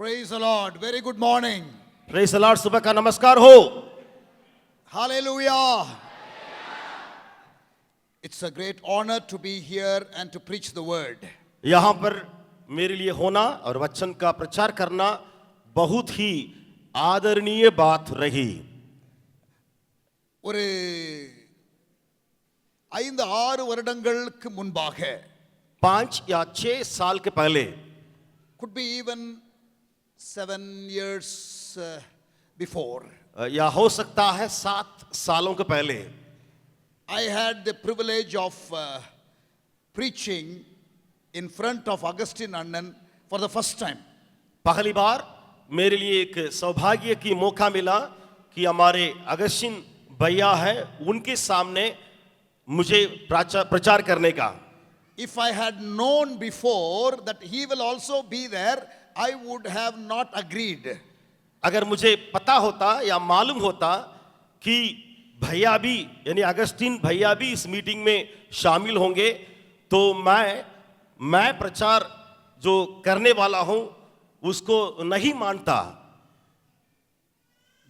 Praise the Lord. Very good morning. Praise the Lord. सुबह का नमस्कार हो। Hallelujah. It's a great honor to be here and to preach the word. यहाँ पर मेरे लिए होना और वचन का प्रचार करना बहुत ही आदरणीय बात रही। ஒரு 5-6 வருடங்களுக்கு முன்பாக 5 या 6 साल के पहले, could be even 7 years before, या हो सकता है 7 सालों के पहले, I had the privilege of preaching in front of Augustine Annan for the first time. पहली बार मेरे लिए एक सौभाग्य की मौका मिला कि हमारे अगस्टिन भैया है उनके सामने मुझे प्रचार करने का। If I had known before that he will also be there, I would have not agreed. अगर मुझे पता होता या मालूम होता कि भैया भी यानी अगस्टिन भैया भी इस मीटिंग में शामिल होंगे तो मैं प्रचार जो करने वाला हूं उसको नहीं मानता।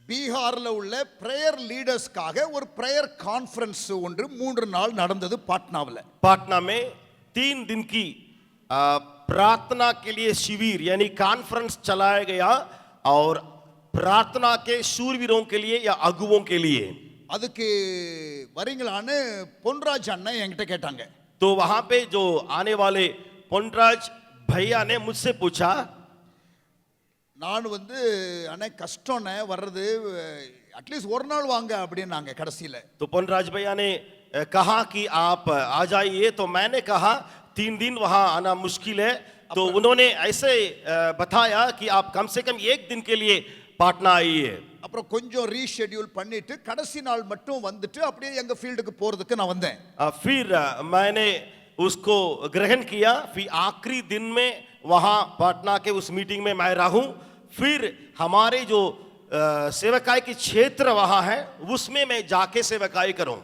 பீகார்ல உள்ள பிரேயர் லீடர்ஸ்க்காக ஒரு பிரேயர் கான்ஃபரன்ஸ் ஒன்று 3 நாள் நடந்தது பாட்னாவில்। पाटना में 3 दिन की प्रार्थना के लिए शिविर यानी कॉन्फ्रेंस चलाया गया और प्रार्थना के शूरवीरों के लिए या अगुवों के लिए। அதுக்கு வரீங்களான்னு பொன்ராஜ் அண்ணன் என்கிட்ட கேட்டாங்க। तो वहां पे जो आने वाले பொன்ராஜ் भैया ने मुझसे पूछा, நான் அண்ணே கஷ்டம்னே வர்றது அட்லீஸ்ட் ஒரு நாள் வாங்க அப்படின்னாங்க கடைசியில। तो பொன்ராஜ் भैया ने कहा कि आप आ जाइए, तो मैंने कहा 3 दिन वहां आना मुश्किल है, तो उन्होंने ऐसे बताया कि आप कम से कम 1 दिन के लिए पाटना आइए। அப்புறம் கொஞ்சம் ரீஷெட்யூல் பண்ணிட்டு கடைசி நாள் மட்டும் வந்துட்டு அப்படியே எங்க ஃபீல்டுக்கு போறதுக்கு நான் வந்தேன்। फिर मैंने उसको ग्रहण किया, फिर आखिरी दिन में वहां पाटना के उस मीटिंग में मैं रहूं, फिर हमारे जो सेवकाई के क्षेत्र वहां है उसमें मैं जाके सेवकाई करूं।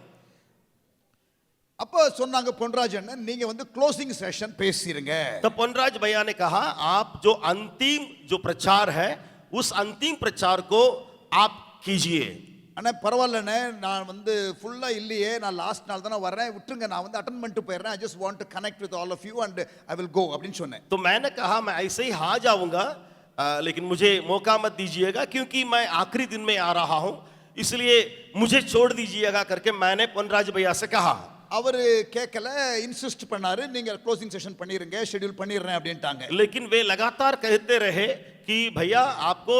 அப்ப சொன்னாங்க பொன்ராஜ் அண்ணன் நீங்க க்ளோசிங் செஷன் பேசிருங்க। तब பொன்ராஜ் भैया ने कहा आप जो अंतिम जो प्रचार है उस अंतिम प्रचार को आप कीजिए। அண்ணா பரவாயில்லண்ணே நான் ஃபுல்லா இல்லையே, நான் லாஸ்ட் நாள் தானே வரேன், விட்டுருங்க நான் அட்டெண்ட் பண்ணிட்டு போயிடுறேன், I just want to connect with all of you and I will go அப்படின்னு சொன்னேன்। तो मैंने कहा मैं ऐसे ही आ जाऊंगा, लेकिन मुझे मौका मत दीजिएगा क्योंकि मैं आखिरी दिन में आ रहा हूं, इसलिए मुझे छोड़ दीजिएगा करके मैंने பொன்ராஜ் भैया से कहा। அவரு கேட்கல, இன்சிஸ்ட் பண்ணாரு நீங்க க்ளோசிங் செஷன் பண்ணிருங்க, ஷெட்யூல் பண்ணிடுறேன் அப்படின்ட்டாங்க। लेकिन वे लगातार कहते रहे कि भैया आपको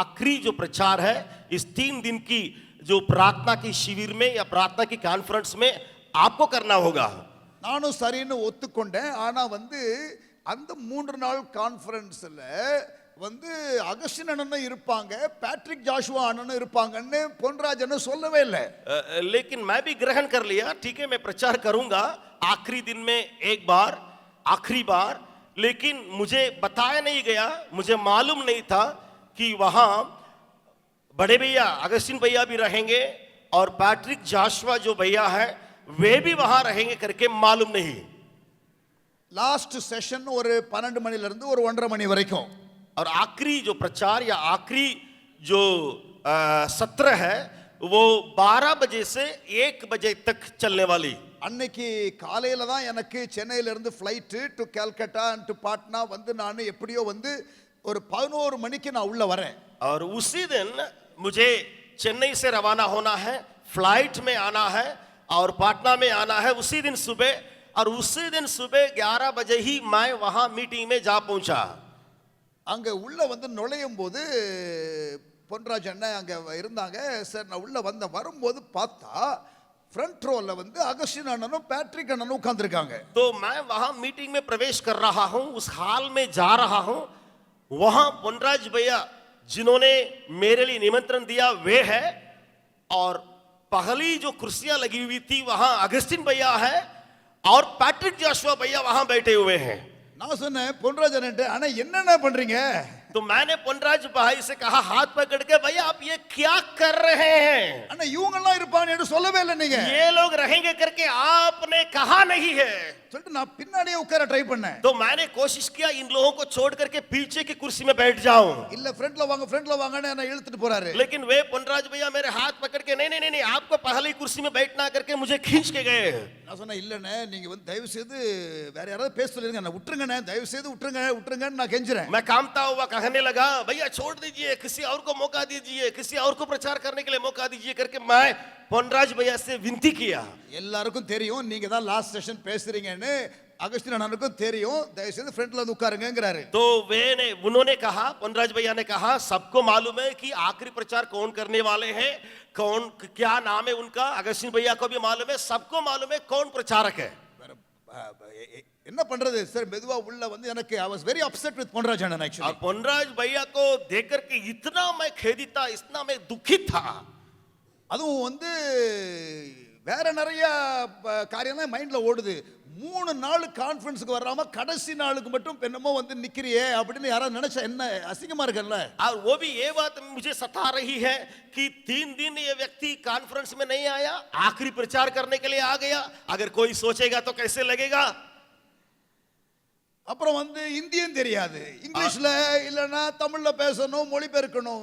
आखिरी जो प्रचार है इस 3 दिन की जो प्रार्थना की शिविर में या प्रार्थना की कॉन्फ्रेंस में आपको करना होगा। நானும் சரின்னு ஒத்துக்கொண்டேன்। ஆனா அந்த 3 நாள் கான்ஃபரன்ஸ்ல அகஸ்டின் அண்ணனும் இருப்பாங்க, பேட்ரிக் ஜாஷுவா அண்ணனும் இருப்பாங்கன்னு பொன்ராஜ் அண்ணன் சொல்லவே இல்லை। लेकिन मैं भी ग्रहण कर लिया, ठीक है मैं प्रचार करूंगा आखिरी दिन में एक बार, आखिरी बार, लेकिन मुझे बताया नहीं गया, मुझे मालूम नहीं था कि वहां बड़े भैया अगस्टिन भैया भी रहेंगे और पैट्रिक जाशुआ जो भैया है वे भी वहां रहेंगे करके मालूम नहीं। லாஸ்ட் செஷன் ஒரு 12 மணில இருந்து ஒரு 1:30 மணி வரைக்கும், और आखिरी जो प्रचार या आखिरी जो सत्र है वो 12 बजे से 1 बजे तक चलने वाली। அன்னைக்கு காலையில தான் எனக்கு சென்னையில இருந்து flight to Calcutta to Patna நான் எப்படியோ ஒரு 11 மணிக்கு நான் உள்ள வரேன்। और उसी दिन मुझे चेन्नई से रवाना होना है, फ्लाइट में आना है और पाटना में आना है उसी दिन सुबह, और उसी दिन सुबह 11 बजे ही मैं वहां मीटिंग में जा पहुंचा। அங்க உள்ள நுழையும் போது பொன்ராஜ் அண்ணன் அங்க இருந்தாங்க। சார் நான் உள்ள வரும்போது பார்த்தா फ्रंट रो अगस्टिन अண்ணனும் पैट्रिक अண்ணனும் உட்கார்ந்திருக்காங்க। तो मैं वहां मीटिंग में प्रवेश कर रहा हूं, उस हाल में जा रहा हूं, वहां பொன்ராஜ் भैया जिन्होंने मेरे लिए निमंत्रण दिया वे है, और पहली जो कुर्सियां लगी हुई थी वहां अगस्टिन भैया है और पैट्रिक जाशुआ भैया वहां बैठे हुए हैं। நான் சொன்னேன் பொன்ராஜ் அண்ணன்ட்ட, அண்ணா என்னென்ன பண்றீங்க? तो मैंने पोनराज भाई से कहा हाथ पकड़ के, भैया आप ये क्या कर रहे हैं? அண்ணா இவங்கெல்லாம் இருப்பான்னு என்று சொல்லவே இல்லை நீங்க ये लोग रहेंगे करके आपने कहा नहीं है। சொல்லிட்டு நான் பின்னாடியே உட்கார ட்ரை பண்ணேன். तो मैंने कोशिश किया इन लोगों को छोड़ करके पीछे की कुर्सी में बैठ जाऊं, இல்ல ஃப்ரண்ட்ல வாங்கன்னு என்ன இழுத்துட்டு போறாரு. लेकिन वे पोनराज भैया मेरे हाथ पकड़ के नहीं नहीं नहीं आपको पहले ही कुर्सी में बैठना करके मुझे खींच के गए। நான் சொன்னேன் இல்லண்ணே நீங்க வந்து தயவு செய்து வேற யாராவது பேச சொல்லிருங்க, நான் விட்டுருங்கண்ணே, தயவு செய்து விட்டுருங்கன்னு நான் கெஞ்சுறேன். मैं कामता हुआ कहने लगा, भैया छोड़ दीजिए, किसी और को मौका दीजिए, किसी और को प्रचार करने के लिए मौका दीजिए करके मैं पोनराज भैया से विनती किया। எல்லாருக்கும் தெரியும் நீங்க தான் லாஸ்ட் செஷன் பேசுறீங்கன்னு, அகஸ்டின் அண்ணனுக்கும் தெரியும், தயவு செய்து ஃப்ரண்ட்ல வந்து உட்காருங்கங்கறாரு. तो उन्होंने कहा, पोनराज भैया ने कहा, सबको मालूम है कि आखिरी प्रचार कौन करने वाले हैं, कौन क्या नाम है उनका, अगस्टिन भैया को भी मालूम है, सबको मालूम है कौन प्रचारक है। என்ன பண்றது சார், மெதுவா உள்ள வந்து எனக்கு I was very upset with Ponraj அண்ணன் और actually. पोनराज भैया को देख करके इतना मैं खेदित था, इतना मैं दुखित था। அதுவும் வந்து வேற நிறைய காரியம் தான் மைண்ட்ல ஓடுது. 3 நாள் கான்ஃபரன்ஸ்க்கு வராம கடைசி நாளுக்கு மட்டும் என்னமோ வந்து நிக்கிறியே அப்படின்னு யாராவது நினைச்சா என்ன அசிங்கமா இருக்குல்ல. और वो भी ये बात मुझे सता रही है कि 3 दिन ये व्यक्ति कॉन्फ्रेंस में नहीं आया, आखिरी प्रचार करने के लिए आ गया। अगर कोई सोचेगा तो कैसे लगेगा। அப்புறம் வந்து இந்தியும் தெரியாது, இங்கிலீஷ்ல இல்லனா தமிழ்ல பேசணும், மொழிபெயர்க்கணும்.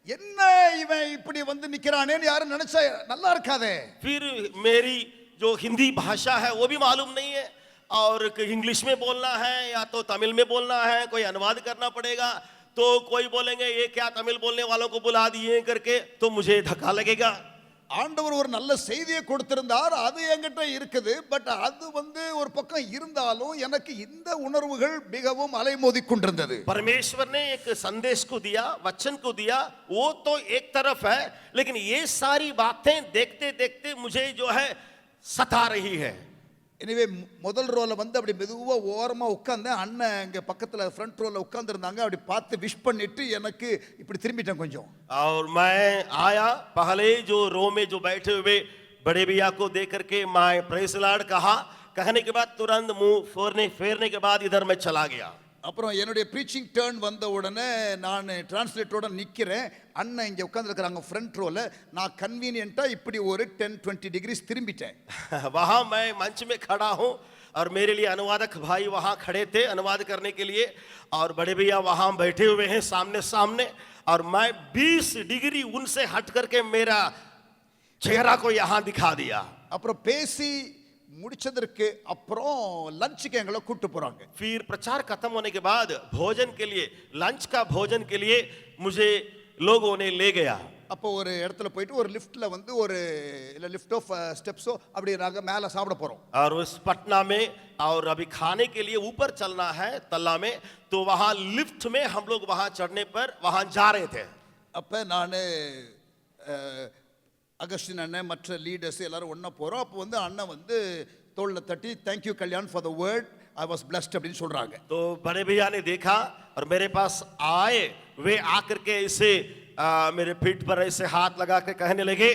என்ன இவன் இப்படி வந்து நிக்கிறானேன்னு யாரும் நினைச்சா நல்லா இருக்காதே. फिर मेरी जो हिंदी भाषा है वो भी मालूम नहीं है, और इंग्लिश में बोलना है या तो तमिल में बोलना है, कोई अनुवाद करना पड़ेगा। तो कोई बोलेंगे ये क्या तमिल बोलने वालों को बुला दिए करके, तो मुझे धक्का लगेगा। ஆண்டவர் ஒரு நல்ல செய்தியை கொடுத்திருந்தார், அது என்கிட்ட இருக்குது. பட் அது வந்து ஒரு பக்கம் இருந்தாலும் எனக்கு இந்த உணர்வுகள் மிகவும் அலைமோதி கொண்டிருந்தது. परमेश्वर ने एक संदेश को दिया, वचन को दिया, वो तो एक तरफ है, लेकिन ये सारी बातें देखते देखते मुझे जो है सता रही है। எனவே முதல் ரோல வந்து அப்படி மெதுவா ஓரமா உட்கார்ந்தேன். அண்ணன் இங்க பக்கத்துல ஃப்ரண்ட் ரோல உட்கார்ந்து இருந்தாங்க. அப்படி பார்த்து விஷ் பண்ணிட்டு எனக்கு இப்படி திரும்பிட்டேன் கொஞ்சம். और मैं आया, पहले जो रो में जो बैठे हुए बड़े भैया को देख करके मैं प्रेज लॉर्ड कहा, कहने के बाद तुरंत मुंह फेरने के बाद इधर मैं चला गया। அப்புறம் என்னுடைய ப்ரீச்சிங் டர்ன் வந்த உடனே நான் டிரான்ஸ்லேட்டரோட நிக்கிறேன். அண்ணன் இங்க உட்கார்ந்து இருக்காங்க ஃப்ரண்ட் ரோல. நான் கன்வீனியன்ட்டா இப்படி ஒரு 10-20 டிகிரிஸ் திரும்பிட்டேன். वहां मैं मंच में खड़ा हूं और मेरे लिए अनुवादक भाई वहां खड़े थे अनुवाद करने के लिए, और बड़े भैया वहां बैठे हुए हैं सामने सामने, और मैं 20 डिग्री उनसे हट करके मेरा चेहरा को यहां दिखा दिया। அப்புறம் பேசி முடிச்சதற்கு அப்புறம் லஞ்சுக்கு எங்களை கூட்டு போறாங்க. फिर प्रचार खत्म होने के बाद भोजन के लिए, लंच का भोजन के लिए मुझे लोगों ने ले गया। அப்போ ஒரு இடத்துல போயிட்டு ஒரு லிஃப்ட்ல வந்து ஒரு இல்ல லிஃப்ட் ஆஃப் ஸ்டெப்ஸோ அப்படி நாங்க மேல சாப்பிட போறோம். और उस पटना में और अभी खाने के लिए ऊपर चलना है तल्ला में, तो वहां लिफ्ट में हम लोग वहां चढ़ने पर वहां जा रहे थे। அப்ப நானு அகஸ்டின் அண்ணன் மற்ற லீடர்ஸ் எல்லாரும் ஒண்ணா போறோம். அப்போ வந்து அண்ணன் வந்து தோள்ல தட்டி thank you Kalyan for the word, I was blessed அப்படின்னு சொல்றாங்க. तो बड़े भैया ने देखा और मेरे पास आए, वे आकर के इसे मेरे पीठ पर ऐसे हाथ लगा के कहने लगे,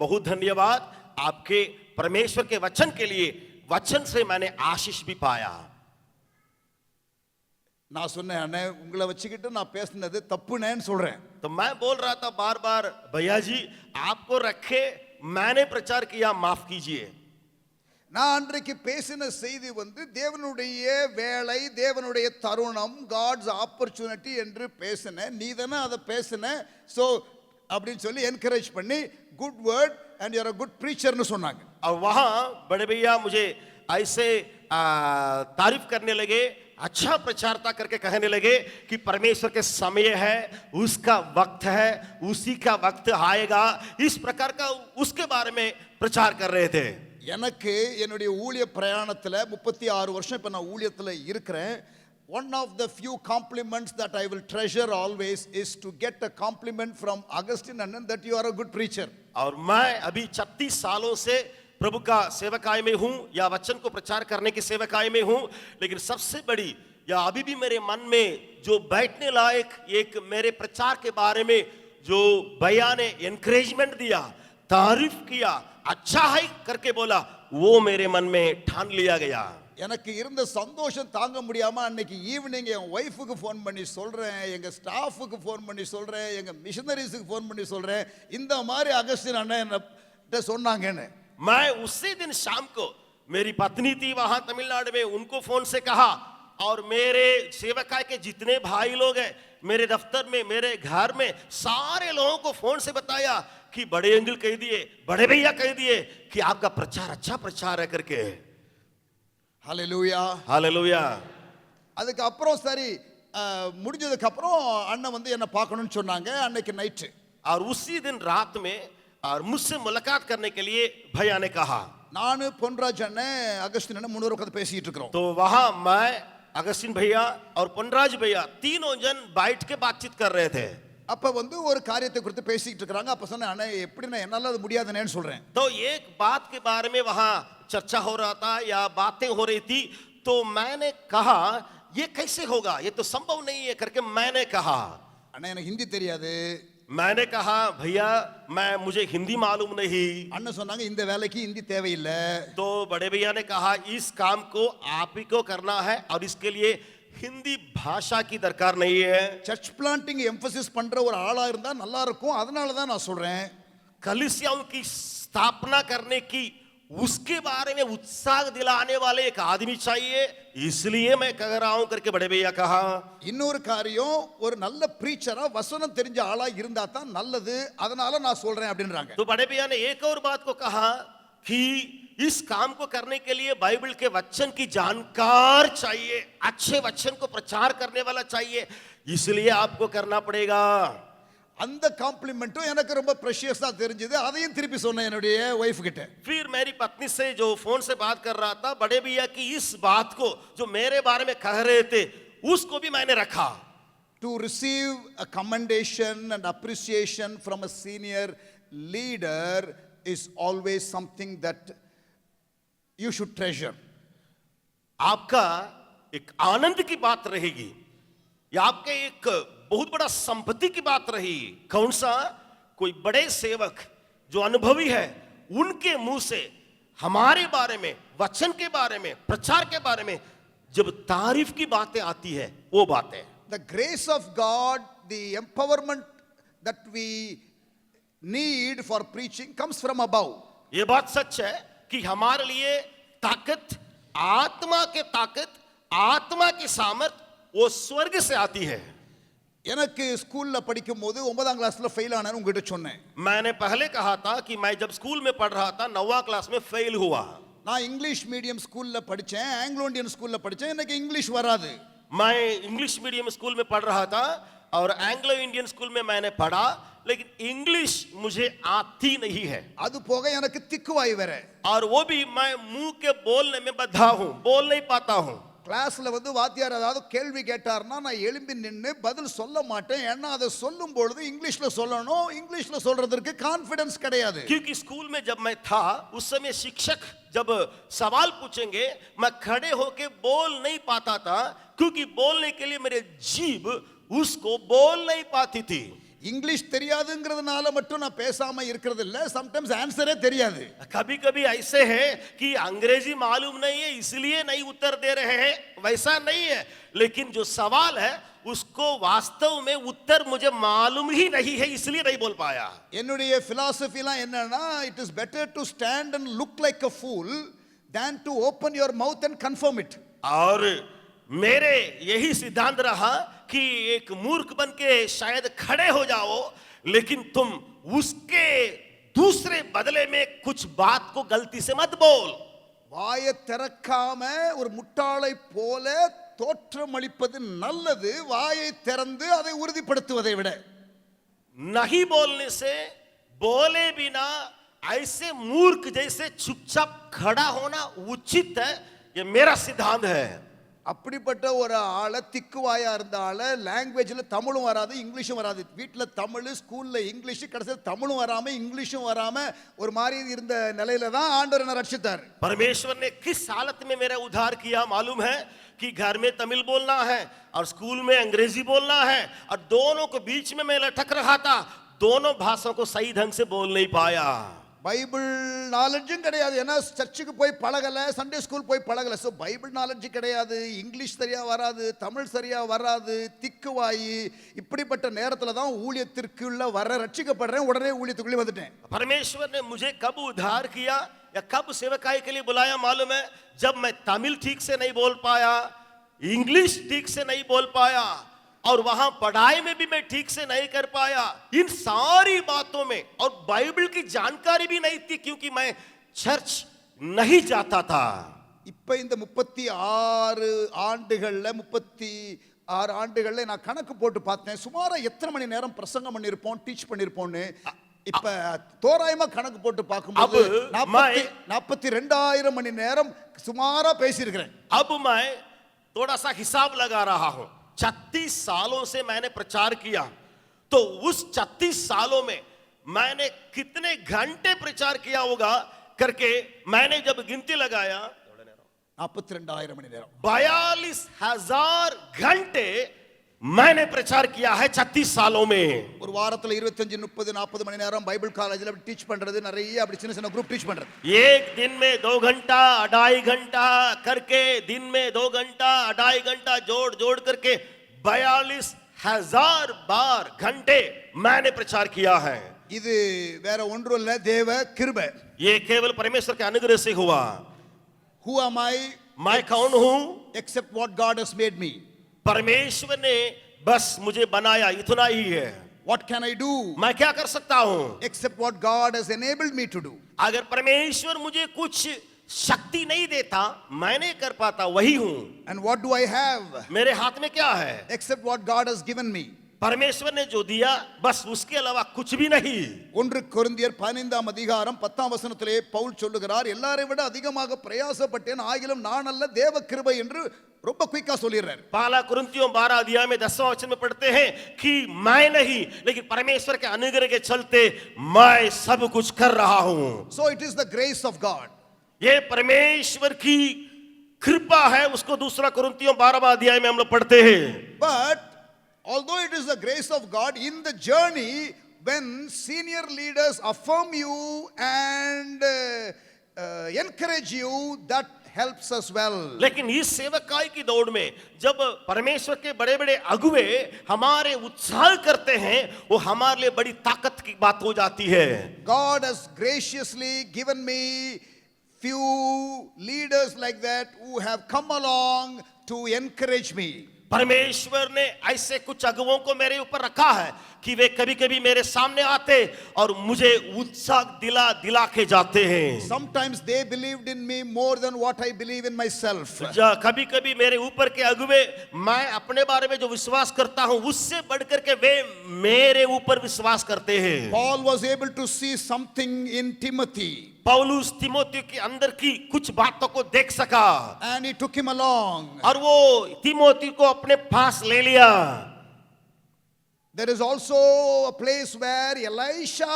बहुत धन्यवाद आपके परमेश्वर के वचन के लिए, वचन से मैंने आशीष भी पाया। நான் சொன்னேன் அண்ணே உங்களை வச்சுக்கிட்டு நான் பேசினது தப்புனேன்னு சொல்றேன். तो मैं बोल रहा था बार बार, भैया जी आपको रखे, मैंने प्रचार किया, माफ कीजिए। நான் அன்றைக்கு பேசின செய்தி வந்து தேவனுடைய வேலை, தேவனுடைய தருணம், காட்ஸ் ஆப்பர்ச்சுனிட்டி என்று பேசினேன். நீ தானே அதை பேசின, ஸோ அப்படின்னு சொல்லி என்கரேஜ் பண்ணி good word and you are a good ப்ரீச்சர்னு சொன்னாங்க. और वहां बड़े भैया मुझे ऐसे तारीफ करने लगे, अच्छा प्रचारता करके कहने लगे कि परमेश्वर के समय है, उसका वक्त है, उसी का वक्त आएगा, इस प्रकार का उसके बारे में प्रचार कर रहे थे। எனக்கு என்னுடைய ஊழிய பிரயாணத்தில் 36 வருஷம் இப்போ நான் ஊழியத்தில் இருக்கிறேன். One of the few compliments that I will treasure always is to get a compliment from Augustine Anand that you are a good preacher. और मैं अभी 36 सालों से प्रभु का सेवकाई में हूं, या वचन को प्रचार करने की सेवकाई में हूं, लेकिन सबसे बड़ी या अभी भी मेरे मन में जो बैठने लायक एक मेरे प्रचार के बारे में जो भैया ने एनकरेजमेंट दिया, तारीफ किया, अच्छा है करके बोला, वो मेरे मन में ठान लिया गया। எனக்கு இருந்த சந்தோஷம் தாங்க முடியாம அன்னைக்கு ஈவினிங் என் ஒய்ஃபுக்கு ஃபோன் பண்ணி சொல்றேன், எங்க ஸ்டாஃபுக்கு ஃபோன் பண்ணி சொல்றேன், எங்க மிஷனரிஸுக்கு ஃபோன் பண்ணி சொல்றேன், இந்த மாதிரி அகஸ்டின் அண்ணன் என்ன சொன்னாங்கன்னு. मैं उसी दिन शाम को मेरी पत्नी थी वहां तमिलनाडु में, उनको फोन से कहा, और मेरे सेवकाई के जितने भाई लोग हैं मेरे दफ्तर में, मेरे घर में, सारे लोगों को फोन से बताया कि बड़े अंकल कह दिए, बड़े भैया कह दिए कि आपका प्रचार अच्छा प्रचार है करके. ஹல்லேலூயா. हालेलुया. அதுக்கு அப்புறம் சரி முடிஞ்சதுக்கு அப்புறம் அண்ணன் வந்து என்ன பார்க்கணும்னு சொன்னாங்க அன்னைக்கு நைட்டு. और उसी दिन रात में और मुझसे मुलाकात करने के लिए भैया ने कहा. நானு பொன்ராஜ் அண்ணன் அகஸ்டின் அண்ணன் முன்னூறு உட்கார்ந்து பேசிட்டு இருக்கிறோம். तो वहां मैं, अगस्टिन भैया और पनराज भैया तीनों जन बैठ के बातचीत कर रहे थे. அப்ப வந்து ஒரு காரியத்தை குறித்து பேசிட்டு இருக்காங்க. அப்ப சொன்னேன், அண்ணே எப்படின்னா என்னால அது முடியாதுன்னு சொல்றேன். तो एक बात के बारे में वहां चर्चा हो रहा था या बातें हो रही थी, तो मैंने कहा ये कैसे होगा, ये तो संभव नहीं है करके मैंने कहा. அண்ணா எனக்கு ஹிந்தி தெரியாது. मैंने कहा भैया मुझे हिंदी मालूम नहीं. அண்ணன் சொன்னாங்க இந்த வேலைக்கு ஹிந்தி தேவையில்லை. तो बड़े भैया ने कहा इस काम को आप ही को करना है और इसके लिए हिंदी भाषा की दरकार नहीं है. சர்ச் பிளான்டிங் எம்பசிஸ் பண்ற ஒரு ஆளா இருந்தா நல்லா இருக்கும், அதனால தான் நான் சொல்றேன். कलीसियाओं की स्थापना करने की उसके बारे में उत्साह दिलाने वाले एक आदमी चाहिए, इसलिए मैं कह रहा हूं करके बड़े भैया कहा. இன்னொரு காரியம், ஒரு நல்ல பிரீச்சரா வசனம் தெரிஞ்ச ஆளா இருந்தா தான் நல்லது, அதனால நான் சொல்றேன் அப்படின்றாங்க. तो बड़े भैया ने एक और बात को कहा कि इस काम को करने के लिए बाइबल के वचन की जानकार चाहिए, अच्छे वचन को प्रचार करने वाला चाहिए, इसलिए आपको करना पड़ेगा. அந்த காம்ப்ளிமெண்ட்டும் எனக்கு ரொம்ப ப்ரெஷியஸா தெரிஞ்சது. அதையும் திருப்பி சொன்னேன் என்னுடைய ஒய்ஃப் கிட்ட. फिर मेरी पत्नी से जो फोन से बात कर रहा था, बड़े भैया की इस बात को जो मेरे बारे में कह रहे थे उसको भी मैंने रखा. To receive a commendation and appreciation from a senior leader is always something that you should treasure. आपका एक आनंद की बात रहेगी, या आपके एक बहुत बड़ा संपत्ति की बात रही. कौन सा? कोई बड़े सेवक जो अनुभवी है उनके मुंह से हमारे बारे में, वचन के बारे में, प्रचार के बारे में जब तारीफ की बातें आती है, वो बातें. The grace of God, the empowerment that we need for preaching comes from above. ये बात सच है कि हमारे लिए ताकत, आत्मा के ताकत, आत्मा की सामर्थ वो स्वर्ग से आती है. எனக்கு ஸ்கூல்ல படிக்கும் போது 9ஆம் கிளாஸ்ல ஃபெயில் ஆனேன்னு உங்ககிட்ட சொன்னேன். मैंने पहले कहा था कि मैं जब स्कूल में पढ़ रहा था 9वीं क्लास में फेल हुआ. நான் இங்கிலீஷ் மீடியம் ஸ்கூல்ல படிச்சேன், ஆங்கிலோ இந்தியன் ஸ்கூல்ல படிச்சேன். எனக்கு இங்கிலீஷ் வராது. मैं इंग्लिश मीडियम स्कूल में पढ़ रहा था और एंग्लो इंडियन स्कूल में मैंने पढ़ा, लेकिन इंग्लिश मुझे आती नहीं है. அது போக எனக்கு திக்குவாய் வேற. और वो भी मैं मुंह के बोलने में बद्धा हूं, बोल नहीं पाता हूं. கிளாஸ்ல வந்து வாத்தியார் ஏதாவது கேள்வி கேட்டார்னா நான் எழும்பி நின்னு பதில் சொல்ல மாட்டேன். ஏன்னா அதை சொல்லும் பொழுது இங்கிலீஷ்ல சொல்லணும், இங்கிலீஷ்ல சொல்றதுக்கு கான்ஃபிடன்ஸ் கிடையாது. क्योंकि स्कूल में जब मैं था उस समय शिक्षक जब सवाल पूछेंगे मैं खड़े होके बोल नहीं पाता था, क्योंकि बोलने के लिए मेरे जीभ उसको बोल नहीं पाती थी. இங்கிலீஷ் தெரியாதுங்கிறதுனால மட்டும் நான் பேசாம இருக்கிறது இல்ல, சம்டைம்ஸ் ஆன்சரே தெரியாது. कभी कभी ऐसे है कि अंग्रेजी मालूम नहीं है इसलिए नहीं उत्तर दे रहे हैं, वैसा नहीं है, लेकिन जो सवाल है उसको वास्तव में उत्तर मुझे मालूम ही नहीं है, इसलिए नहीं बोल पाया. என்னுடைய philosophyலாம் என்னன்னா, it is better to stand and look like a fool than to open your mouth and confirm it. और मेरे यही सिद्धांत रहा कि एक मूर्ख बन के शायद खड़े हो जाओ, लेकिन तुम उसके दूसरे बदले में कुछ बात को गलती से मत बोल. வாயை திறக்காம ஒரு முட்டாளை போல தோற்றமளிப்பது நல்லது, வாயை திறந்து அதை உறுதிப்படுத்துவதை விட. नहीं बोलने से, बोले बिना ऐसे मूर्ख जैसे चुपचाप खड़ा होना उचित है, ये मेरा सिद्धांत है. அப்படிப்பட்ட ஒரு ஆளை, திக்குவாயா இருந்த ஆளை, லாங்குவேஜ்ல தமிழும் வராது இங்கிலீஷும் வராது, வீட்டில் தமிழ் ஸ்கூல்ல இங்கிலீஷ், கடைசியில் தமிழும் வராம இங்கிலீஷும் வராம ஒரு மாதிரி இருந்த நிலையில தான் ஆண்டவர் என்ன ரட்சித்தார். परमेश्वर ने किस हालत में मेरा उद्धार किया मालूम है? कि घर में तमिल बोलना है और स्कूल में अंग्रेजी बोलना है, और दोनों को बीच में मैं लटक रहा था, दोनों भाषाओं को सही ढंग से बोल नहीं पाया. பைபிள் நாலேஜும் கிடையாது. ஏன்னா சர்ச்சுக்கு போய் பழகலை, சண்டே ஸ்கூல் போய் பழகலை. ஸோ பைபிள் நாலேஜ் கிடையாது, இங்கிலீஷ் சரியா வராது, தமிழ் சரியா வராது, திக்குவாயி. இப்படிப்பட்ட நேரத்தில் தான் ஊழியத்திற்குள்ள வர ரட்சிக்கப்படுறேன். உடனே ஊழியத்துக்குள்ளே வந்துட்டேன். परमेश्वर ने मुझे कब उद्धार किया या कब सेवकाई के लिए बुलाया मालूम है? जब मैं तमिल ठीक से नहीं बोल पाया, इंग्लिश ठीक से नहीं बोल पाया और वहां पढ़ाई में भी मैं ठीक से नहीं कर पाया, इन सारी बातों में, और बाइबल की जानकारी भी नहीं थी क्योंकि मैं चर्च नहीं जाता था. இப்போ இந்த 36 ஆண்டுகள்ல 36 ஆண்டுகள்ல நான் கணக்கு போட்டு பார்த்தேன். சுமாரா எத்தனை மணி நேரம் பிரசங்கம் பண்ணியிருப்போம், டீச் பண்ணியிருப்போம்னு. இப்ப தோராயமா கணக்கு போட்டு பார்க்கும்போது 42,000 மணி நேரம் சுமாரா பேசியிருக்கிறேன். अब मैं थोड़ा सा हिसाब लगा रहा हूं. 36 सालों से मैंने प्रचार किया, तो उस 36 सालों में मैंने कितने घंटे प्रचार किया होगा करके मैंने जब गिनती लगाया 42,000 மணி நேரம், 42,000 घंटे मैंने प्रचार किया है 36 सालों में. ஒரு வாரத்துல 25, 30, 40 மணி நேரம் பைபிள் காலேஜ்ல டீச் பண்றது, நிறைய அப்படி சின்ன சின்ன குரூப் டீச் பண்றது. एक दिन में 2 घंटा 2.5 घंटा करके, दिन में 2 घंटा 2.5 घंटा जोड़ जोड़ करके 42,000 बार घंटे मैंने प्रचार किया है. இது வேற ஒன்றும் இல்ல, தேவ கிருபை. ये केवल परमेश्वर के अनुग्रह से हुआ. Who am I? मैं कौन हूं? Except what God has made me. परमेश्वर ने बस मुझे बनाया, इतना ही है. What can I do? मैं क्या कर सकता हूं? Except what God has enabled me to do. अगर परमेश्वर मुझे कुछ शक्ति नहीं देता, मैं नहीं कर पाता, वही हूं. And what do I have? मेरे हाथ में क्या है? Except what God has given me. परमेश्वर ने जो दिया, बस उसके अलावा कुछ भी नहीं. 1 கொரிந்தியர் 15 அதிகாரம் 10 வசனத்திலே பவுல் சொல்லுகிறார், எல்லாரை விட அதிகமாக பிரயாசப்பட்டேன், ஆகிலும் நான் அல்ல, தேவ கிருபை என்று ரொம்ப குயிக்கா சொல்லிடுறார். पहला कुरिन्थियों 12 अध्याय में 10वां वचन में पढ़ते हैं कि मैं नहीं, लेकिन परमेश्वर के अनुग्रह के चलते मैं सब कुछ कर रहा हूं. So it is the grace of God. ये परमेश्वर की कृपा है. उसको दूसरा कुरिन्थियों 12वां अध्याय में हम लोग पढ़ते हैं. But although it is the grace of God, in the journey when senior leaders affirm you and encourage you, that helps us well. लेकिन इस सेवकाई की दौड़ में जब परमेश्वर के बड़े बड़े अगुवे हमारे उत्साह करते हैं, वो हमारे लिए बड़ी ताकत की बात हो जाती है. God has graciously given me few leaders like that who have come along to encourage me. परमेश्वर ने ऐसे कुछ अगुवों को मेरे ऊपर रखा है कि वे कभी कभी मेरे सामने आते और मुझे उत्साह दिला दिला के जाते हैं. Sometimes they believed in me more than what I believe in myself. कभी कभी मेरे ऊपर के अगुवे, मैं अपने बारे में जो विश्वास करता हूं उससे बढ़कर के वे मेरे ऊपर विश्वास करते हैं. Paul was able to see something in Timothy. पौलुस तिमोथी के अंदर की कुछ बातों को देख सका And he took him along. और वो तिमोथी को अपने पास ले लिया. There is also a place where Elisha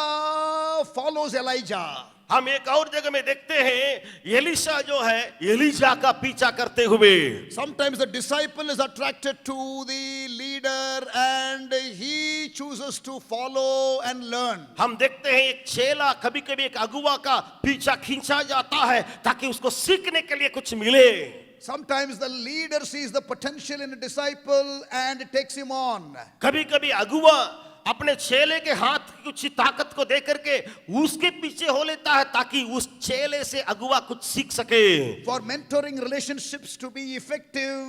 follows Elijah. हम एक और जगह में देखते हैं एलीशा जो है एलीजा का पीछा करते हुए. Sometimes the disciple is attracted to the leader and he chooses to follow and learn. हम देखते हैं एक चेला कभी कभी एक अगुवा का पीछा खींचा जाता है ताकि उसको सीखने के लिए कुछ मिले. Sometimes the leader sees the potential in a disciple and takes him on. कभी कभी अगुवा अपने चेले के हाथ की कुछ ताकत को देख करके उसके पीछे हो लेता है ताकि उस चेले से अगुवा कुछ सीख सके. For mentoring relationships to be effective,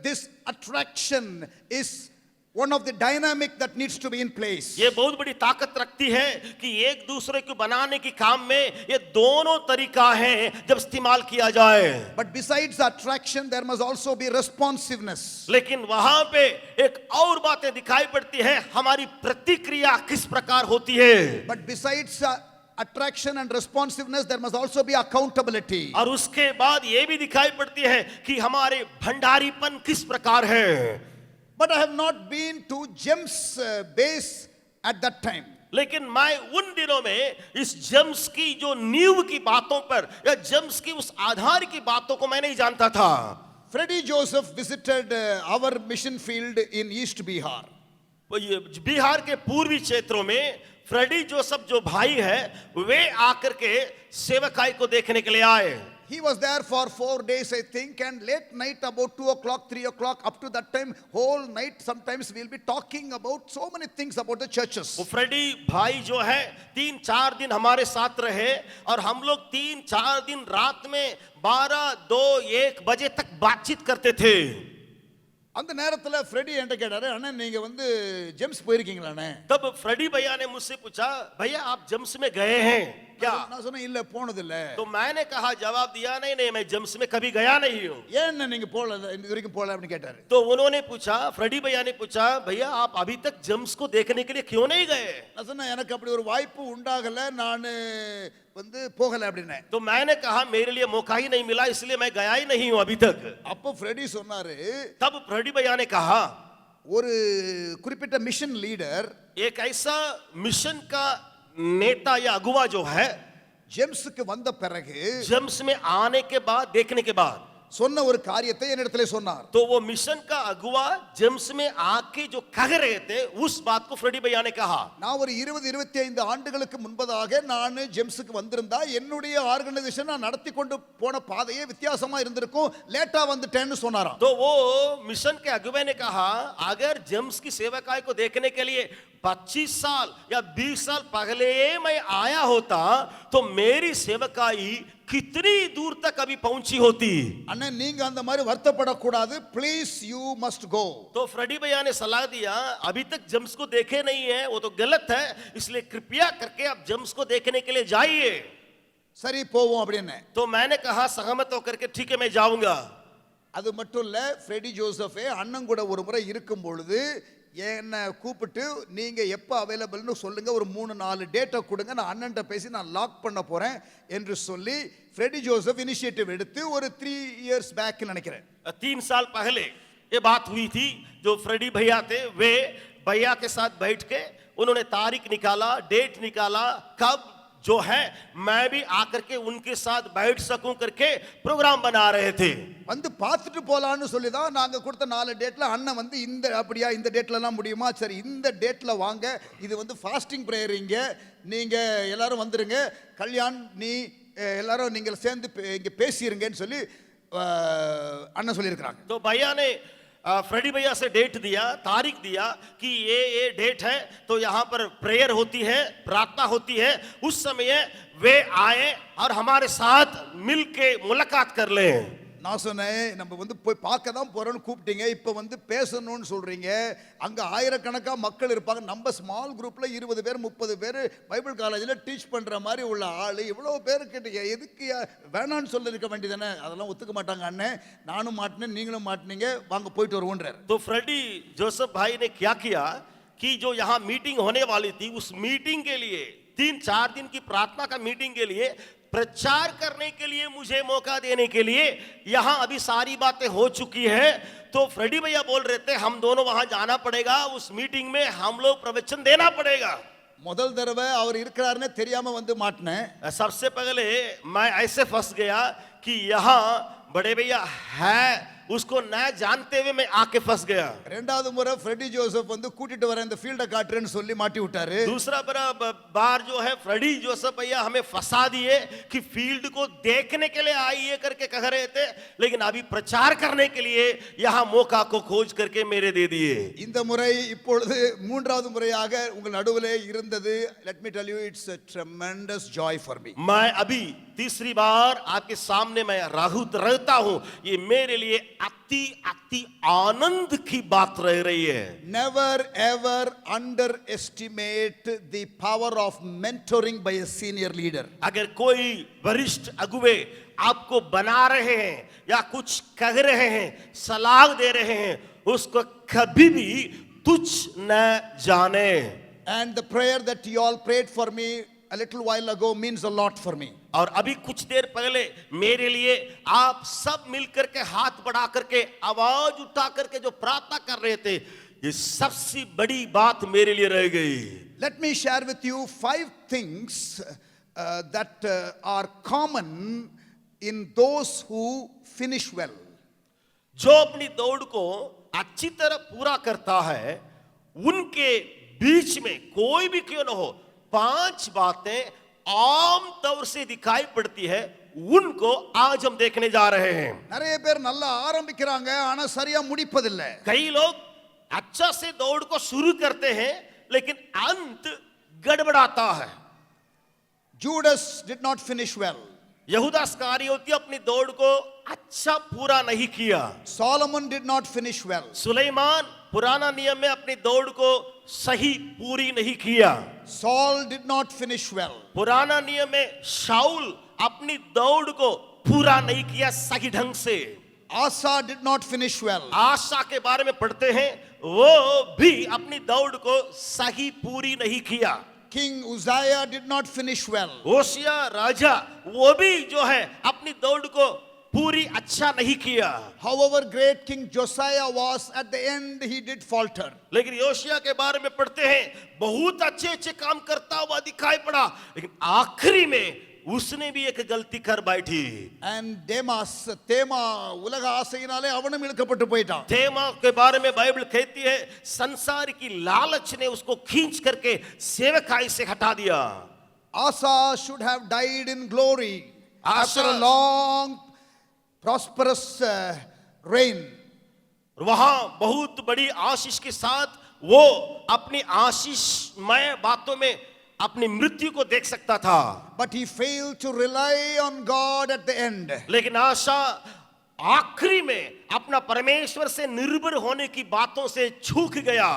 this attraction is one of the dynamic that needs to be in place. ये बहुत बड़ी ताकत रखती है कि एक दूसरे को बनाने के काम में ये दोनों तरीका है जब इस्तेमाल किया जाए. But besides attraction, there must also be responsiveness. लेकिन वहां पे एक और बातें दिखाई पड़ती है, हमारी प्रतिक्रिया किस प्रकार होती है. But besides attraction and responsiveness, there must also be accountability. और उसके बाद ये भी दिखाई पड़ती है कि हमारे भंडारीपन किस प्रकार है. But I have not been to James base at that time. लेकिन मैं उन दिनों में इस जेम्स की जो नींव की बातों पर या जेम्स की उस आधार की बातों को मैं नहीं जानता था. Freddie Joseph visited our mission field in East Bihar. Bihar के पूर्वी क्षेत्रों में फ्रेडी जोसेफ जो भाई है वे आकर के सेवकाई को देखने के लिए आए. He was there for 4 days, I think, and late night about 2 o'clock, 3 o'clock, up to that time, whole night, sometimes we'll be talking about so many things about the churches. वो फ्रेडी भाई जो है 3-4 दिन हमारे साथ रहे और हम लोग 3-4 दिन रात में 12, 2, 1 बजे तक बातचीत करते थे. அந்த நேரத்துல ஃப்ரெடி என்கிட்ட கேட்டாரு, அண்ணா நீங்க வந்து ஜெம்ஸ் போயிருக்கீங்களா அண்ணே? तब फ्रेडी भैया ने मुझसे पूछा, भैया आप जेम्स में गए हैं क्या? நான் சொன்னேன் இல்ல போனது இல்ல. तो मैंने कहा, जवाब दिया, नहीं नहीं मैं जेम्स में कभी गया नहीं हूँ. ஏன் நீங்க போல இது வரைக்கும் போல அப்படின்னு கேட்டாரு. तो उन्होंने पूछा, फ्रेडी भैया ने पूछा, भैया आप अभी तक जेम्स को देखने के लिए क्यों नहीं गए? நான் சொன்னேன் எனக்கு அப்படி ஒரு வாய்ப்பு உண்டாகல, நான் வந்து போகல அப்படினே. तो मैंने कहा मेरे लिए मौका ही नहीं मिला इसलिए मैं गया ही नहीं हूँ अभी तक. அப்போ ஃப்ரெடி சொன்னாரு, तब फ्रेडी भैया ने कहा, ஒரு குறிப்பிட்ட மிஷன் லீடர் एक ऐसा मिशन का नेता या अगुवा जो है ஜெம்ஸ்க்கு வந்த பிறகு जेम्स में आने के बाद देखने के बाद சொன்ன ஒரு காரியத்தை என்னிடத்திலே சொன்னார். तो वो मिशन का अगुवा जेम्स में आके जो कह रहे थे उस बात को फ्रेडी भैया ने कहा. நான் ஒரு 20-25 ஆண்டுகளுக்கு முன்பதாக நான் ஜெம்ஸ்க்கு வந்திருந்தா என்னுடைய ஆர்கனைசேஷன் நான் நடத்தி கொண்டு போன பாதையே வித்தியாசமா இருந்திருக்கும், லேட்டா வந்துட்டேன்னு சொன்னாராம். तो वो मिशन के अगुवे ने कहा, अगर जेम्स की सेवकाई को देखने के लिए 25 साल या 20 साल पहले मैं आया होता तो मेरी सेवकाई कितनी दूर तक अभी पहुंची होती. அண்ணா நீங்க அந்த மாதிரி வருத்தப்படக்கூடாது, ப்ளீஸ் யூ மஸ்ட் கோ. तो फ्रेडी भैया ने सलाह दिया, अभी तक जेम्स को देखे नहीं है वो तो गलत है, इसलिए कृपया करके आप जेम्स को देखने के लिए जाइए. சரி போவோம் அப்படின்னு. तो मैंने कहा सहमत होकर के ठीक है मैं जाऊंगा. அது மட்டும் இல்ல, ஃப்ரெடி ஜோசஃபே அண்ணன் கூட ஒரு முறை இருக்கும் பொழுது என்னை கூப்பிட்டு நீங்க எப்போ அவைலபிள்னு சொல்லுங்க, ஒரு 3-4 டேட்டை கொடுங்க, நான் அண்ணன்ட்ட பேசி நான் லாக் பண்ண போறேன் என்று சொல்லி ஃப்ரெடி ஜோசப் இனிஷியேட்டிவ் எடுத்து ஒரு 3 இயர்ஸ் பேக் நினைக்கிறேன் 3 साल पहले ये बात हुई थी. जो फ्रेडी भैया थे वे भैया के साथ बैठ के उन्होंने तारीख निकाला, डेट निकाला, कब जो है मैं भी आकर के उनके साथ बैठ सकूं करके प्रोग्राम बना रहे थे. வந்து பார்த்துட்டு போலான்னு சொல்லி தான் நாங்க கொடுத்த 4 டேட்ல அண்ணன் வந்து இந்த அப்படியா இந்த டேட்ல எல்லாம் முடியுமா, சரி இந்த டேட்ல வாங்க, இது வந்து ஃபாஸ்டிங் பிரேயர், இங்க நீங்க எல்லாரும் வந்துருங்க, கல்யாண் நீ எல்லாரும் நீங்க சேர்ந்து இங்க பேசிருங்கன்னு சொல்லி அண்ணன் சொல்லியிருக்காங்க. तो भैया ने फ्रेडी भैया से डेट दिया, तारीख दिया कि ये डेट है तो यहाँ पर प्रेयर होती है, प्रार्थना होती है, उस समय वे आए और हमारे साथ मिलके मुलाकात कर ले. நான் சொன்னேன் நம்ம வந்து போய் பார்க்க தான் போறோம்னு கூப்பிட்டீங்க, இப்போ வந்து பேசணும்னு சொல்றீங்க, அங்க ஆயிரக்கணக்கா மக்கள் இருப்பாங்க, நம்ம ஸ்மால் குரூப்ல 20 பேர் 30 பேர் பைபிள் காலேஜில் டீச் பண்ற மாதிரி உள்ள ஆளு இவ்வளவு பேர் கிட்ட எதுக்கு வேணான்னு சொல்லிருக்க வேண்டியதானே, அதெல்லாம் ஒத்துக்க மாட்டாங்க அண்ணே, நானும் மாட்டினேன் நீங்களும் மாட்டினீங்க, வாங்க போயிட்டு வருவோன்றார். तो फ्रेडी जोसेफ भाई ने क्या किया कि जो यहाँ मीटिंग होने वाली थी उस मीटिंग के लिए 3-4 दिन की प्रार्थना का मीटिंग के लिए प्रचार करने के लिए मुझे मौका देने के लिए यहाँ अभी सारी बातें हो चुकी है. तो फ्रेडी भैया बोल रहे थे हम दोनों वहां जाना पड़ेगा, उस मीटिंग में हम लोग प्रवचन देना पड़ेगा. முதல் தடவை அவர் இருக்கிறாருன்னு தெரியாம வந்து மாட்டினேன். सबसे पहले मैं ऐसे फंस गया कि यहाँ बड़े भैया है उसको न जानते हुए मैं आके फंस गया. ரெண்டாவது முறை ஃப்ரெடி ஜோசப் வந்து கூட்டிட்டு வர இந்த ஃபீல்ட காட்டுறேன்னு சொல்லி மாட்டி விட்டாரு. दूसरा बार जो है फ्रेडी जोसेफ भैया हमें फंसा दिए कि फील्ड को देखने के लिए आइए करके कह रहे थे, लेकिन अभी प्रचार करने के लिए यहाँ मौका को खोज करके मेरे दे दिए. இந்த मुறை இப்பொழுது மூன்றாவது முறையாக உங்கள் நடுவிலே இருந்தது. let me tell you it's a tremendous joy for me. मैं अभी तीसरी बार आपके सामने मैं राहुत रहता हूं, ये मेरे लिए अति अति आनंद की बात रह रही है. never ever underestimate the power of mentoring by a senior leader. अगर कोई वरिष्ठ अगुवे आपको बना रहे हैं या कुछ कह रहे हैं, सलाह दे रहे हैं, उसको कभी भी तुच्छ न जाने. and the prayer that you all prayed for me a little while ago means a lot for me. और अभी कुछ देर पहले मेरे लिए आप सब मिलकर के हाथ बढ़ा करके आवाज उठा करके जो प्रार्थना कर रहे थे, ये सबसे बड़ी बात मेरे लिए रह गई. let me share with you 5 things that are common in those who finish well. जो अपनी दौड़ को अच्छी तरह पूरा करता है उनके बीच में कोई भी क्यों न हो 5 बातें आम तौर से दिखाई पड़ती है, उनको आज हम देखने जा रहे हैं। நிறைய பேர் நல்லா ஆரம்பிக்கிறாங்க ஆனா சரியா முடிப்பதில்லை. कई लोग अच्छा से दौड़ को शुरू करते हैं लेकिन अंत गड़बड़ाता है। Judas did not finish well. यहूदा इस्करियोती अपनी दौड़ को अच्छा पूरा नहीं किया। Solomon did not finish well. Suleman पुराना नियम में अपनी दौड़ को सही पूरी नहीं किया। Saul did not finish well. पुराना नियम में शाऊल अपनी दौड़ को पूरा नहीं किया सही ढंग से। Asa did not finish well. आशा के बारे में पढ़ते हैं, वो भी अपनी दौड़ को सही पूरी नहीं किया। King Uzziah did not finish well. होशिया राजा वो भी जो है अपनी दौड़ को पूरी अच्छा नहीं किया। However great King Josiah was, at the end he did falter. लेकिन योशिया के बारे में पढ़ते हैं, बहुत अच्छे अच्छे काम करता हुआ दिखाई पड़ा, लेकिन आखिरी में उसने भी एक गलती कर बैठी। And Demas, Tema, உலக ஆசையினாலே அவனும் இழுக்கப்பட்டு போயிட்டான். थेमा के बारे में बाइबल कहती है, संसार की लालच ने उसको खींच करके सेवकाई से हटा दिया। Asa should have died in glory after a Asa- long prosperous reign. वहां बहुत बड़ी आशीष के साथ वो अपनी आशीषमय बातों में अपनी मृत्यु को देख सकता था। But he failed to rely on God at the end. लेकिन आशा आखिरी में अपना परमेश्वर से निर्भर होने की बातों से चूक गया।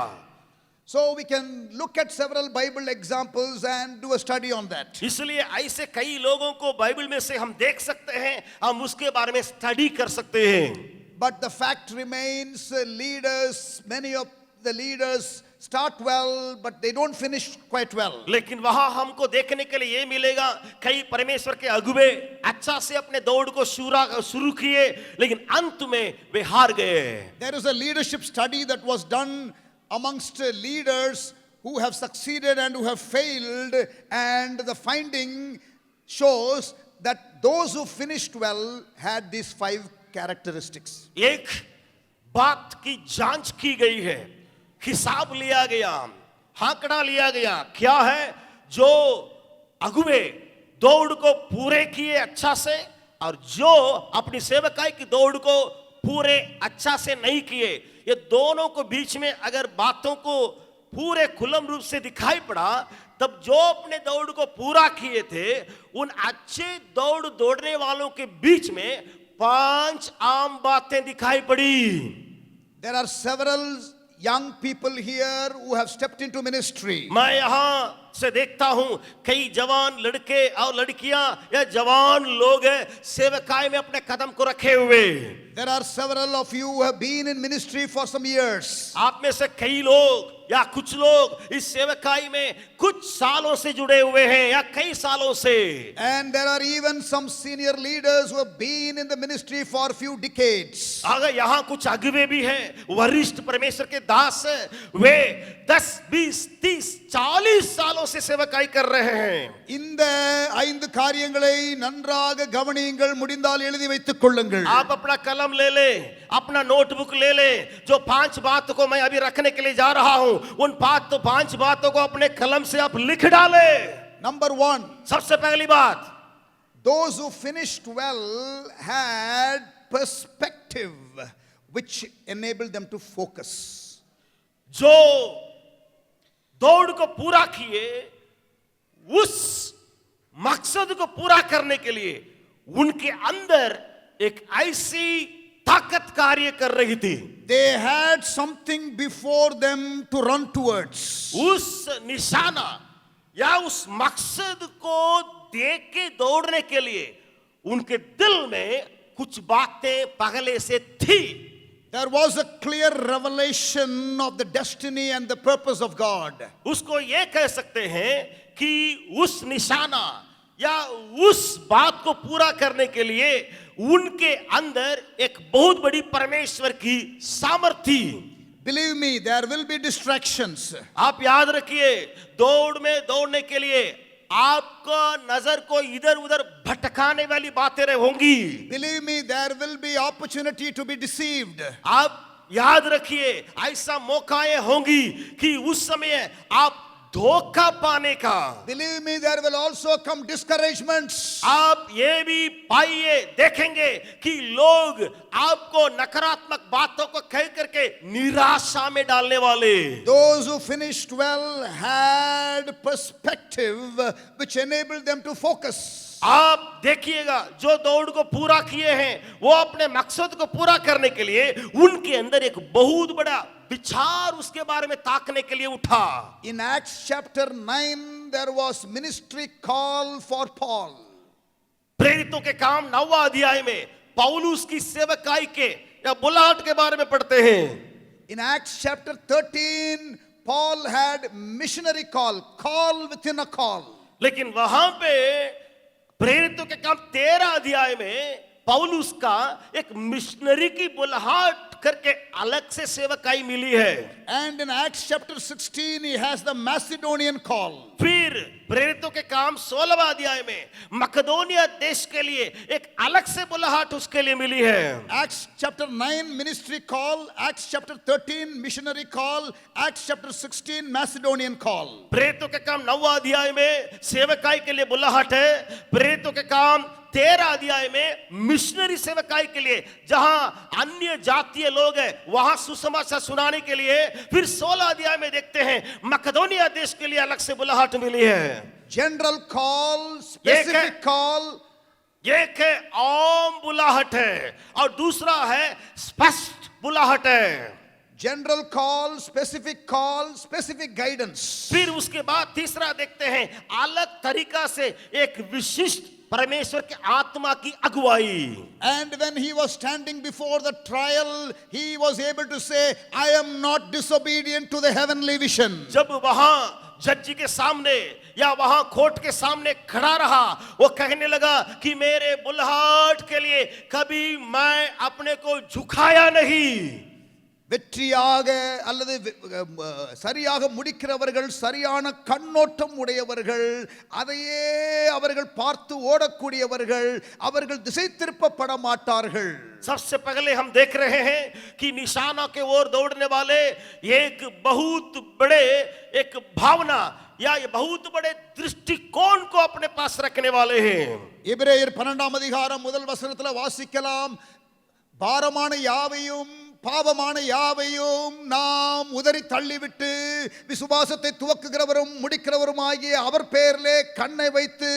So we can look at several Bible examples and do a study on that. इसलिए ऐसे कई लोगों को बाइबल में से हम देख सकते हैं, हम उसके बारे में स्टडी कर सकते हैं। But the fact remains, leaders, many of the leaders start well, but they don't finish quite well. लेकिन वहां हमको देखने के लिए ये मिलेगा, कई परमेश्वर के अगुवे अच्छा से अपने दौड़ को शुरू किए, लेकिन अंत में वे हार गए। There is a leadership study that was done amongst leaders who have succeeded and who have failed, and the finding shows that those who finished well had these 5 characteristics. एक बात की जांच की गई है, हिसाब लिया गया, आंकड़ा लिया गया। क्या है? जो अगुवे दौड़ को पूरे किए अच्छा से, और जो अपनी सेवकाई की दौड़ को पूरे अच्छा से नहीं किए, ये दोनों को बीच में अगर बातों को पूरे खुल्लम रूप से दिखाई पड़ा, तब जो अपने दौड़ को पूरा किए थे, उन अच्छे दौड़ने वालों के बीच में 5 आम बातें दिखाई पड़ी। There are several young people here who have stepped into ministry. मैं यहां से देखता हूं कई जवान लड़के और लड़कियां या जवान लोग हैं सेवकाई में अपने कदम को रखे हुए। There are several of you who have been in ministry for some years. आप में से कई लोग या कुछ लोग इस सेवकाई में कुछ सालों से जुड़े हुए हैं या कई सालों से। And there are even some senior leaders who have been in the ministry for a few decades. अगर यहाँ कुछ अगुवे भी हैं, वरिष्ठ परमेश्वर के दास हैं, वे 10, 20, 30, 40 सालों से सेवकाई कर रहे हैं। இந்த 5 காரியங்களை நன்றாக கவனியுங்கள், முடிந்தால் எழுதி வைத்துக் கொள்ளுங்கள். आप अपना कलम ले ले, अपना नोटबुक ले ले, जो 5 बातों को मैं अभी रखने के लिए जा रहा हूं, उन 5 बातों को अपने कलम से आप लिख डाले। Number 1, सबसे पहली बात, those who finished well had perspective which enabled them to focus. जो दौड़ को पूरा किए, उस मकसद को पूरा करने के लिए उनके अंदर एक ऐसी ताकत कार्य कर रही थी। They had something before them to run towards. उस निशाना या उस मकसद को देख के दौड़ने के लिए उनके दिल में कुछ बातें पहले से थी। There was a clear revelation of the destiny and the purpose of God. उसको ये कह सकते हैं कि उस निशाना या उस बात को पूरा करने के लिए उनके अंदर एक बहुत बड़ी परमेश्वर की सामर्थ्य थी। Believe me, there will be distractions. आप याद रखिए, दौड़ में दौड़ने के लिए आपका नजर को इधर उधर भटकाने वाली बातें होंगी। Believe me, there will be opportunity to be deceived. आप याद रखिए, ऐसा मौकाएं होंगी कि उस समय आप धोखा पाने का। Believe me, there will also come discouragements. आप ये भी पाइए, देखेंगे कि लोग आपको नकारात्मक बातों को कह करके निराशा में डालने वाले। Those who finished well had perspective which enabled them to focus. आप देखिएगा, जो दौड़ को पूरा किए हैं वो अपने मकसद को पूरा करने के लिए उनके अंदर एक बहुत बड़ा विचार उसके बारे में ताकने के लिए उठा। In Acts chapter 9 there was ministry call for Paul. प्रेरितों के काम 9वां अध्याय में पौलुस की सेवकाई के या बुलाहट के बारे में पढ़ते हैं। In Acts chapter 13 Paul had missionary call within a call. लेकिन वहां पे प्रेरितों के काम 13 अध्याय में पौलुस का एक मिशनरी की बुलाहट करके अलग से सेवकाई मिली है। And in Acts chapter 16 he has the Macedonian call. फिर प्रेरितों के काम 16वां अध्याय में मकदोनिया देश के लिए एक अलग से बुलाहट उसके लिए मिली है। Acts chapter 9 ministry call, Acts chapter 13 missionary call, Acts chapter 16 Macedonian call. प्रेरितों के काम 9वां अध्याय में सेवकाई के लिए बुलाहट है। प्रेरितों के काम 13 अध्याय में मिशनरी सेवकाई के लिए, जहां अन्य जातीय लोग हैं वहां सुसमाचार सुनाने के लिए। फिर 16 अध्याय में देखते हैं मकदोनिया देश के लिए अलग से बुलाहट मिली है। General call, specific call. एक है आम बुलाहट है और दूसरा है स्पष्ट बुलाहट है। General call, specific guidance. फिर उसके बाद तीसरा देखते हैं अलग तरीका से एक विशिष्ट परमेश्वर के आत्मा की अगुवाई। And when he was standing before the trial, he was able to say, I am not disobedient to the heavenly vision. जब वहां जज के सामने या वहां कोर्ट के सामने खड़ा रहा, वो कहने लगा कि मेरे बुलाहट के लिए कभी मैं अपने को झुकाया नहीं। வெற்றியாக அல்லது சரியாக முடிக்கிறவர்கள், சரியான கண்ணோட்டம் உடையவர்கள், அதையே அவர்கள் பார்த்து ஓடக்கூடியவர்கள், அவர்கள் திசை திருப்பப்பட மாட்டார்கள்। सबसे पहले हम देख रहे हैं कि निशाना के ओर दौड़ने वाले एक बहुत बड़े एक भावना या ये बहुत बड़े दृष्टिकोण को अपने पास रखने वाले हैं। எபிரேயர் 12ஆம் அதிகாரம் முதல் வசனத்துல வாசிக்கலாம், பாரமான யாவையும் பாவமான யாவையும் நாம் உதறி தள்ளிவிட்டு விசுவாசத்தை துவக்குகிறவரும் முடிக்கிறவருமாகிய அவர் பேரிலே கண்ணை வைத்து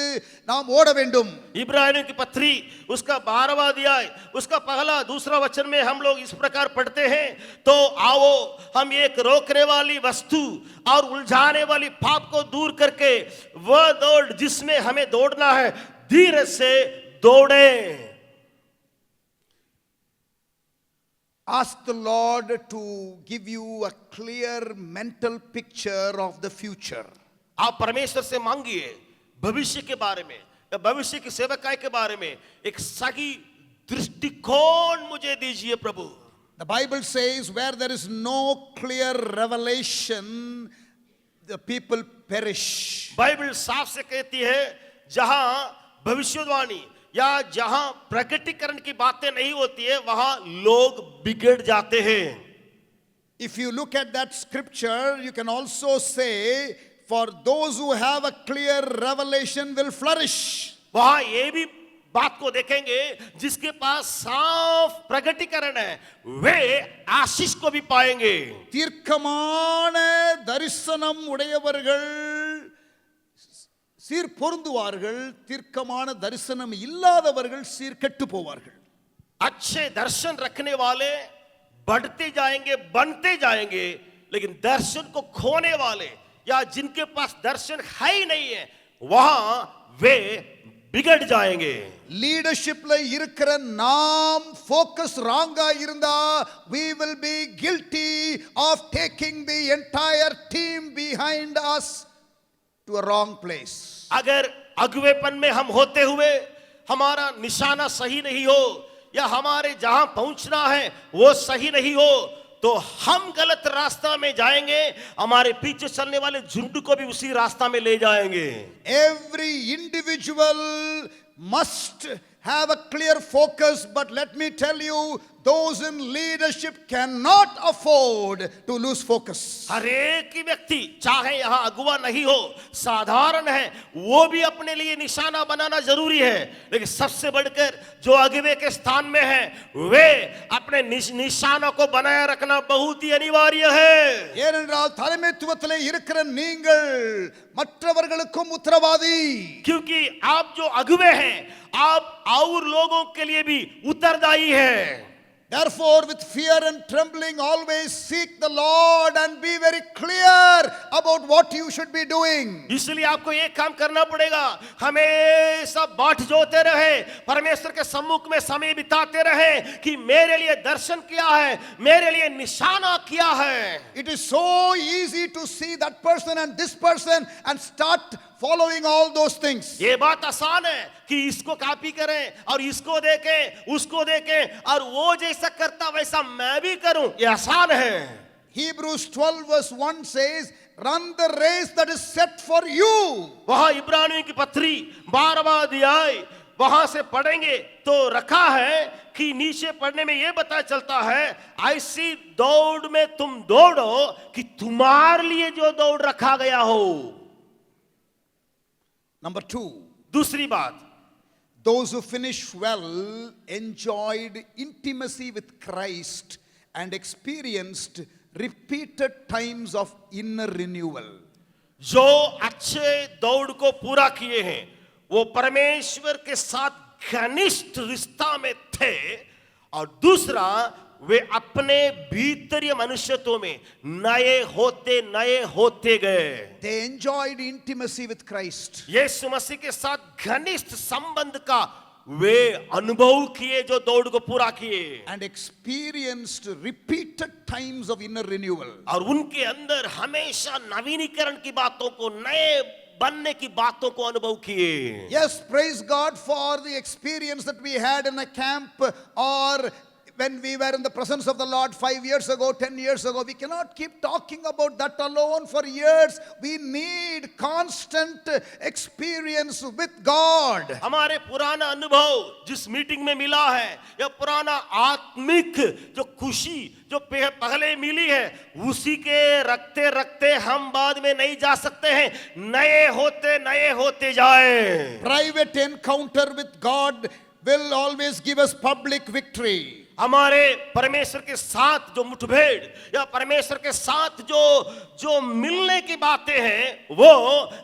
நாம் ஓட வேண்டும்। इब्रानियों की पत्री उसका 12वां अध्याय उसका पहला दूसरा वचन में हम लोग इस प्रकार पढ़ते हैं, तो आओ हम एक रोकने वाली वस्तु और उलझाने वाली पाप को दूर करके वह दौड़ जिसमें हमें दौड़ना है धीरे से दौड़ें। Ask the Lord to give you a clear mental picture of the future. आप परमेश्वर से मांगिए भविष्य के बारे में, भविष्य की सेवकाई के बारे में एक सही दृष्टिकोण मुझे दीजिए प्रभु। The Bible says where there is no clear revelation, the people perish. Bible साफ से कहती है जहां भविष्यवाणी या जहां प्रकटीकरण की बातें नहीं होती है वहां लोग बिगड़ जाते हैं। If you look at that scripture, you can also say, for those who have a clear revelation will flourish. वहां ये भी बात को देखेंगे जिसके पास साफ प्रकटीकरण है वे आशीष को भी पाएंगे। தீர்க்கமான தரிசனம் உடையவர்கள் சீர் பொருந்துவார்கள், தீர்க்கமான தரிசனம் இல்லாதவர்கள் சீர் கெட்டு போவார்கள்। अच्छे दर्शन रखने वाले बढ़ते जाएंगे, बनते जाएंगे, लेकिन दर्शन को खोने वाले या जिनके पास दर्शन है ही नहीं है वहां वे बिगड़ जाएंगे। லீடர்ஷிப்ல இருக்கிற நாம் ஃபோக்கஸ் ராங்கா இருந்தா we will be guilty of taking the entire team behind us to a wrong place. अगर अगुवेपन में हम होते हुए हमारा निशाना सही नहीं हो या हमारे जहां पहुंचना है वो सही नहीं हो तो हम गलत रास्ता में जाएंगे, हमारे पीछे चलने वाले झुंड को भी उसी रास्ता में ले जाएंगे। Every individual must have a clear focus, but let me tell you, those in leadership cannot afford to lose focus. हर एक ही व्यक्ति चाहे यहाँ अगुवा नहीं हो, साधारण है, वो भी अपने लिए निशाना बनाना जरूरी है, लेकिन सबसे बढ़कर जो अगुवे के स्थान में है वे अपने निशानों को बनाए रखना बहुत ही अनिवार्य है. ஏனென்றால் தலைமைத்துவத்திலே இருக்கிற நீங்கள் மற்றவர்களுக்கும் உத்தரவாதி. क्योंकि आप जो अगुवे हैं आप और लोगों के लिए भी उत्तरदायी है. Therefore, with fear and trembling, always seek the Lord and be very clear about what you should be doing. इसलिए आपको एक काम करना पड़ेगा, हमेशा बाट जोते रहे, परमेश्वर के सम्मुख में समय बिताते रहे कि मेरे लिए दर्शन क्या है, मेरे लिए निशाना क्या है. It is so easy to see that person and this person and start following all those things. ये बात आसान है कि इसको कॉपी करें और इसको देखें, उसको देखें और वो जैसा करता वैसा मैं भी करूं, ये आसान है. Hebrews 12 verse 1 says, run the race that is set for you. वहां इब्रानियों की पत्री 12वां अध्याय वहां से पढ़ेंगे तो रखा है कि नीचे पढ़ने में यह पता चलता है, ऐसी दौड़ में तुम दौड़ो कि तुम्हारे लिए जो दौड़ रखा गया हो. Number 2, दूसरी बात, those who finish well enjoyed intimacy with Christ and experienced repeated times of inner renewal. जो अच्छे दौड़ को पूरा किए हैं वो परमेश्वर के साथ घनिष्ठ रिश्ता में थे, और दूसरा वे अपने भीतरीय मनुष्यत्व में नए होते गए. They enjoyed intimacy with Christ. यीशु मसीह के साथ घनिष्ठ संबंध का वे अनुभव किए जो दौड़ को पूरा किए, And experienced repeated times of inner renewal. और उनके अंदर हमेशा नवीनीकरण की बातों को, नए बनने की बातों को अनुभव किए. Yes, praise God for the experience that we had in a camp or when we were in the presence of the Lord 5 years ago, 10 years ago. We cannot keep talking about that alone for years. We need constant experience with God. हमारे पुराना अनुभव जिस meeting में मिला है, या पुराना आत्मिक जो खुशी जो पहले मिली है, उसी के रखते रखते हम बाद में नहीं जा सकते हैं, नए होते जाए. Private encounter with God will always give us public victory. हमारे परमेश्वर के साथ जो मुठभेड़ या परमेश्वर के साथ जो मिलने की बातें हैं वो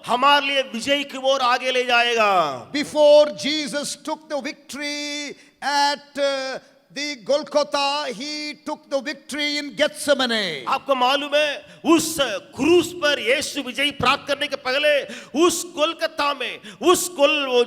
हमारे लिए विजय की ओर आगे ले जाएगा. Before Jesus took the victory at the Golgotha, he took the victory in Gethsemane. आपको मालूम है उस क्रूस पर यीशु विजय प्राप्त करने के पहले उस कोलकाता में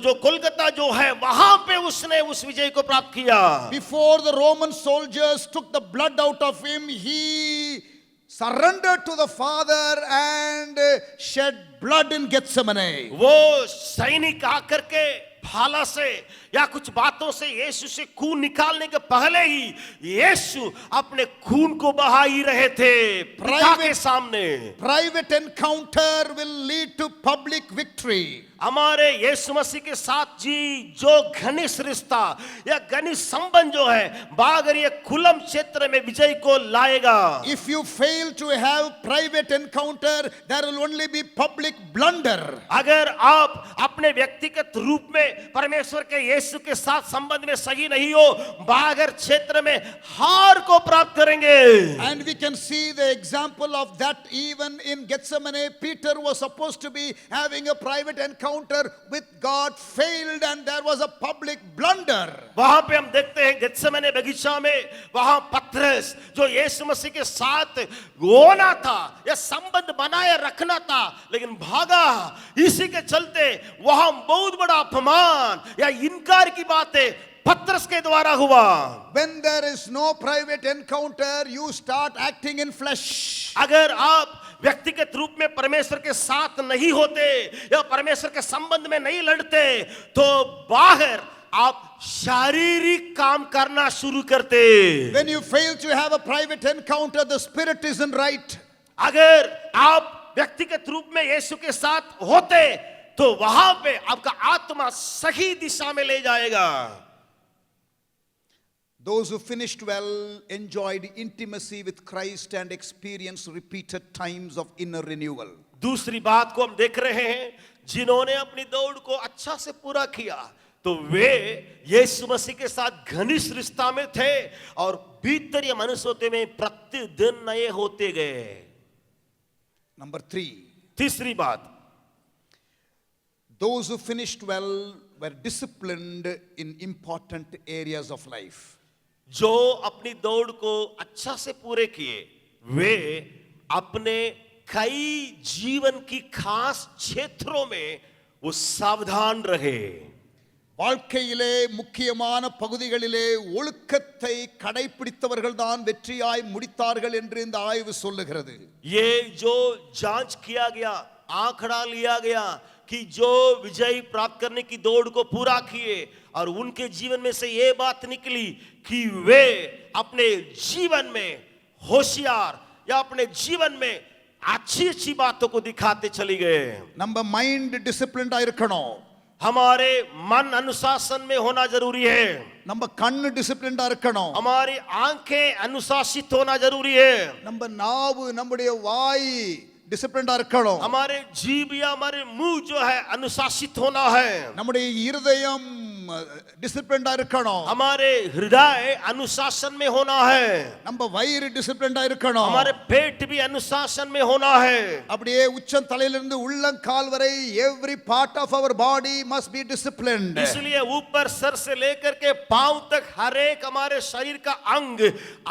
जो कोलकाता जो है वहां पे उसने उस विजय को प्राप्त किया. Before the Roman soldiers took the blood out of him, he surrendered to the Father and shed blood in Gethsemane. वो सैनिक आकर के भाला से या कुछ बातों से यीशु से खून निकालने के पहले ही यीशु अपने खून को बहा ही रहे थे पिता के सामने. Private encounter will lead to public victory. हमारे यीशु मसीह के साथ जी जो घनिष्ठ रिश्ता या घनिष्ठ संबंध जो है बागर ये खुलम क्षेत्र में विजय को लाएगा. If you fail to have private encounter, there will only be public blunder. अगर आप अपने व्यक्तिगत रूप में परमेश्वर के यीशु के साथ संबंध में सही नहीं हो, बागर क्षेत्र में हार को प्राप्त करेंगे. And we can see the example of that even in Gethsemane. Peter was supposed to be having a private encounter with God, failed, and there was a public blunder. वहां पे हम देखते हैं गेत्सेमने बगीचा में वहां पतरस जो यीशु मसीह के साथ होना था या संबंध बनाए रखना था लेकिन भागा, इसी के चलते वहां बहुत बड़ा अपमान या इनकार की बातें पतरस के द्वारा हुआ. When there is no private encounter, you start acting in flesh. अगर आप व्यक्तिगत रूप में परमेश्वर के साथ नहीं होते या परमेश्वर के संबंध में नहीं लड़ते तो बाहर आप शारीरिक काम करना शुरू करते. When you fail to have a private encounter, the spirit isn't right. अगर आप व्यक्तिगत रूप में यीशु के साथ होते तो वहां पे आपका आत्मा सही दिशा में ले जाएगा. Those who finished well enjoyed intimacy with Christ and experienced repeated times of inner renewal. दूसरी बात को हम देख रहे हैं, जिन्होंने अपनी दौड़ को अच्छा से पूरा किया तो वे यीशु मसीह के साथ घनिष्ठ रिश्ता में थे और भीतरीय मनुष्य होते में प्रतिदिन नए होते गए। Number 3, तीसरी बात, those who finished well were disciplined in important areas of life. जो अपनी दौड़ को अच्छा से पूरे किए वे अपने कई जीवन की खास क्षेत्रों में वो सावधान रहे। வாழ்க்கையிலே முக்கியமான பகுதிகளிலே ஒழுக்கத்தை கடைபிடித்தவர்கள் தான் வெற்றியாய் முடித்தார்கள் என்று இந்த ஆய்வு சொல்லுகிறது. ये जो जांच किया गया, आंकड़ा लिया गया कि जो विजय प्राप्त करने की दौड़ को पूरा किए और उनके जीवन में से ये बात निकली कि वे अपने जीवन में होशियार या अपने जीवन में अच्छी अच्छी बातों को दिखाते चली गए। நம்ம மைண்ட் டிசிப்ளின்டா இருக்கணும். हमारे मन अनुशासन में होना जरूरी है। நம்ம கண்ணு டிசிப்ளின்டா இருக்கணும். हमारी आंखें अनुशासित होना जरूरी है। நம்ம நாவு நம்முடைய வாய் டிசிப்ளின்டா இருக்கணும். हमारे जीभ या हमारे मुंह जो है अनुशासित होना है। நம்முடைய இருதயம் டிசிப்ளின்டா இருக்கணும். हमारे हृदय अनुशासन में होना है। நம்ம வயிறு டிசிப்ளின்டா இருக்கணும். हमारे पेट भी अनुशासन में होना है। அப்படியே உச்சம் தலையிலிருந்து உள்ளங்கால் வரை every part of our body must be disciplined. इसलिए ऊपर सर से लेकर के पांव तक हर एक हमारे शरीर का अंग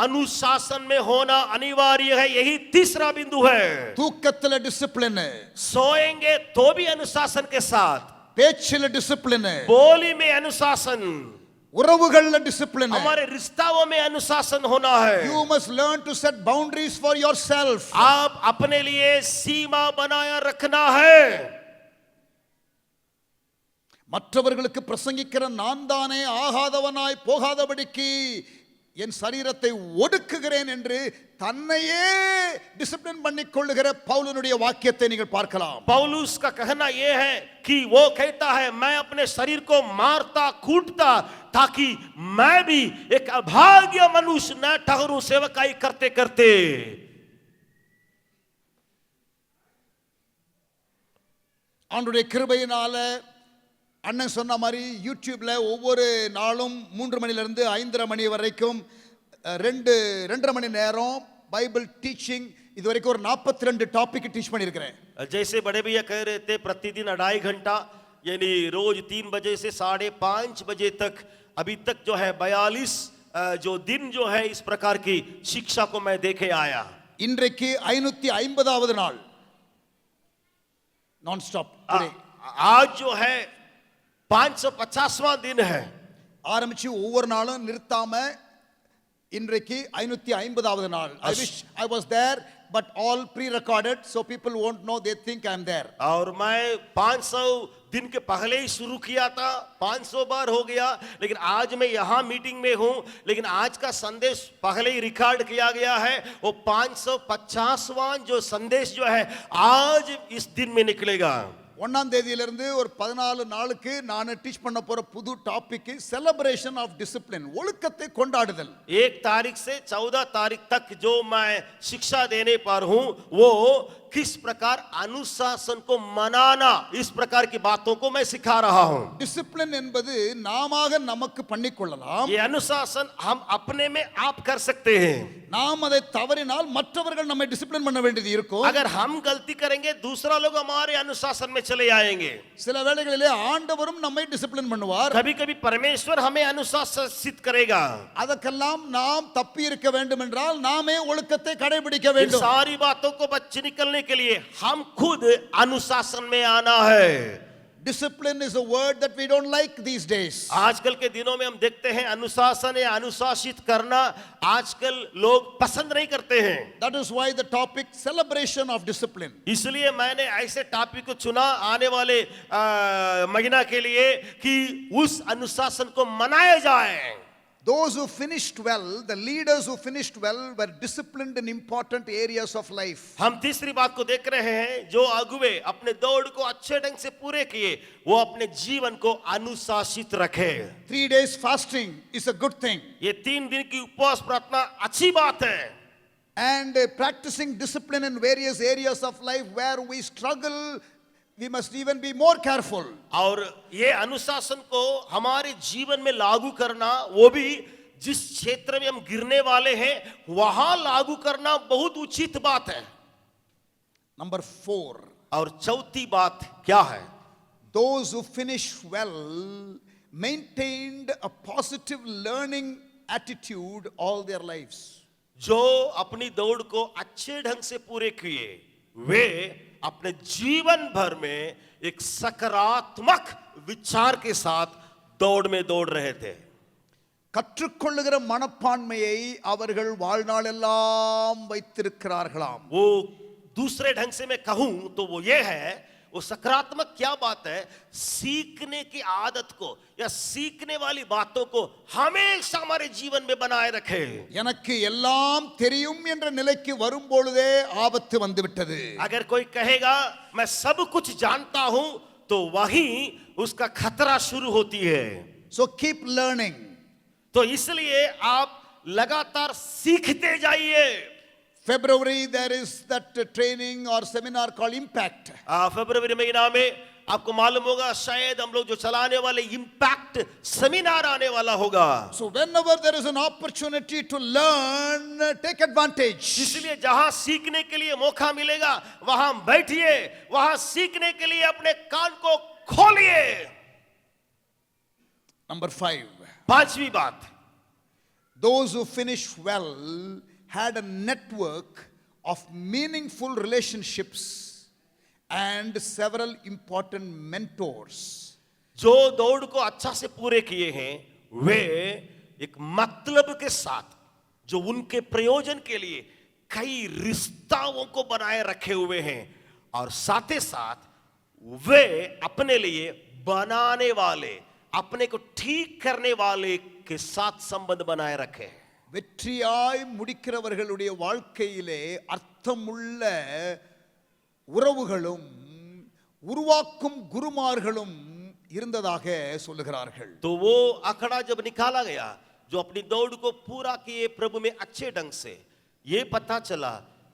अनुशासन में होना अनिवार्य है। यही तीसरा बिंदु है। தூக்கத்துல டிசிப்ளின், सोएंगे तो भी अनुशासन के साथ, பேச்சில டிசிப்ளின், बोली में अनुशासन, உறவுகள்ல டிசிப்ளின். हमारे रिश्ताओं में अनुशासन होना है। You must learn to set boundaries for yourself. आप अपने लिए सीमा बनाया रखना है। மற்றவர்களுக்கு பிரசங்கிக்கிற நான் தானே ஆகாதவனாய் போகாதபடிக்கு என் சரீரத்தை ஒடுக்குகிறேன் என்று தன்னையே டிசிப்ளின் பண்ணிக் கொள்ளுகிற பவுலனுடைய வாக்கியத்தை நீங்கள் பார்க்கலாம். पौलुस का कहना यह है कि वो कहता है मैं अपने शरीर को मारता कूटता ताकि मैं भी एक अभाग्य मनुष्य न ठहरूं सेवकाई करते करते। ஆண்டவருடைய கிருபையினால அண்ணன் சொன்ன மாதிரி யூடியூப்ல ஒவ்வொரு நாளும் 3 மணிலிருந்து 5:30 மணி வரைக்கும் 2.5 மணி நேரம் பைபிள் டீச்சிங் இதுவரைக்கும் ஒரு 42 டாபிக் டீச் பண்ணியிருக்கிறேன். जैसे बड़े भैया कह रहे थे प्रतिदिन 2.5 घंटा यानी रोज 3 बजे से 5:30 बजे तक अभी तक जो है 42 जो दिन जो है इस प्रकार की शिक्षा को मैं देखे आया। இன்றைக்கு 550வது நாள் நான் ஸ்டாப். आज जो है 550वां दिन है। ஆரம்பிச்சு ஒவ்வொரு நாளும் நிறுத்தாம இன்றைக்கு 550வது நாள். I wish I was there but all pre-recorded so people won't know, they think I'm there. और मैं 500 दिन के पहले ही शुरू किया था, 500 बार हो गया, लेकिन आज मैं यहाँ मीटिंग में हूँ, लेकिन आज का संदेश पहले ही रिकॉर्ड किया गया है। वो 550वां जो संदेश जो है आज इस दिन में निकलेगा। 1ஆம் தேதியிலிருந்து ஒரு 14 நாளுக்கு நான் டீச் பண்ண போற புது டாபிக் செலிப்ரேஷன் ஆஃப் டிசிப்ளின், ஒழுக்கத்தை கொண்டாடுதல். 1 तारीख से 14 तारीख तक जो मैं शिक्षा देने पर हूं वो किस प्रकार अनुशासन को मनाना, इस प्रकार की बातों को मैं सिखा रहा हूं। டிசிப்ளின் என்பது நாமாக நமக்கு பண்ணிக்கொள்ளலாம். ये अनुशासन हम अपने में आप कर सकते हैं। நாம் அதை தவறினால் மற்றவர்கள் நம்மை டிசிப்ளின் பண்ண வேண்டியது இருக்கும். अगर हम गलती करेंगे दूसरा लोग हमारे अनुशासन में चले आएंगे। சில வேளைகளிலே ஆண்டவரும் நம்மை டிசிப்ளின் பண்ணுவார். कभी कभी परमेश्वर हमें अनुशासित करेगा। அதற்கெல்லாம் நாம் தப்பி இருக்க வேண்டும் என்றால் நாமே ஒழுக்கத்தை கடைபிடிக்க इन வேண்டும். सारी बातों को बच निकलने के लिए हम खुद अनुशासन में आना है। Discipline is a word that we don't like these days. आजकल के दिनों में हम देखते हैं अनुशासन या अनुशासित करना आजकल लोग पसंद नहीं करते हैं। That is why the topic celebration of discipline. इसलिए मैंने ऐसे टॉपिक को चुना आने वाले महीना के लिए कि उस अनुशासन को मनाया जाए। Those who finished well, the leaders who finished well, were disciplined in important areas of life. हम तीसरी बात को देख रहे हैं, जो अगुवे अपने दौड़ को अच्छे ढंग से पूरे किए, वो अपने जीवन को अनुशासित रखे। 3 days fasting is a good thing. ये 3 दिन की उपवास प्रार्थना अच्छी बात है। And practicing discipline in various areas of life where we struggle, we must even be more careful. और ये अनुशासन को हमारे जीवन में लागू करना, वो भी जिस क्षेत्र में हम गिरने वाले हैं वहां लागू करना बहुत उचित बात है। Number 4, और चौथी बात क्या है? those who finished well maintained a positive learning attitude all their lives. जो अपनी दौड़ को अच्छे ढंग से पूरे किए, वे अपने जीवन भर में एक सकारात्मक विचार के साथ दौड़ में दौड़ रहे थे। கற்றுக்கொள்ளுகிற மனப்பான்மையை அவர்கள் வாழ்நாளெல்லாம் வைத்திருக்கிறார்களாம். वो दूसरे ढंग से मैं कहूं तो वो ये है, वो सकारात्मक क्या बात है, सीखने की आदत को या सीखने वाली बातों को हमेशा हमारे जीवन में बनाए रखे। எனக்கு எல்லாம் தெரியும் என்ற நிலைக்கு வரும்பொழுதே ஆபத்து வந்துவிட்டது. अगर कोई कहेगा मैं सब कुछ जानता हूं तो वहीं उसका खतरा शुरू होती है। So keep learning. तो इसलिए आप लगातार सीखते जाइए। February there is that training or seminar called Impact. फरवरी महीना में आपको मालूम होगा, शायद हम लोग जो चलाने वाले इम्पैक्ट सेमिनार आने वाला होगा। So whenever there is an opportunity to learn, take advantage. इसलिए जहां सीखने के लिए मौका मिलेगा वहां बैठिए, वहां सीखने के लिए अपने कान को खोलिए। Number 5, पांचवी बात, those who finish well had a network of meaningful relationships and several important mentors. जो दौड़ को अच्छा से पूरे किए हैं, वे एक मतलब के साथ, जो उनके प्रयोजन के लिए कई रिश्ताओं को बनाए रखे हुए हैं, और साथ ही साथ वे अपने लिए बनाने वाले, अपने को ठीक करने वाले के साथ संबंध बनाए रखे हैं। வெற்றியாய் முடிக்கிறவர்களுடைய வாழ்க்கையிலே அர்த்தமுள்ள உறவுகளும் உருவாக்கும் குருமார்களும் இருந்ததாக சொல்லுகிறார்கள். तो वो आंकड़ा जब निकाला गया, जो अपनी दौड़ को पूरा किए प्रभु में अच्छे ढंग से, ये पता चला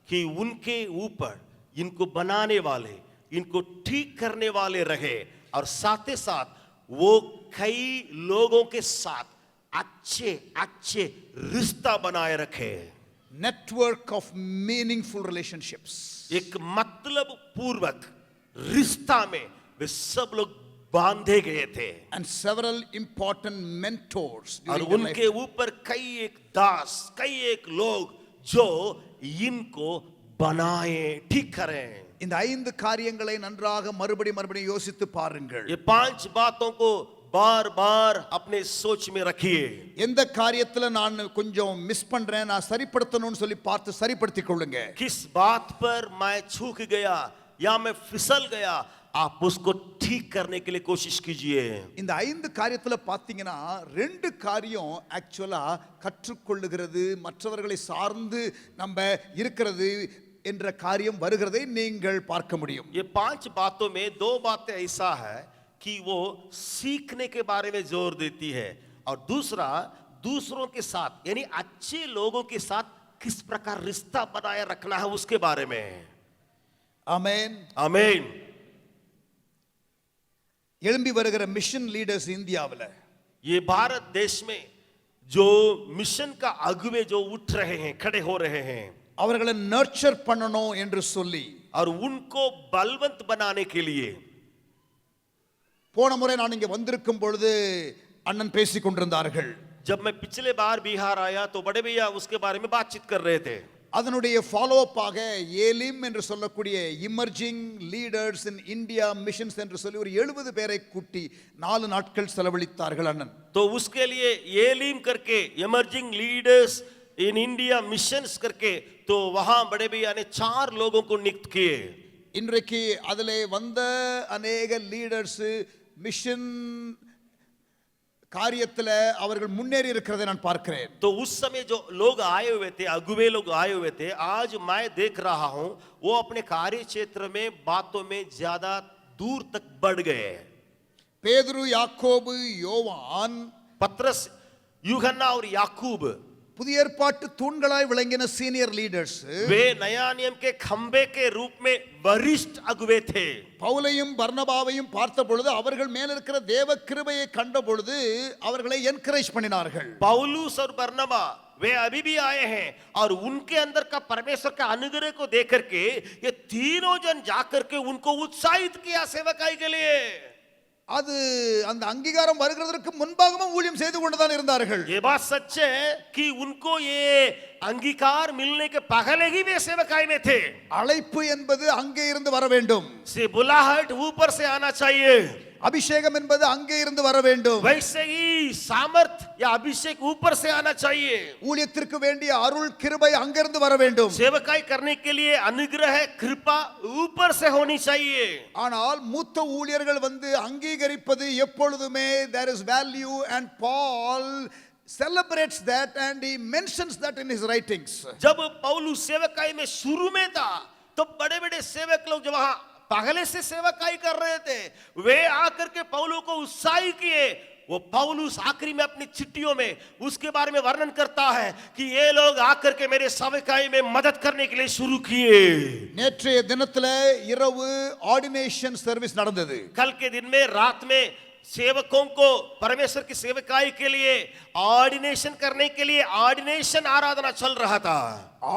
कि उनके ऊपर इनको बनाने वाले, इनको ठीक करने वाले रहे, और साथ ही साथ वो कई लोगों के साथ अच्छे अच्छे रिश्ता बनाए रखे। network of meaningful relationships. एक मतलब पूर्वक रिश्ता में वे सब लोग बांधे गए थे, And several important mentors. और during their उनके life. ऊपर कई एक दास, कई एक लोग जो इनको बनाए, ठीक करें। இந்த 5 காரியங்களை நன்றாக மறுபடியும் யோசித்து பாருங்கள். ये 5 बातों को बार बार अपने सोच में रखिए। எந்த காரியத்துல நான் கொஞ்சம் மிஸ் பண்றேன், நான் சரிப்படுத்தணும்னு சொல்லி பார்த்து சரிப்படுத்திக் கொள்ளுங்க. किस बात पर मैं चूक गया या मैं फिसल गया, आप उसको ठीक करने के लिए कोशिश कीजिए। இந்த 5 காரியத்துல பாத்தீங்கன்னா 2 காரியம் ஆக்சுவலா கற்றுக்கொள்ளுகிறது, மற்றவர்களை சார்ந்து நம்ம இருக்கிறது என்ற காரியம் வருகிறதை நீங்கள் பார்க்க முடியும். ये 5 बातों में 2 बातें ऐसा है कि वो सीखने के बारे में जोर देती है, और दूसरा दूसरों के साथ यानी अच्छे लोगों के साथ किस प्रकार रिश्ता बनाए रखना है उसके बारे में। ஆமென். आमीन। எழும்பி வருகிற மிஷன் லீடர்ஸ் இந்தியாவுல ये भारत देश में जो मिशन का अगुवे जो उठ रहे हैं, खड़े हो रहे हैं, அவர்களை நர்ச்சர் பண்ணணும் என்று சொல்லி, और उनको बलवंत बनाने के लिए, போன முறை நான் இங்க வந்திருக்கும் பொழுது அண்ணன் பேசிக் கொண்டிருந்தார்கள். जब मैं पिछले बार बिहार आया तो बड़े भैया उसके बारे में बातचीत कर रहे थे। அதனுடைய ஃபாலோ அப்பாக ஏலிம் என்று சொல்லக்கூடிய emerging leaders in India missions என்று சொல்லி ஒரு 70 பேரை கூட்டி 4 நாட்கள் செலவழித்தார்கள் அண்ணன். तो उसके लिए एलिम करके emerging leaders in India missions करके, तो वहां बड़े भैया ने 4 लोगों को नियुक्त किए। இன்றைக்கு அதிலே வந்த अनेक லீடர்ஸ் மிஷன் காரியத்துல அவர்கள் முன்னேறி இருக்கிறதை நான் பார்க்கிறேன். तो उस समय जो लोग आए हुए थे, अगुवे लोग आए हुए थे, आज मैं देख रहा हूं वो अपने कार्य क्षेत्र में बातों में ज्यादा दूर तक बढ़ गए हैं. பேதுரு, யாக்கோபு, யோவான் पत्रस, यूहन्ना और याकूब புதிய ஏற்பாட்டு தூண்களாய் விளங்கின சீனியர் லீடர்ஸ். वे नया नियम के खंबे के रूप में वरिष्ठ अगुवे थे. பவுலையும் பர்னபாவையும் பார்த்த பொழுது அவர்கள் மேல் இருக்கிற தேவ கிருபையை கண்ட பொழுது அவர்களை என்கரேஜ் பண்ணினார்கள். पौलुस और बरनबा वे अभी भी आए हैं और उनके अंदर का परमेश्वर का अनुग्रह को देख करके ये तीनों जन जाकर के उनको उत्साहित किया सेवकाई के लिए. அது அந்த அங்கீகாரம் வருகிறதற்கு முன்பாகவும் ஊழியம் செய்து கொண்டுதான் இருந்தார்கள். ये बात सच है कि उनको ये अंगीकार मिलने के पहले ही वे सेवकाई में थे. அழைப்பு என்பது அங்கே இருந்து வர வேண்டும். से बुलाहट ऊपर से आना चाहिए. அபிஷேகம் என்பது அங்கே இருந்து வர வேண்டும். वैसे ही सामर्थ या अभिषेक ऊपर से आना चाहिए. ஊழியத்திற்கு வேண்டிய அருள் கிருபை அங்கிருந்து வர வேண்டும். सेवकाई करने के लिए अनुग्रह कृपा ऊपर से होनी चाहिए. ஆனால் மூத்த ஊழியர்கள் வந்து அங்கீகரிப்பது எப்பொழுதுமே there is value and Paul celebrates that and he mentions that in his writings. जब पौलुस सेवकाई में शुरू में था तो बड़े बड़े सेवक लोग जो वहां पहले से सेवकाई कर रहे थे वे आकर के पौलुस को उत्साहित किए. वो पौलुस आखिरी में अपनी चिट्ठियों में उसके बारे में वर्णन करता है कि ये लोग आकर के मेरे सेवकाई में मदद करने के लिए शुरू किए. நேற்றைய தினத்துல இரவு ஆர்டினேஷன் சர்வீஸ் நடந்தது. कल के दिन में रात में सेवकों को परमेश्वर की सेवकाई के लिए ऑर्डिनेशन करने के लिए ऑर्डिनेशन आराधना चल रहा था.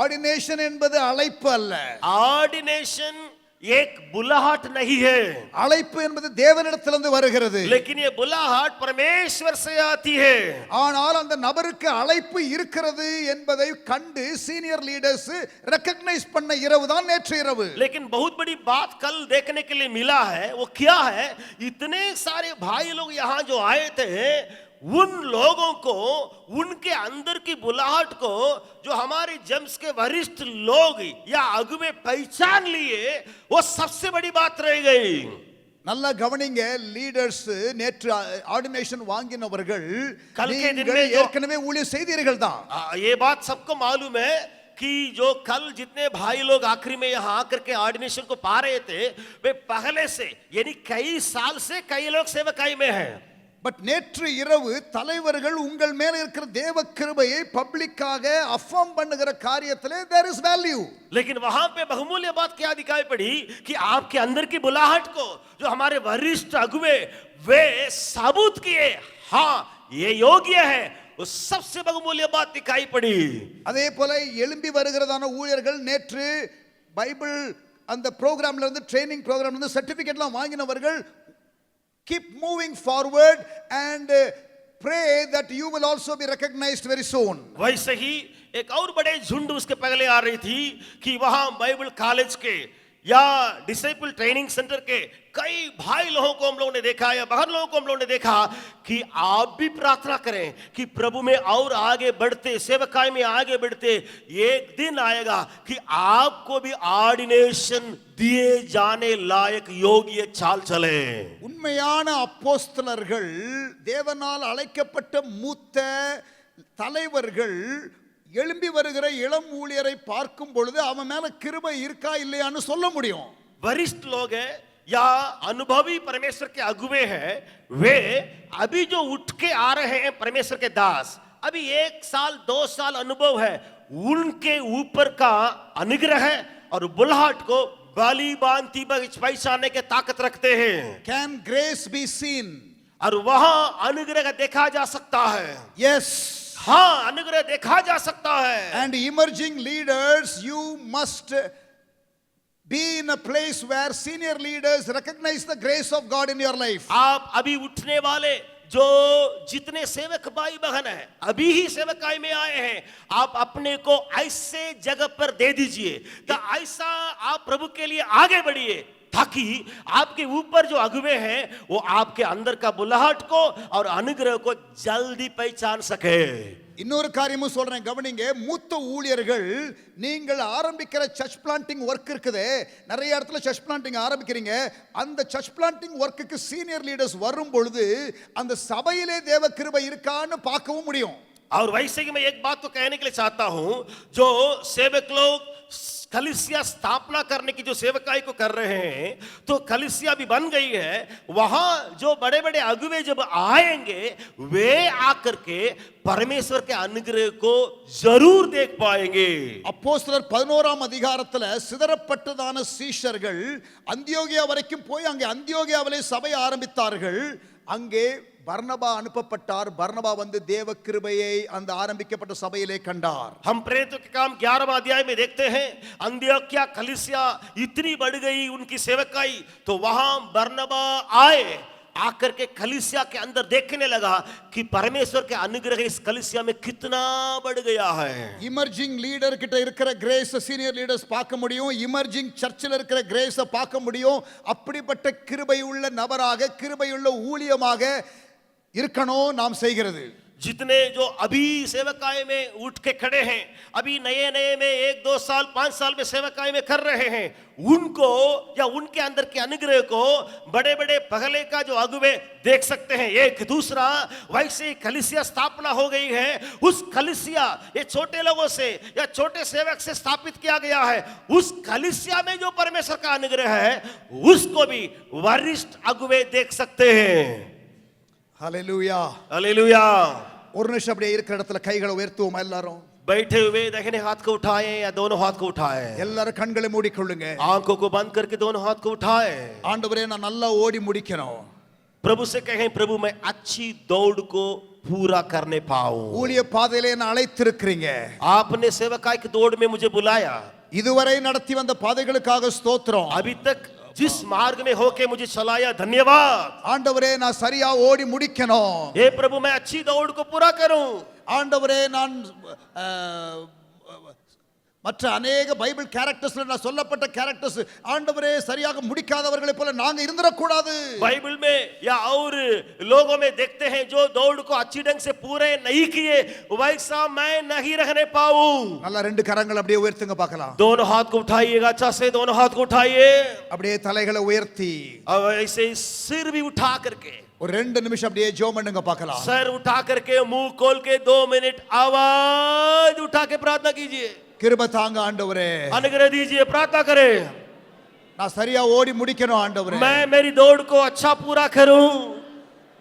ஆர்டினேஷன் என்பது அழைப்பு அல்ல. ऑर्डिनेशन एक बुलाहट नहीं है, அழைப்பு என்பது தேவனிடத்திலிருந்து வருகிறது. लेकिन ये बुलाहट परमेश्वर से आती है. ஆனால் அந்த நபருக்கு அழைப்பு இருக்கிறது என்பதை கண்டு சீனியர் லீடர்ஸ் ரெகக்னைஸ் பண்ண இரவு தான் நேற்று இரவு. लेकिन बहुत बड़ी बात कल देखने के लिए मिला है. वो क्या है? इतने सारे भाई लोग यहाँ जो आए थे उन लोगों को उनके अंदर की बुलाहट को जो हमारे जेम्स के वरिष्ठ लोग या अगुवे पहचान लिए वो सबसे बड़ी बात रह गई. நல்லா கவனிங்க லீடர்ஸ், நேற்று ஆர்டினேஷன் வாங்கினவர்கள் கல் கே தின் நீங்கள் மே ஜோ- ஏற்கனவே ஊழியம் செய்தீர்கள் தான். ये बात सबको मालूम है कि जो कल जितने भाई लोग आखिरी में यहाँ आकर के ऑर्डिनेशन को पा रहे थे वे पहले से यानी कई साल से कई लोग सेवकाई में हैं. பட் நேற்று இரவு தலைவர்கள் உங்கள் மேல இருக்கிற தேவ கிருபையை பப்ளிக்காக அஃபர்ம் பண்ணுகிற காரியத்திலே there is value. लेकिन वहां पे बहुमूल्य बात क्या दिखाई पड़ी कि आपके अंदर की बुलाहट को जो हमारे वरिष्ठ अगुवे वे साबुत किए, हाँ ये योग्य है, वो सबसे बहुमूल्य बात दिखाई पड़ी. அதே போல எழும்பி வருகிறதான ஊழியர்கள் நேற்று பைபிள் அந்த ப்ரோக்ராம்ல இருந்து ட்ரைனிங் ப்ரோக்ராம்ல இருந்து சர்டிபிகேட்லாம் வாங்கினவர்கள் keep moving forward and pray that you will also be recognized very soon. वैसे ही एक और बड़े झुंड उसके पहले आ रही थी कि वहां बाइबल कॉलेज के या डिसाइपल ट्रेनिंग सेंटर के कई भाई लोगों को हम लोगों ने देखा या बाहर लोगों को हम लोगों ने देखा कि आप भी प्रार्थना करें कि प्रभु में और आगे बढ़ते सेवकाई में आगे बढ़ते एक दिन आएगा कि आपको भी ऑर्डिनेशन दिए जाने लायक योग्य चाल चले. உண்மையான அப்போஸ்தலர்கள் தேவனால் அழைக்கப்பட்ட மூத்த தலைவர்கள் எழும்பி வருகிற இளம் ஊழியரை பார்க்கும் பொழுது அவன் மேல கிருபை இருக்கா இல்லையான்னு சொல்ல முடியும். वरिष्ठ लोग हैं या अनुभवी परमेश्वर के अगुवे हैं वे अभी जो उठ के आ रहे हैं परमेश्वर के दास, अभी 1 साल 2 साल अनुभव है, उनके ऊपर का अनुग्रह है और बुलाहट को बाली बांती पहचानने के ताकत रखते हैं. Can grace be seen? और वहां अनुग्रह देखा जा सकता है. Yes. हाँ अनुग्रह देखा जा सकता है. And emerging leaders, you must be in a place where senior leaders recognize the grace of God in your life. आप अभी उठने वाले जो जितने सेवक भाई बहन हैं अभी ही सेवकाई में आए हैं, आप अपने को ऐसे जगह पर दे दीजिए कि ऐसा आप प्रभु के लिए आगे बढ़िए ताकि आपके ऊपर जो अगुवे हैं वो आपके अंदर का बुलाहट को और अनुग्रह को जल्दी पहचान सके. இன்னொரு காரியமும் சொல்றேன் கவனிங்க. மூத்த ஊழியர்கள் நீங்கள் ஆரம்பிக்கிற சர்ச் பிளான்டிங் ஒர்க் இருக்குது, நிறைய இடத்துல சர்ச் பிளான்டிங் ஆரம்பிக்கிறீங்க. அந்த சர்ச் பிளான்டிங் ஒர்க்குக்கு சீனியர் லீடர்ஸ் வரும் பொழுது அந்த சபையிலே தேவ கிருபை இருக்கான்னு பார்க்கவும் முடியும். और वैसे ही मैं एक बात तो कहने के लिए चाहता हूं, जो सेवक लोग कलीसिया स्थापना करने की जो सेवकाई को कर रहे हैं, तो कलीसिया भी बन गई है, वहां जो बड़े बड़े अगुवे जब आएंगे वे आकर के परमेश्वर के अनुग्रह को जरूर देख पाएंगे. அப்போஸ்தலர் 11ஆம் அதிகாரத்துல சிதறப்பட்டதான சீஷர்கள் அந்தியோகியா வரைக்கும் போய் அங்கே அந்தியோகியாவிலே சபை ஆரம்பித்தார்கள். அங்கே பர்னபா அனுப்பப்பட்டார். பர்னபா வந்து தேவ கிருபையை அந்த ஆரம்பிக்கப்பட்ட சபையிலே கண்டார். हम प्रेरितों के काम 11वां अध्याय में देखते हैं, अंत्योक्या कलीसिया इतनी बढ़ गई उनकी सेवकाई, तो वहां बरनबा आए, आकर के कलीसिया के अंदर देखने लगा कि परमेश्वर के अनुग्रह इस कलीसिया में कितना बढ़ गया है. இமர்ஜிங் லீடர் கிட்ட இருக்கிற கிரேஸ் சீனியர் லீடர்ஸ் பார்க்க முடியும், இமர்ஜிங் சர்ச்சில் இருக்கிற கிரேஸ பார்க்க முடியும். அப்படிப்பட்ட கிருபை உள்ள நபராக, கிருபை உள்ள ஊழியமாக இருக்கணும் நாம் செய்கிறது. जितने जो अभी सेवकाई में उठ के खड़े हैं, अभी नए नए में 1 2 साल 5 साल में सेवकाई में कर रहे हैं, उनको या उनके अंदर के अनुग्रह को बड़े बड़े पहले का जो अगुवे देख सकते हैं. एक दूसरा वैसे ही कलीसिया स्थापना हो गई है, उस कलीसिया ये छोटे लोगों से या छोटे सेवक से स्थापित किया गया है, उस कलीसिया में जो परमेश्वर का अनुग्रह है उसको भी वरिष्ठ अगुवे देख सकते हैं. ஹல்லேலூயா, हालेलुया. ஒரு நிமிஷம் அப்படியே இருக்கிற இடத்துல கைகளை உயர்த்துவோம் எல்லாரும். बैठे हुए दाहिने हाथ को उठाएं या दोनों हाथ को उठाएं. எல்லாரும் கண்களை மூடிக்கொள்ளுங்க. आंखों को बंद करके दोनों हाथ को उठाएं. ஆண்டவரே நான் நல்லா ஓடி முடிக்கணும். प्रभु से कहें, प्रभु मैं अच्छी दौड़ को पूरा करने पाऊं. ஊழிய பாதையிலே நான் அழைத்திருக்கிறீங்க. आपने सेवकाई की दौड़ में मुझे बुलाया. இதுவரை நடத்தி வந்த பாதைகளுக்காக ஸ்தோத்திரம். अभी तक जिस मार्ग में होके मुझे चलाया, धन्यवाद. ஆண்டவரே நான் சரியா ஓடி முடிக்கணும். हे प्रभु मैं अच्छी दौड़ को पूरा करूं. ஆண்டவரே நான் மற்ற अनेक பைபிள் கேரக்டர்ஸ்ல நான் சொல்லப்பட்ட கேரக்டர்ஸ் ஆண்டவரே சரியாக முடிக்காதவர்களை போல நாங்க இருந்திரக்கூடாது. बाइबल में या और लोगों में देखते हैं जो दौड़ को अच्छी ढंग से पूरे नहीं किए, वैसा मैं नहीं रहने पाऊं. நல்லா ரெண்டு கரங்கள் அப்படியே உயர்த்துங்க பார்க்கலாம். दोनों हाथ को उठाइएगा, अच्छा से दोनों हाथ को उठाइए. அப்படியே தலைகளை உயர்த்தி अब ऐसे ही सिर भी उठा करके, ஒரு 2 நிமிஷம் அப்படியே ஜெபம் பண்ணுங்க பார்க்கலாம். सर उठा करके, मुंह खोल के 2 मिनट आवाज उठा के प्रार्थना कीजिए. கிருபை தாங்க ஆண்டவரே. अनुग्रह दीजिए, प्रार्थना करें. நான் சரியா ஓடி முடிக்கணும் ஆண்டவரே. मैं मेरी दौड़ को अच्छा पूरा करूं.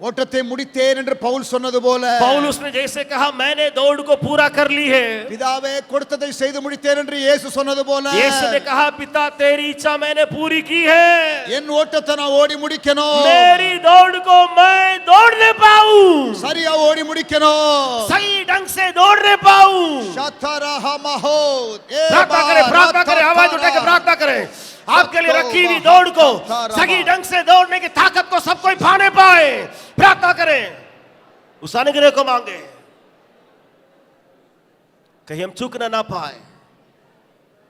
ஓட்டத்தை முடித்தேன் என்று பவுல் சொன்னது போல, पौलुस ने जैसे कहा मैंने दौड़ को पूरा कर ली है, பிதாவே கொடுத்ததை செய்து முடித்தேன் என்று இயேசு சொன்னது போல, यीशु ने कहा पिता तेरी इच्छा मैंने पूरी की है. என் ஓட்டத்தை நான் ஓடி முடிக்கணும். मेरी दौड़ को मैं दौड़ने पाऊं, சரியா ஓடி முடிக்கணும். सही ढंग से दौड़ने पाऊं. शतरहमहोद प्रार्थना करें, आवाज उठा के प्रार्थना करें. आपके लिए रखी हुई दौड़ को सही ढंग से दौड़ने की ताकत को सब कोई पाने पाए. प्रार्थना करें, उस अनुग्रह को मांगे, कहीं हम चूकना ना पाए,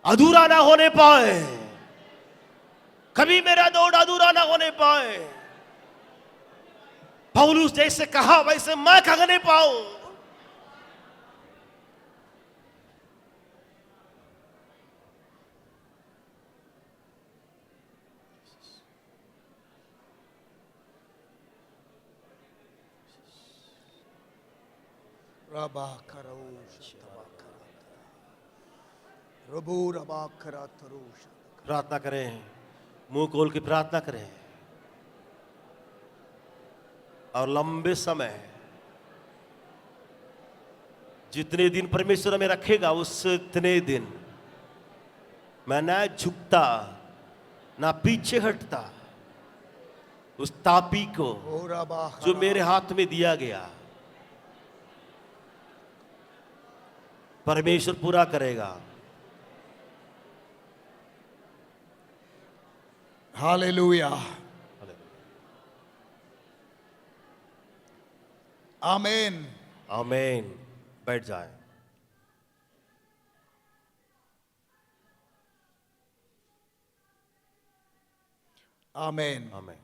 अधूरा ना होने पाए, कभी मेरा दौड़ अधूरा ना होने पाए. पौलुस जैसे कहा वैसे मैं कहने पाऊं. रबा करो रबू रबा करा तरुष. प्रार्थना करें, मुंह खोल के प्रार्थना करें. और लंबे समय जितने दिन परमेश्वर हमें रखेगा उतने दिन मैं ना झुकता ना पीछे हटता. उस तापी को ओ रबा जो मेरे हाथ में दिया गया परमेश्वर पूरा करेगा. हालेलुया, आमीन. आमीन. बैठ जाए. आमीन. आमीन.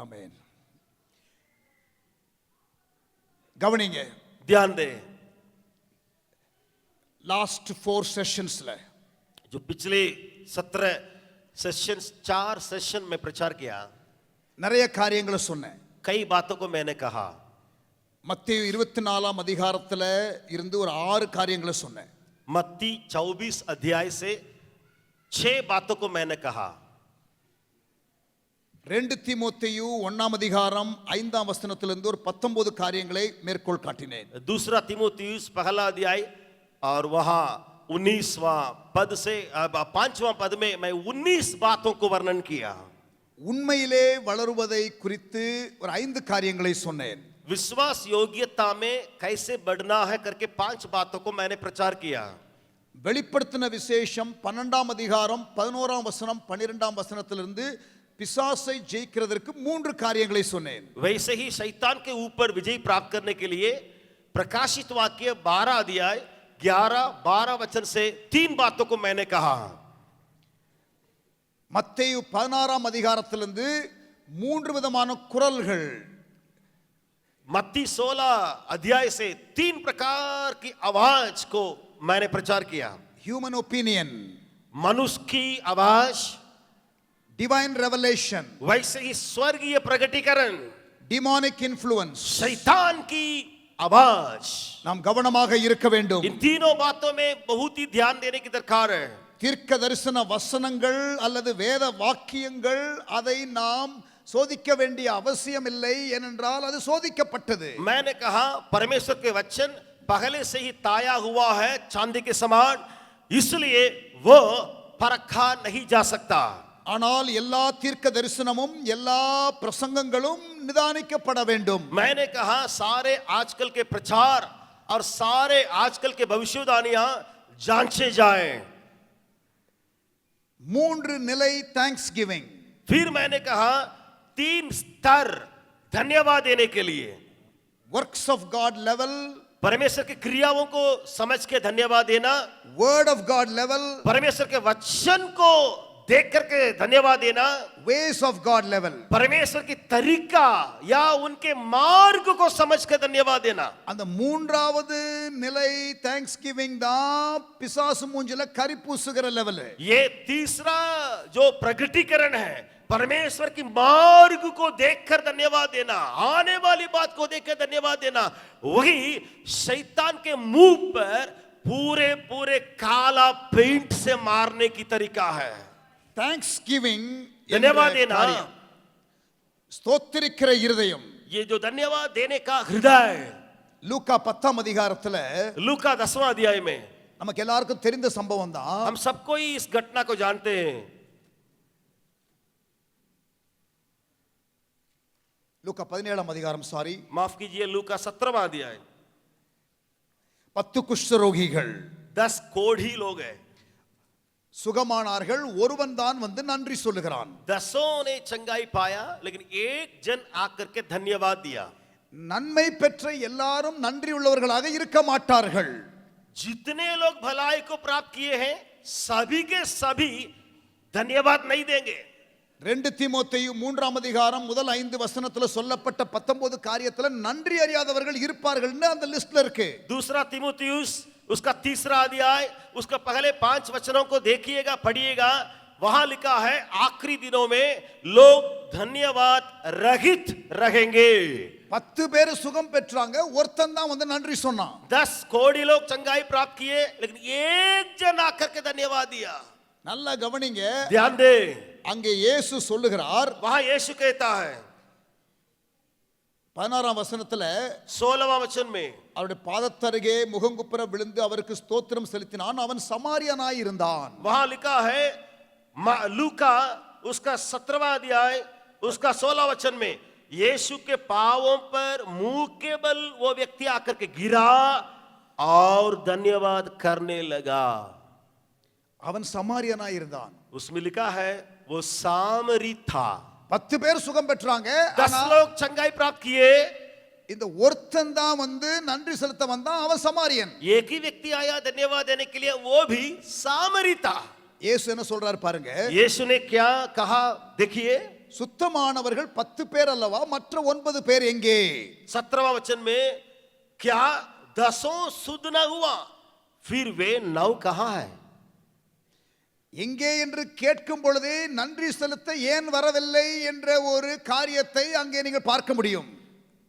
ஆமென். கவனிங்க, ध्यान दे, லாஸ்ட் 4 செஷன்ஸ்ல जो पिछले 17 सेशंस 4 सेशन में प्रचार किया, நிறைய காரியங்களை சொன்னேன். कई बातों को मैंने कहा. மத்தேயு 24ஆம் அதிகாரத்துல இருந்து ஒரு 6 காரியங்களை சொன்னேன். मत्ती 24 अध्याय से 6 बातों को मैंने कहा. 2 தீமோத்தேயு 1ஆம் அதிகாரம் 5ஆம் வசனத்திலிருந்து ஒரு 19 காரியங்களை மேற்கோள் காட்டினேன். दूसरा तीमुथियुस पहला अध्याय और वहां 19वां पद से 5वां पद में मैं 19 बातों को वर्णन किया. உண்மையிலே வளருவதை குறித்து ஒரு 5 காரியங்களை சொன்னேன். विश्वास योग्यता में कैसे बढ़ना है करके 5 बातों को मैंने प्रचार किया. வெளிப்படுத்தின விசேஷம் 12ஆம் அதிகாரம் 11ஆம் வசனம் 12ஆம் வசனத்திலிருந்து பிசாசை ஜெயிக்கிறதற்கு 3 காரியங்களை சொன்னேன். वैसे ही शैतान के ऊपर विजय प्राप्त करने के लिए प्रकाशित वाक्य 12 अध्याय 11-12 वचन से 3 बातों को मैंने कहा. மத்தேயு 16ஆம் அதிகாரத்திலிருந்து 3 விதமான குரல்கள், मत्ती 16 अध्याय से 3 प्रकार की आवाज को मैंने प्रचार किया. ஹியூமன் ஒப்பீனியன், मनुष्य की आवाज, டிவைன் ரெவலேஷன், वैसे ही स्वर्गीय प्रकटीकरण, டிமானிக் இன்ஃப்ளூயன்ஸ். शैतान की आवाज. நாம் கவனமாக இருக்க வேண்டும். इन तीनों बातों में बहुत ही ध्यान देने की दरकार है. தீர்க்க தரிசன வசனங்கள் அல்லது வேத வாக்கியங்கள் அதை நாம் சோதிக்க வேண்டிய அவசியம் இல்லை, ஏனென்றால் அது சோதிக்கப்பட்டது. मैंने कहा परमेश्वर के वचन पहले से ही ताया हुआ है चांदी के समान, इसलिए वो परखा नहीं जा सकता. ஆனால் எல்லா தீர்க்க தரிசனமும் எல்லா பிரசங்கங்களும் நிதானிக்கப்பட வேண்டும். मैंने कहा सारे आजकल के प्रचार और सारे आजकल के भविष्यवाणियां जांचे जाएं. 3 நிலை தேங்क्स गिविंग. फिर मैंने कहा 3 स्तर धन्यवाद देने के लिए. वर्क्स ऑफ गॉड लेवल, परमेश्वर की क्रियाओं को समझ के धन्यवाद देना, वर्ड ऑफ गॉड लेवल, परमेश्वर के वचन को देख करके धन्यवाद देना, वेज ऑफ गॉड लेवल, परमेश्वर की तरीका या उनके मार्ग को समझ कर धन्यवाद देना. அந்த மூன்றாவது நிலை தேங்க்ஸ் गिविंग தான் பிசாசு மூஞ்சில கரி பூசுகிற லெவல். ये तीसरा जो प्रगटीकरण है, परमेश्वर की मार्ग को देखकर धन्यवाद देना, आने वाली बात को देखकर धन्यवाद देना, वही शैतान के मुंह पर पूरे पूरे काला पेंट से मारने की तरीका है. தேங்க்ஸ் गिविंग धन्यवाद देना, ஸ்தோத்திரிக்கிற இருதயம். ये जो धन्यवाद देने का हृदय. லூக்கா 10ஆம் அதிகாரத்துல लूका 10वां अध्याय में நமக்கு எல்லாருக்கும் தெரிந்த சம்பவம் தான். हम सबको ही इस घटना को जानते हैं. லூக்கா 17ஆம் அதிகாரம், சாரி, माफ कीजिए, लूका 17वां अध्याय. 10 குஷ்டரோகிகள் 10 कोढ़ी लोग हैं. சுகமானார்கள். ஒருவன் தான் வந்து நன்றி சொல்லுகிறான். 10 ने चंगाई पाया, लेकिन एक जन आकर के धन्यवाद दिया. நன்மை பெற்ற எல்லாரும் நன்றி உள்ளவர்களாக இருக்க மாட்டார்கள். जितने लोग भलाई को प्राप्त किए हैं, सभी के सभी धन्यवाद नहीं देंगे. 2 தீமோத்தேயு 3ஆம் அதிகாரம் முதல் 5 வசனத்துல சொல்லப்பட்ட 19 காரியத்துல நன்றி அறியாதவர்கள் இருப்பார்கள்னு அந்த லிஸ்ட்ல இருக்கு. दूसरा तीमुथियुस उसका 3रा अध्याय, उसका पहले 5 वचनों को देखिएगा, पढ़िएगा. वहां लिखा है आखिरी दिनों में लोग धन्यवाद रहित रहेंगे. 10 பேர் சுகம் பெற்றாங்க, ஒருத்தன் தான் வந்து நன்றி சொன்னான். 10 कोढ़ी लोग चंगाई प्राप्त किए, लेकिन एक जन आकर के धन्यवाद दिया. நல்லா கவனிங்க, ध्यान दे, அங்கே இயேசு சொல்லுகிறார். वहां यीशु कहता है 16ஆம் வசனத்துல 16वां वचन में, அவருடைய பாதத்தருகே முகங்குப்புற விழுந்து அவருக்கு ஸ்தோத்திரம் செலுத்தினான். அவன் சமாரியனாய் இருந்தான். वहां लिखा है लूका उसका 17वां अध्याय उसका 16 वचन में, यीशु के पांवों पर मुंह के बल वो व्यक्ति आकर के गिरा और धन्यवाद करने लगा. அவன் சமாரியனாய் இருந்தான். उसमें लिखा है वो सामरी था. 10 பேர் சுகம் பெற்றாங்க, 10 ஆனா लोग चंगाई प्राप्त किए, இந்த ஒருத்தன் தான் வந்து நன்றி செலுத்த வந்தான். அவன் சமாரியன். एक ही व्यक्ति आया धन्यवाद देने के लिए, वो भी सामरी था. இயேசு என்ன சொல்றாரு பாருங்க. यीशु ने क्या कहा देखिए, சுத்தமானவர்கள் 10 பேர் அல்லவா, மற்ற 9 பேர் எங்கே? 17वां वचन में क्या 10 शुद्ध ना हुआ, फिर वे 9 कहां है? எங்கே என்று கேட்கும் பொழுதே நன்றி செலுத்த ஏன் வரவில்லை என்ற ஒரு காரியத்தை அங்கே நீங்கள் பார்க்க முடியும்.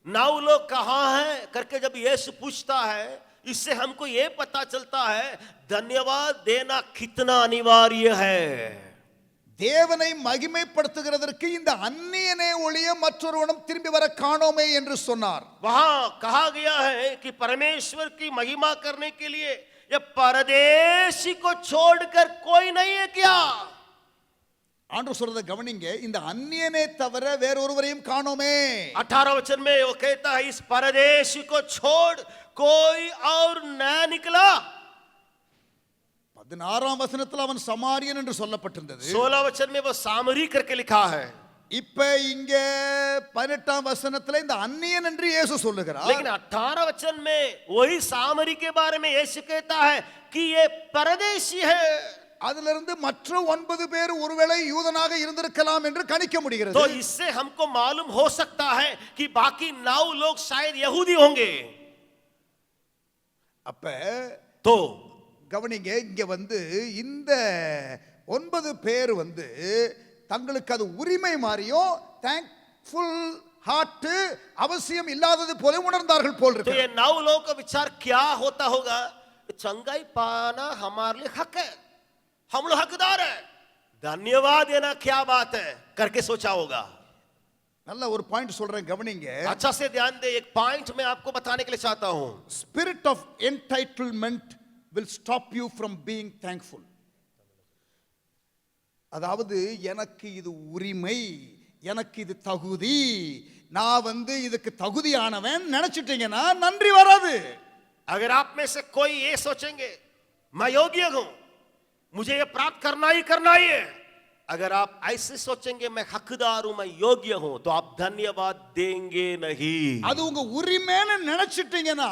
9 लोग कहां हैं करके जब यीशु पूछता है, इससे हमको ये पता चलता है धन्यवाद देना कितना अनिवार्य है. தேவனை மகிமைப்படுத்துகிறதற்கு இந்த அந்நியனே ஒழிய மற்றொருவனும் திரும்பி வர காணோமே என்று சொன்னார். वहां कहा गया है कि परमेश्वर की महिमा करने के लिए ये परदेशी को छोड़कर कोई नहीं है क्या? ஆண்டவர் சொல்றத கவனிங்க, இந்த அந்நியனே தவிர வேறொருவரையும் காணோமே. 18 वचन में वो कहता है इस परदेशी को छोड़ कोई और न निकला. 16ஆம் வசனத்தில் அவன் சமாரியன் என்று சொல்லப்பட்டிருந்தது. 16 वचन में वो सामरी करके लिखा है. இப்ப இங்க 18ஆம் வசனத்துல இந்த அந்நியன் என்று இயேசு சொல்லுகிறார். लेकिन 18 वचन में वही सामरी के बारे में यीशु कहता है कि ये परदेशी है. அதிலிருந்து மற்ற 9 பேர் ஒருவேளை யூதனாக இருந்திருக்கலாம் என்று கணிக்க முடிகிறது. तो इससे हमको मालूम हो सकता है कि बाकी 9 लोग शायद यहूदी होंगे. அப்ப तो கவனிங்க, இங்க இந்த 9 பேர் தங்களுக்கு அது உரிமை மாறியும் தேங்க்ஃபுல் ஹார்ட் அவசியம் இல்லாதது போல உணர்ந்தார்கள் போல் तो இருக்கு. ये 9 लोगों का विचार क्या होता होगा? चंगाई पाना हमारे लिए हक है, हम लोग हकदार है, धन्यवाद देना क्या बात है करके सोचा होगा. நல்ல ஒரு பாயிண்ட் சொல்றேன், கவனிங்க. अच्छा से ध्यान दे, एक पॉइंट मैं आपको बताने के लिए चाहता हूं. Spirit of entitlement will stop you from being thankful. அதாவது எனக்கு இது உரிமை, எனக்கு இது தகுதி, நான் இதுக்கு தகுதியானவன் நினைச்சிட்டீங்கன்னா நன்றி வராது. अगर आप में से कोई ये सोचेंगे मैं योग्य हूं, मुझे ये प्राप्त करना ही है, अगर आप ऐसे सोचेंगे मैं हकदार हूं, मैं योग्य हूं, तो आप धन्यवाद देंगे नहीं. அது உங்க உரிமைன்னு நினைச்சிட்டீங்கன்னா,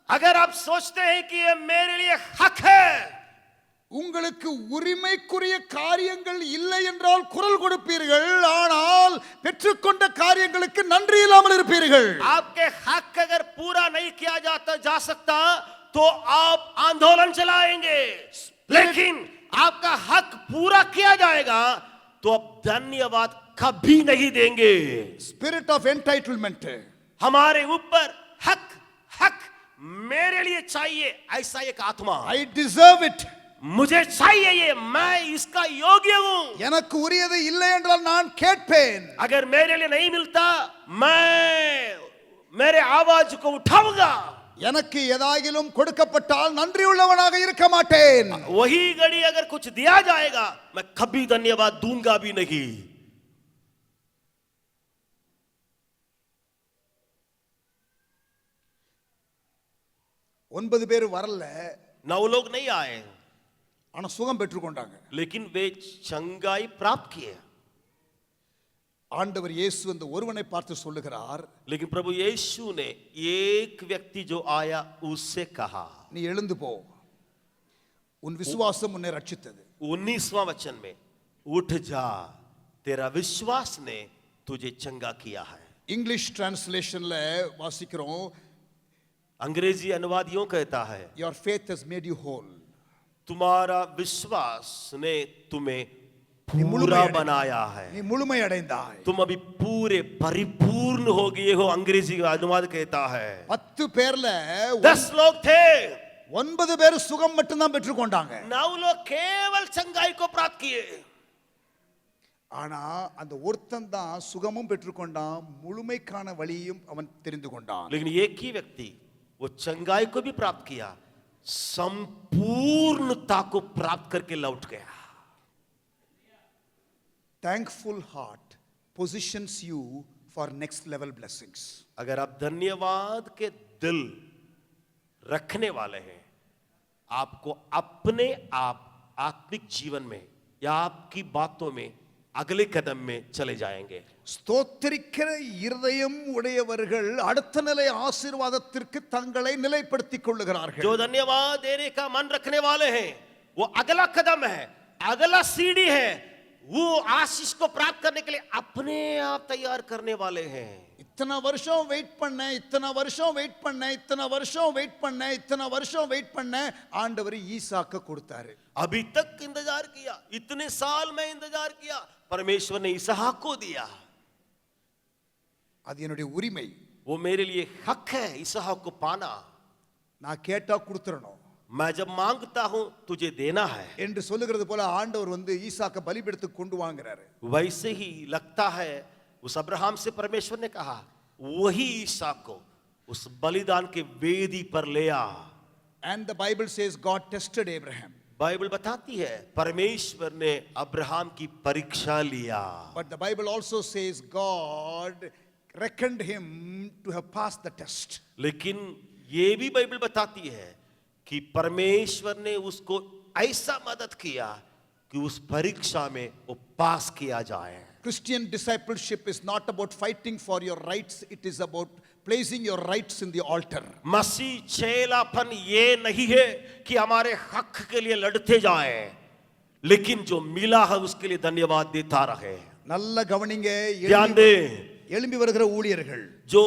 अगर आप सोचते हैं कि ये मेरे लिए हक है, உங்களுக்கு உரிமைக்குரிய காரியங்கள் இல்லை என்றால் குரல் கொடுப்பீர்கள், ஆனால் பெற்றுக்கொண்ட காரியங்களுக்கு நன்றி இல்லாமல் இருப்பீர்கள். आपके हक अगर पूरा नहीं किया जा सकता तो आप आंदोलन चलाएंगे, लेकिन आपका हक पूरा किया जाएगा तो आप धन्यवाद कभी नहीं देंगे. स्पिरिट ऑफ एंटाइटलमेंट, हमारे ऊपर हक मेरे लिए चाहिए ऐसा एक आत्मा, आई डिजर्व इट, मुझे चाहिए ये, मैं इसका योग्य हूं. எனக்கு உரியது இல்லை என்றால் நான் கேட்பேன். अगर मेरे लिए नहीं मिलता मैं मेरे आवाज को उठाऊंगा. எனக்கு ஏதாகிலும் கொடுக்கப்பட்டால் நன்றி உள்ளவனாக இருக்க மாட்டேன். वही घड़ी अगर कुछ दिया जाएगा मैं कभी धन्यवाद दूंगा भी नहीं. ஒன்பது பேர் வரல, 9 लोग नहीं आए, ஆனா சுகம் பெற்றுக்கொண்டாங்க. लेकिन वे चंगाई प्राप्त किए. ஆண்டவர் இயேசு அந்த ஒருவனை பார்த்து சொல்லுகிறார், लेकिन प्रभु यीशु ने एक व्यक्ति जो आया उससे कहा, நீ எழுந்து போ, உன் விசுவாசம் உன்னை ரட்சித்தது. 19वां वचन में उठ जा, तेरा विश्वास ने तुझे चंगा किया है. इंग्लिश ट्रांसलेशनல வாசிக்கிறோம், अंग्रेजी अनुवाद यूं कहता है, your faith has made you whole. तुम्हारा विश्वास ने तुम्हें पूरा बनाया है, நீ முழுமை அடைந்தாய், तुम अभी पूरे परिपूर्ण हो गए हो. अंग्रेजी अनुवाद कहता है 10 பேர்ல 10 लोग थे, 9 பேர் சுகம் மட்டும் தான் பெற்றுக்கொண்டாங்க. 9 लोग केवल चंगाई को प्राप्त किए. ஆனா அந்த ஒருத்தன் தான் சுகமும் பெற்றுக்கொண்டான், முழுமைக்கான வழியும் அவன் தெரிந்து கொண்டான். लेकिन एक ही व्यक्ति वो चंगाई को भी प्राप्त किया, संपूर्णता को प्राप्त करके लौट गया. Thankful heart positions you for next level blessings. अगर आप धन्यवाद के दिल रखने वाले हैं, आपको अपने आप आत्मिक जीवन में या आपकी बातों में अगले कदम में चले जाएंगे. ஸ்தோத்திரிக்கிற இருதயம் உடையவர்கள் அடுத்த நிலை ஆசீர்வாதத்திற்கு தங்களை நிலைப்படுத்திக் கொள்ளுகிறார்கள். जो धन्यवाद देने का मन रखने वाले हैं, वो अगला कदम है, अगला सीढ़ी है, वो आशीष को प्राप्त करने के लिए अपने आप तैयार करने वाले हैं। இத்தனை வருஷம் வெயிட் பண்ணேன், இத்தனை வருஷம் வெயிட் பண்ணேன், இத்தனை வருஷம் வெயிட் பண்ணேன், இத்தனை வருஷம் வெயிட் பண்ணேன், ஆண்டவர் ஈசாக்க கொடுத்தாரு. अभी तक इंतजार किया, इतने साल में इंतजार किया, परमेश्वर ने इसहाक को दिया। அது என்னுடைய உரிமை. वो मेरे लिए हक है इसहाक को पाना। நான் கேட்டா கொடுத்துறணும் मैं जब मांगता हूं तुझे देना है என்று சொல்லுகிறது போல ஆண்டவர் வந்து ஈசாக்க பலிபீடத்துக்கு கொண்டு வாங்குறாரு. वैसे ही लगता है उस अब्राहम से परमेश्वर ने कहा वही ईसाक को उस बलिदान के वेदी पर ले आ। And the Bible says God tested Abraham. Bible बताती है परमेश्वर ने अब्राहम की परीक्षा लिया। But the Bible also says God reckoned him to have passed the test. लेकिन ये भी बाइबल बताती है कि परमेश्वर ने उसको ऐसा मदद किया कि उस परीक्षा में वो पास किया जाए। Christian discipleship is not about fighting for your rights, it is about placing your rights in the altar. मसीह चेलापन ये नहीं है कि हमारे हक के लिए लड़ते जाएं, लेकिन जो मिला है उसके लिए धन्यवाद देता रहे। நல்ல கவனிங்க, ध्यान दे, எழும்பி வருகிற ஊழியர்கள், जो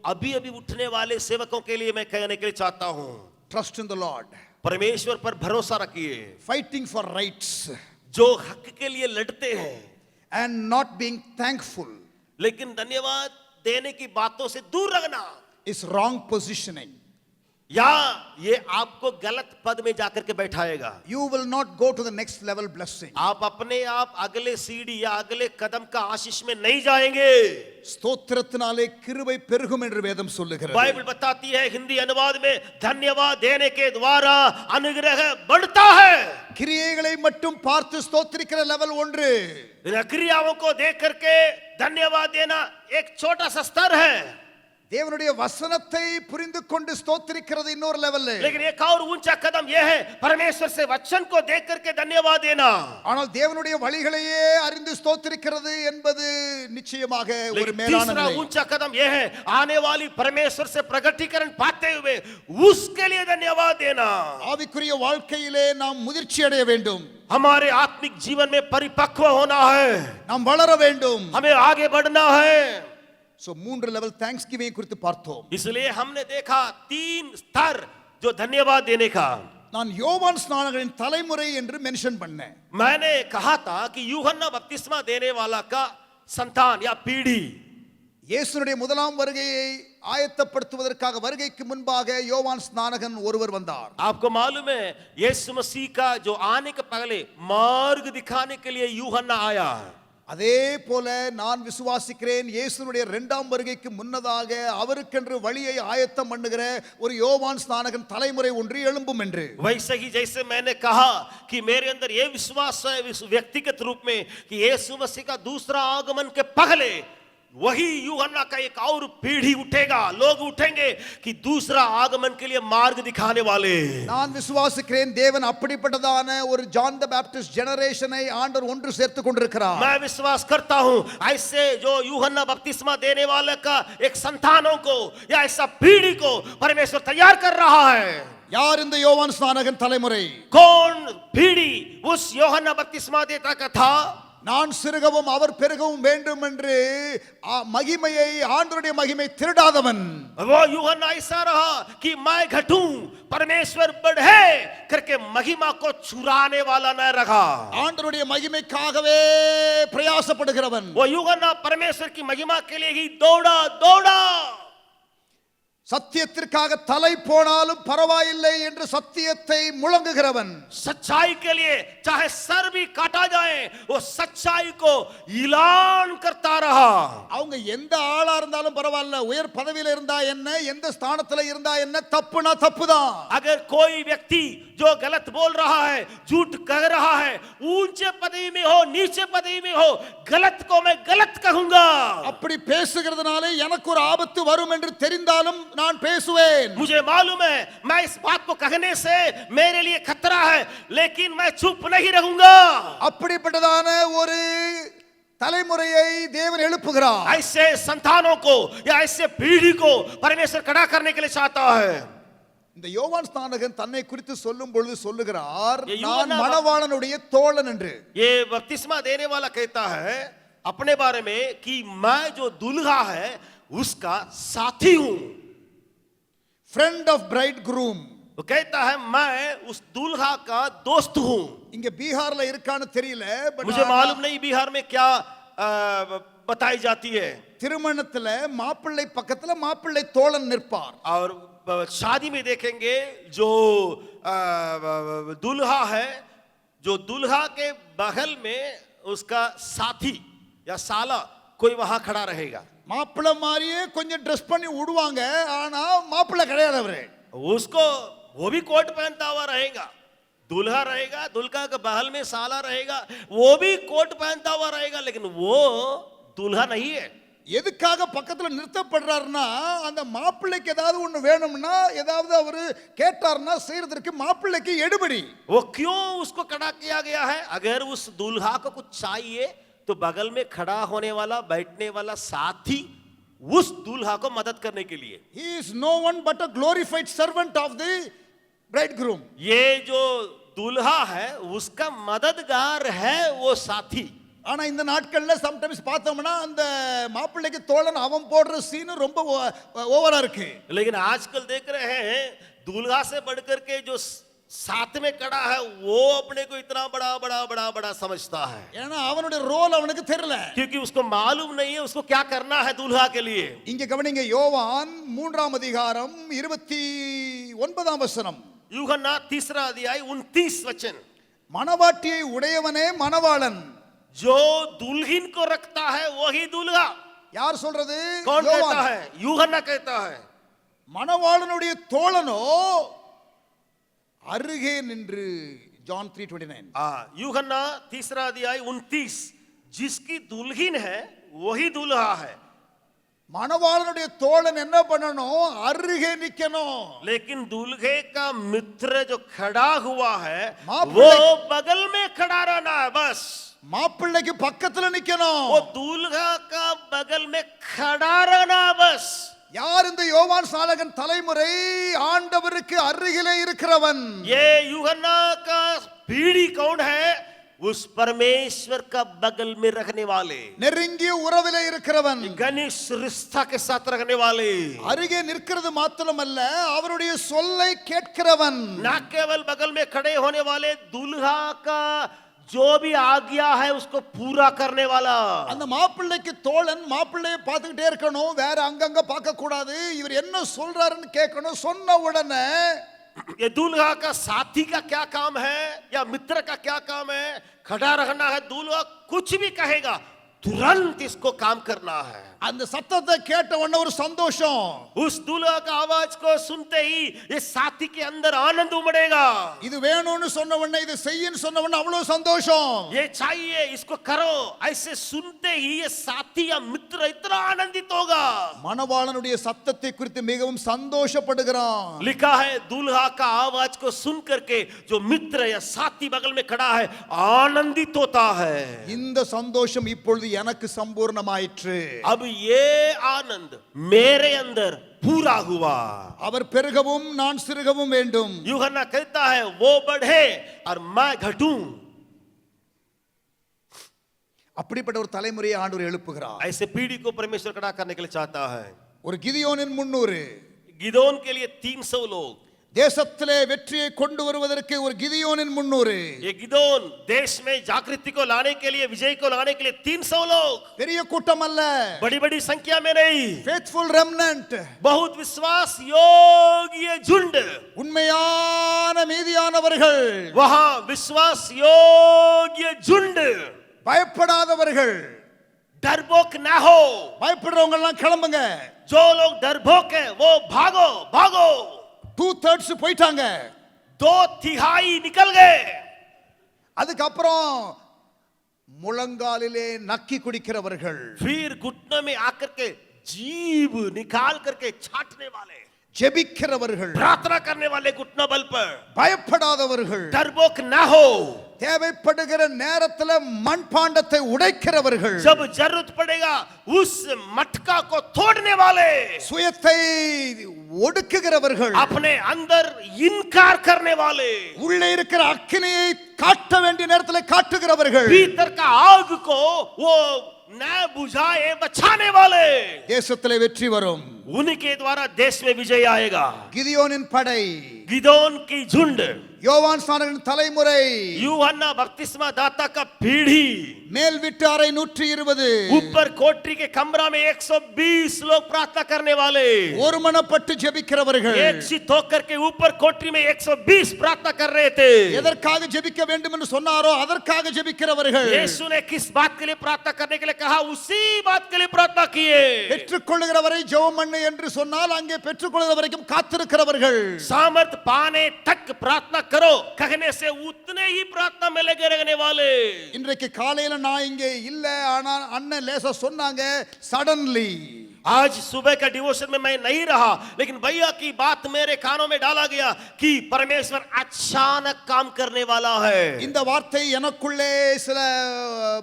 अभी अभी उठने वाले सेवकों के लिए मैं कहने के लिए चाहता हूं, trust in the Lord. परमेश्वर पर भरोसा रखिए। Fighting for rights जो हक के लिए लड़ते हैं and not being thankful लेकिन धन्यवाद देने की बातों से दूर रहना is wrong positioning. या ये आपको गलत पद में जाकर के बैठाएगा। You will not go to the next level blessing. आप अपने आप अगले सीढ़ी या अगले कदम का आशीष में नहीं जाएंगे। ஸ்தோத்திரத்தினாலே கிருபை பெருகும் என்று வேதம் சொல்லுகிறது. बाइबल बताती है हिंदी अनुवाद में धन्यवाद देने के द्वारा अनुग्रह बढ़ता है। கிரியைகளை மட்டும் பார்த்து ஸ்தோத்திரிக்கிற லெவல் ஒன்று, क्रियाओं को देख करके धन्यवाद देना एक छोटा सा स्तर है, தேவனுடைய வசனத்தை புரிந்து கொண்டு ஸ்தோத்திரிக்கிறது இன்னொரு லெவல். लेकिन एक और ऊंचा कदम यह है परमेश्वर से वचन को देख करके धन्यवाद देना। ஆனால் தேவனுடைய வழிகளையே அறிந்து ஸ்தோத்திரிக்கிறது என்பது நிச்சயமாக ஒரு लेकिन மேலான तीसरा நிலை. ऊंचा कदम यह है आने वाली परमेश्वर से प्रगटीकरण पाते हुए उसके लिए धन्यवाद देना। ஆவிக்குரிய வாழ்க்கையிலே நாம் முதிர்ச்சி அடைய வேண்டும், हमारे आत्मिक जीवन में परिपक्व होना है, நாம் வளர வேண்டும். हमें आगे बढ़ना है। சோ மூன்று லெவல் தேங்க்ஸ் கிவிங் குறித்து பார்த்தோம். इसलिए हमने देखा 3 स्तर जो धन्यवाद देने का। நான் யோவான் ஸ்நானகரின் தலைமுறை என்று மென்ஷன் பண்ணேன். मैंने कहा था कि यूहन्ना बपतिस्मा देने वाला का संतान या पीढ़ी, இயேசுனுடைய முதலாம் வருகையை ஆயத்தப்படுத்துவதற்காக வருகைக்கு முன்பாக யோவான் ஸ்நானகன் ஒருவர் வந்தார். आपको मालूम है यीशु मसीह का जो आने के पहले मार्ग दिखाने के लिए यूहन्ना आया। அதே போல நான் விசுவாசிக்கிறேன் இயேசுனுடைய இரண்டாம் வருகைக்கு முன்னதாக அவருக்கென்று வழியை ஆயத்தம் பண்ணுகிற ஒரு யோவான் ஸ்நானகன் தலைமுறை ஒன்று எழும்பும் என்று. वैसे ही जैसे मैंने कहा कि मेरे अंदर ये विश्वास है व्यक्तिगत रूप में कि यीशु मसीह का दूसरा आगमन के पहले वही यूहन्ना का एक और पीढ़ी उठेगा, लोग उठेंगे कि दूसरा आगमन के लिए मार्ग दिखाने वाले। நான் விசுவாசிக்கிறேன் தேவன் அப்படிப்பட்டதான ஒரு ஜான் தி பேப்டிஸ்ட் ஜெனரேஷனை ஆண்டவர் ஒன்று சேர்த்து கொண்டிருக்கிறார். मैं विश्वास करता हूं ऐसे जो यूहन्ना बपतिस्मा देने वाले का एक संतानों को या ऐसा पीढ़ी को परमेश्वर तैयार कर रहा है। யார் இந்த யோவான் ஸ்நானகன் தலைமுறை? कौन पीढ़ी उस यूहन्ना बपतिस्मा देता का था? நான் சிறுகவும் அவர் பெருகவும் வேண்டும் என்று மகிமையை ஆண்டவருடைய மகிமை திருடாதவன். वो यूहन्ना ऐसा रहा कि मैं घटूं परमेश्वर बढ़े करके महिमा को चुराने वाला न रहा। ஆண்டவருடைய மகிமைக்காகவே பிரயாசப்படுகிறவன். वो यूहन्ना परमेश्वर की महिमा के लिए ही दौड़ा சத்தியத்திற்காக தலை போனாலும் பரவாயில்லை என்று சத்தியத்தை முழங்குகிறவன். सच्चाई के लिए चाहे सर भी काटा जाए वो सच्चाई को ऐलान करता रहा। அவங்க எந்த ஆளா இருந்தாலும் பரவாயில்லை, உயர் பதவியில இருந்தா என்ன, எந்த ஸ்தானத்துல இருந்தா என்ன, தப்புனா தப்புதான். अगर कोई व्यक्ति जो गलत बोल रहा है, झूठ कह रहा है, ऊंचे पदवी में हो नीचे पदवी में हो, गलत को मैं गलत कहूंगा। அப்படி பேசுகிறதுனால எனக்கு ஒரு ஆபத்து வரும் என்று தெரிந்தாலும் நான் பேசுவேன். मुझे मालूम है मैं इस बात को कहने से मेरे लिए खतरा है, लेकिन मैं चुप नहीं रहूंगा। அப்படிப்பட்டதான ஒரு தலைமுறையை தேவன் எழுப்புகிறார். ऐसे संतानों को या ऐसे पीढ़ी को परमेश्वर खड़ा करने के लिए चाहता है। இந்த யோவான் ஸ்நானகன் தன்னை குறித்து சொல்லும் பொழுது சொல்லுகிறார், ये நான் यूहन्ना- மணவாளனுடைய தோழன் என்று. ये बपतिस्मा देने वाला कहता है अपने बारे में कि मैं जो दुल्हा है उसका साथी हूं। Friend of bridegroom. वो कहता है मैं उस दुल्हा का दोस्त हूं। இங்க பீகார்ல இருக்கான்னு தெரியல, but मुझे मालूम नहीं बिहार में क्या बताई जाती है। திருமணத்துல மாப்பிள்ளை பக்கத்துல மாப்பிள்ளை தோழன் நிற்பார். और शादी में देखेंगे जो दुल्हा है, जो दुल्हा के बगल में उसका साथी या साला कोई वहां खड़ा रहेगा। மாப்பிள்ளை மாதிரியே கொஞ்சம் ட்ரெஸ் பண்ணி விடுவாங்க, ஆனா மாப்பிள்ளை கிடையாது அவரு. उसको वो भी कोट पहनता हुआ रहेगा, दूल्हा रहेगा, दूल्हा के बगल में साला रहेगा, वो भी कोट पहनता हुआ रहेगा, लेकिन वो दूल्हा नहीं है। எதுக்காக பக்கத்துல நிறுத்தப்படுறாருன்னா, அந்த மாப்பிள்ளைக்கு ஏதாவது ஒண்ணு வேணும்னா, ஏதாவது அவரு கேட்டார்னா செய்யறதுக்கு மாப்பிள்ளைக்கு எடுபடி. वो क्यों उसको खड़ा किया गया है? अगर उस दूल्हा को कुछ चाहिए तो बगल में खड़ा होने वाला बैठने वाला साथी उस दूल्हा को मदद करने के लिए। He is no one but a glorified servant of the bridegroom. ये जो दूल्हा है उसका मददगार है वो साथी। ஆனா இந்த நாட்கள்ல சம்டைம்ஸ் பார்த்தோம்னா அந்த மாப்பிள்ளைக்கு தோழன் அவன் போடுற சீன் ரொம்ப ஓவரா இருக்கு. लेकिन आजकल देख रहे हैं दूल्हा से बढ़कर के जो साथ में खड़ा है वो अपने को इतना बड़ा बड़ा बड़ा बड़ा समझता है, ஏன்னா அவனுடைய ரோல் அவனுக்கு தெரியல. क्योंकि उसको मालूम नहीं है उसको क्या करना है दूल्हा के लिए। இங்க கவனிங்க, யோவான் 3ஆம் அதிகாரம் 29ஆம் வசனம். यूहन्ना 3 अध्याय 29 वचन। மணவாட்டியை உடையவனே மணவாளன். जो दुल्हन को रखता है वही दूल्हा। யார் சொல்றது? कौन कहता யோவான். है? यूहन्ना कहता है। மணவாளனுடைய தோழனோ அருகே நின்று, ஜான் 3:29. यूहन्ना 3 अध्याय 29, जिसकी दुल्हन है वही दूल्हा है। மணவாளனுடைய தோழன் என்ன பண்ணணும்? அருகே நிக்கணும். लेकिन दूल्हे का मित्र जो खड़ा हुआ है मापिள்ளை- वो बगल में खड़ा रहना है बस। மாப்பிள்ளைக்கு பக்கத்துல நிக்கணும். वो दूल्हा का बगल में खड़ा रहना है बस। யார் இந்த யோவான் சாலகன் தலைமுறை? ஆண்டவருக்கு அருகிலே இருக்கிறவன். ये यूहन्ना का पीढ़ी कौन है? उस परमेश्वर का बगल में रखने वाले, நெருங்கிய உறவிலே இருக்கிறவன். घनिष्ठ रिश्ता के साथ रखने वाले। அருகே நிற்கிறது மாத்திரமல்ல, அவருடைய சொல்லை கேட்கிறவன். ना केवल बगल में खड़े होने वाले, दूल्हा का जो भी आज्ञा है उसको पूरा करने वाला। அந்த மாப்பிள்ளைக்கு தோழன் மாப்பிள்ளையை பார்த்துக்கிட்டே இருக்கணும், வேற அங்கங்க பார்க்க கூடாது. இவர் என்ன சொல்றாருன்னு கேட்கணும். சொன்ன உடனே ये दूल्हा का साथी का क्या काम है या मित्र का क्या काम है? खड़ा रहना है। दूल्हा कुछ भी कहेगा तुरंत इसको काम करना है। அந்த சத்தத்தை கேட்ட உடனே ஒரு சந்தோஷம். उस दूल्हा का आवाज को सुनते ही ये साथी के अंदर आनंद उमड़ेगा। இது வேணும்னு சொன்ன உடனே, இது செய்யன்னு சொன்ன உடனே அவ்வளவு சந்தோஷம். ये चाहिए इसको करो, ऐसे सुनते ही ये साथी या मित्र इतना आनंदित होगा। மணவாளனுடைய சத்தத்தை குறித்து மிகவும் சந்தோஷப்படுகிறான். लिखा है दूल्हा का आवाज को सुन करके जो मित्र या साथी बगल में खड़ा है आनंदित होता है। இந்த சந்தோஷம் இப்பொழுது எனக்கு சம்பூர்ணமாயிற்று. अब ये आनंद मेरे अंदर पूरा हुआ। அவர் பெருகவும் நான் சிறுகவும் வேண்டும். यूहन्ना कहता है वो बढ़े और मैं घटूं। அப்படிப்பட்ட ஒரு தலைமுறையை ஆண்டவர் எழுப்புகிறார். ऐसे पीढ़ी को परमेश्वर खड़ा करने के लिए चाहता है। ஒரு கிதியோனின் 300, गिदोन के लिए 300 लोग। தேசத்திலே வெற்றியை கொண்டு வருவதற்கு ஒரு கிதியோனின் 300. ये गिदोन देश में जागृति को लाने के लिए, विजय को लाने के लिए 300 लोग। பெரிய கூட்டம் அல்ல, बड़ी बड़ी संख्या में नहीं, faithful remnant, बहुत विश्वास योग्य झुंड। உண்மையான மீதியானவர்கள், वहां विश्वास योग्य झुंड। பயப்படாதவர்கள். डरपोक ना हो। பயப்படுறவங்க எல்லாம் கிளம்புங்க. जो लोग डरपोक है वो भागो भागो। 2/3 போயிட்டாங்க. 2/3 निकल गए। அதுக்கப்புறம் முழங்காலிலே நக்கி குடிக்கிறவர்கள், फिर घुटनों में आकर के जीभ निकाल करके छाटने वाले, ஜெபிக்கிறவர்கள், प्रार्थना करने वाले घुटना बल पर। பயப்படாதவர்கள், डरपोक ना हो। தேவைப்படுகிற நேரத்துல மண்பாண்டத்தை உடைக்கிறவர்கள், जब जरूरत पड़ेगा उस मटका को तोड़ने वाले, சுயத்தை ஒடுக்குகிறவர்கள், अपने अंदर इनकार करने वाले, உள்ளே இருக்கிற அக்கினியை காட்ட வேண்டிய நேரத்தில் காட்டுகிறவர்கள், भीतर का आग को वो न बुझाए बचाने वाले, தேசத்திலே வெற்றி வரும். उन्हीं के द्वारा देश में विजय आएगा. கிதியோனின் படை, गिदोन की झुंड, யோவான் ஸ்நானகன் தலைமுறை, यूहन्ना बपतिस्मा दाता का पीढ़ी, மேல் வீட்டு அறை 120, ऊपर कोठरी के कमरा में 120 लोग प्रार्थना करने वाले, ஒருமனப்பட்டு ஜெபிக்கிறவர்கள். एक चित होकर के ऊपर कोठरी में 120 प्रार्थना कर रहे थे. எதற்காக ஜெபிக்க வேண்டும் என்று சொன்னாரோ அதற்காக ஜெபிக்கிறவர்கள். यीशु ने किस बात के लिए प्रार्थना करने के लिए कहा, उसी बात के लिए प्रार्थना किए. பெற்றுக்கொள்ளுகிறவரை ஜெபம் பண்ணு என்று சொன்னால் அங்கே பெற்றுக்கொள்ளுகிற வரைக்கும் காத்திருக்கிறவர்கள். सामर्थ पाने तक प्रार्थना करो कहने से उतने ही प्रार्थना में लगे रहने वाले. இன்றைக்கு காலையில நான் இங்கே இல்ல, ஆனா அண்ணன் லேசா சொன்னாங்க சடன்லி. आज सुबह का डिवोशन में मैं नहीं रहा, लेकिन भैया की बात मेरे कानों में डाला गया कि परमेश्वर अचानक काम करने वाला है. இந்த வார்த்தை எனக்குள்ளே சில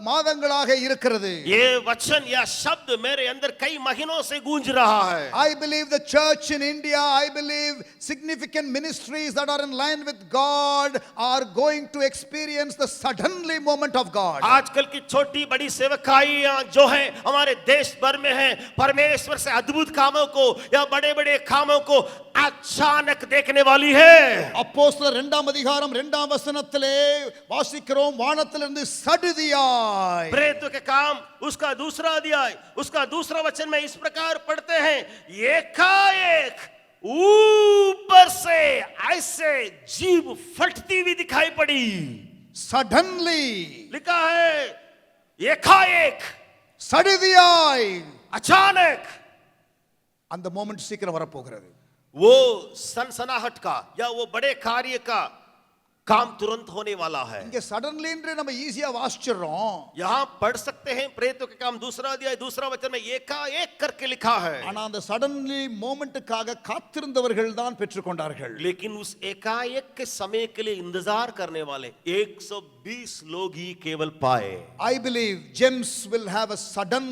மாதங்களாக இருக்கிறது. ये वचन या शब्द मेरे अंदर कई महीनों से गूंज रहा है. I believe the church in India, I believe significant ministries that are in line with God are going to experience the suddenly moment of God. आजकल की छोटी बड़ी सेवकाइयां जो हैं हमारे देश भर में हैं, परमेश्वर से अद्भुत कामों को या बड़े बड़े कामों को अचानक देखने वाली है. அப்போஸ்தலர் 2ஆம் அதிகாரம் 2ஆம் வசனத்திலே வாசிக்கிறோம், வானத்திலிருந்து சடுதியாய். प्रेरितों के काम उसका दूसरा अध्याय उसका दूसरा वचन में इस प्रकार पढ़ते हैं, एकाएक ऊपर से ऐसे जीभ फटती हुई दिखाई पड़ी. Suddenly, लिखा है एकाएक, சடுதியாய். अचानक. அந்த மொமெண்ட் சீக்கிரம் வரப்போகிறது. वो सनसनाहट का या वो बड़े कार्य का काम तुरंत होने वाला है. இங்க சடன்லி என்று நம்ம ஈஸியா வாசிச்சிரோம். यहां पढ़ सकते हैं प्रेरितों के काम दूसरा अध्याय दूसरा वचन में एकाएक करके लिखा है. ஆனா அந்த சடன்லி மொமெண்ட்டுக்காக காத்திருந்தவர்கள் தான் பெற்றுக்கொண்டார்கள். लेकिन उस एकाएक के समय के लिए इंतजार करने वाले 120 लोग ही केवल पाए. I believe James will have a sudden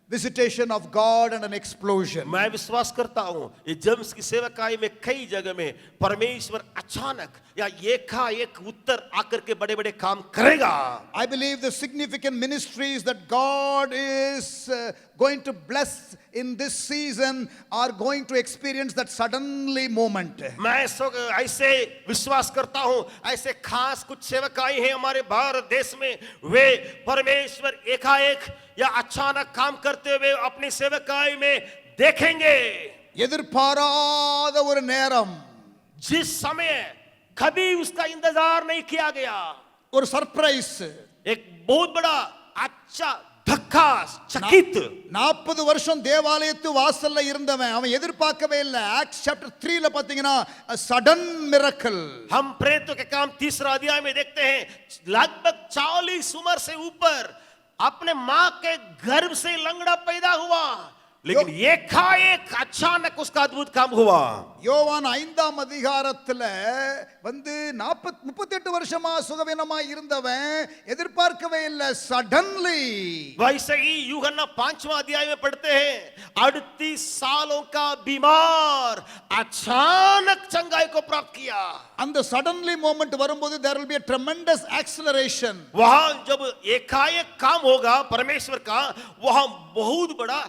visitation of God and an explosion. मैं विश्वास करता हूं ये जेम्स की सेवकाई में कई जगह में परमेश्वर अचानक या एकाएक उत्तर आकर के बड़े बड़े काम करेगा. I believe the significant ministries that God is going to bless in this season are going to experience that suddenly moment. मैं ऐसे विश्वास करता हूं ऐसे खास कुछ सेवकाई हैं हमारे भारत देश में, वे परमेश्वर एकाएक या अचानक काम करते हुए अपनी सेवकाई में देखेंगे. எதிர்பாராத ஒரு நேரம், जिस समय कभी उसका इंतजार नहीं किया गया, ஒரு சர்ப்ரைஸ். एक बहुत बड़ा अच्छा धक्का, चकित. 40 வருஷம் தேவாலயத்து வாசல்ல இருந்தவன் அவன் எதிர்பார்க்கவே இல்லை. ஆக்ட்ஸ் சாப்டர் 3 ல பாத்தீங்கன்னா சடன் மிரக்கல். हम प्रेरितों के काम तीसरा अध्याय में देखते हैं लगभग 40 उम्र से ऊपर अपने मां के गर्भ से लंगड़ा पैदा हुआ, लेकिन एकाएक अचानक उसका अद्भुत काम हुआ. யோவான் 5ஆம் அதிகாரத்துல வந்து 38 வருஷமா சுகவீனமா இருந்தவன் எதிர்பார்க்கவே இல்லை, சடன்லி. वैसे ही यूहन्ना 5वां अध्याय में पढ़ते हैं 38 सालों का बीमार अचानक चंगाई को प्राप्त किया. அந்த சடன்லி மொமெண்ட் வரும்போது there will be a tremendous acceleration. वहां जब एकाएक काम होगा परमेश्वर का, वहां बहुत बड़ा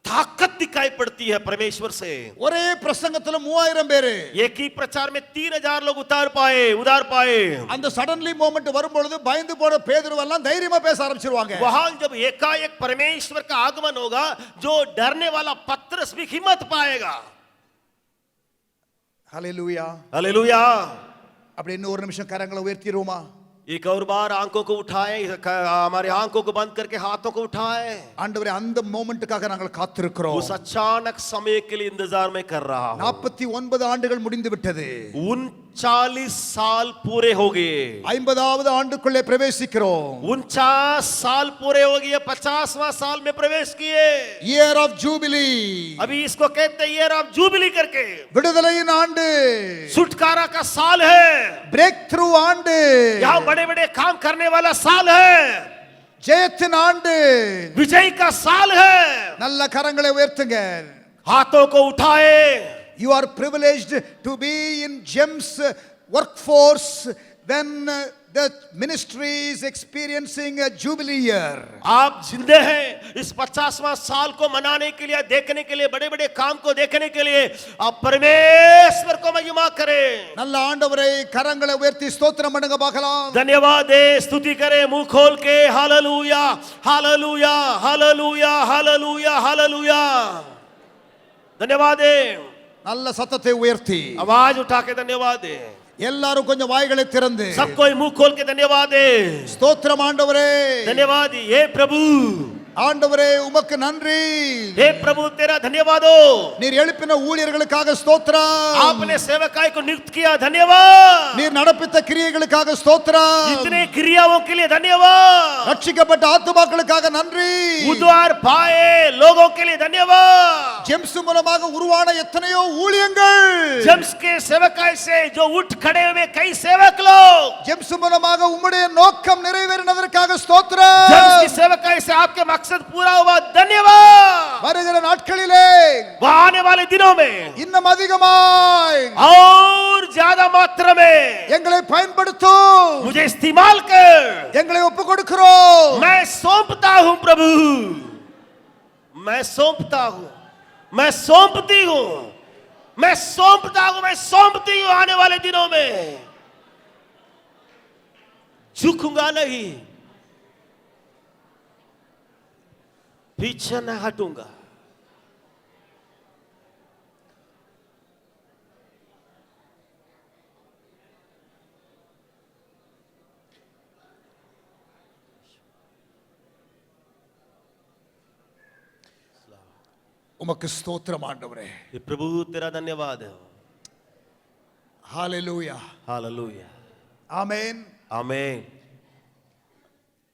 ताकत दिखाई पड़ती है परमेश्वर से. ஒரே பிரசங்கத்துல 3000 பேரு, एक ही प्रचार में 3000 लोग उतार पाए. அந்த சடன்லி மொமெண்ட் வரும்பொழுது பயந்து போன பேதுருவெல்லாம் தைரியமா பேச ஆரம்பிச்சிருவாங்க. वहां जब एकाएक परमेश्वर का आगमन होगा, जो डरने वाला पतरस भी हिम्मत पाएगा. ஹalleluya. हालेलुया. அப்படி இன்னும் ஒரு நிமிஷம் கரங்களை உயர்த்திடுவோமா? एक और बार आंखों को उठाएं, हमारे आंखों को बंद करके हाथों को उठाएं. ஆண்டவரே அந்த மொமெண்ட்டுக்காக நாங்கள் காத்திருக்கிறோம். उस अचानक समय के लिए इंतजार में कर रहा हूं. 49 ஆண்டுகள் முடிந்து விட்டது. 39 साल पूरे हो गए. 50வது ஆண்டுக்குள்ளே பிரவேசிக்கிறோம். 49 साल पूरे हो गए, 50वां साल में प्रवेश किए. Year of jubilee. अभी इसको कहते हैं ईयर ऑफ जुबली करके. விடுதலையின் ஆண்டு, छुटकारा का साल है, பிரேக் த்ரூ ஆண்டு, यहाँ बड़े बड़े काम करने वाला साल है, ஜெயத்தின் ஆண்டு. विजय का साल है. நல்ல கரங்களை உயர்த்துங்க. हाथों को उठाए। You are privileged to be in GEM's workforce when the ministry is experiencing a jubilee year. आप जिंदे हैं इस 50वां साल को मनाने के लिए, देखने के लिए, बड़े बड़े काम को देखने के लिए। आप परमेश्वर को महिमा करें। நல்ல ஆண்டவரை கரங்களை உயர்த்தி ஸ்தோத்திரம் பண்ணுங்க பார்க்கலாம். धन्यवाद दे, स्तुति करें मुंह खोल के। Hallelujah, hallelujah, hallelujah, hallelujah, hallelujah. धन्यवाद दे, நல்ல சத்தத்தை உயர்த்தி आवाज उठा के धन्यवाद दे। எல்லாரும் கொஞ்சம் வாய்களை திறந்து सब कोई मुंह खोल के धन्यवाद दे। ஸ்தோத்திரம் ஆண்டவரே, धन्यवाद ये प्रभु। ஆண்டவரே உமக்கு நன்றி. हे प्रभु तेरा धन्यवाद हो। நீர் எழுப்பின ஊழியர்களுக்காக ஸ்தோத்திரம். आपने सेवकाई को नियुक्त किया, धन्यवाद। நீர் நடப்பித்த கிரியைகளுக்காக ஸ்தோத்திரம். इतने क्रियाओं के लिए धन्यवाद। ரட்சிக்கப்பட்ட ஆத்துமாக்களுக்காக நன்றி. उद्धार पाए लोगों के लिए धन्यवाद। ஜெம்ஸ் மூலமாக உருவான எத்தனையோ ஊழியங்கள், जेम्स के सेवकाई से जो उठ खड़े हुए कई सेवक लोग, ஜெம்ஸ் மூலமாக உம்முடைய நோக்கம் நிறைவேறினதற்காக जेम्स ஸ்தோத்திரம். की सेवकाई से आपके मकसद पूरा हुआ, धन्यवाद। வருகிற நாட்களிலே वह आने वाले दिनों में இன்னும் அதிகமாய் और ज्यादा मात्रा में எங்களை பயன்படுத்தும். मुझे इस्तेमाल कर। எங்களை ஒப்பு கொடுக்கிறோம். मैं सौंपता हूं प्रभु, मैं सौंपता हूं, मैं सौंपती हूं, मैं सौंपता हूं, मैं सौंपती हूं। आने वाले दिनों में झुकूंगा नहीं, पीछे न हटूंगा। உமக்கு ஸ்தோத்திரம் ஆண்டவரே. ये प्रभु तेरा धन्यवाद है। ஹalleluya, हालेलुया, ஆமென். आमीन।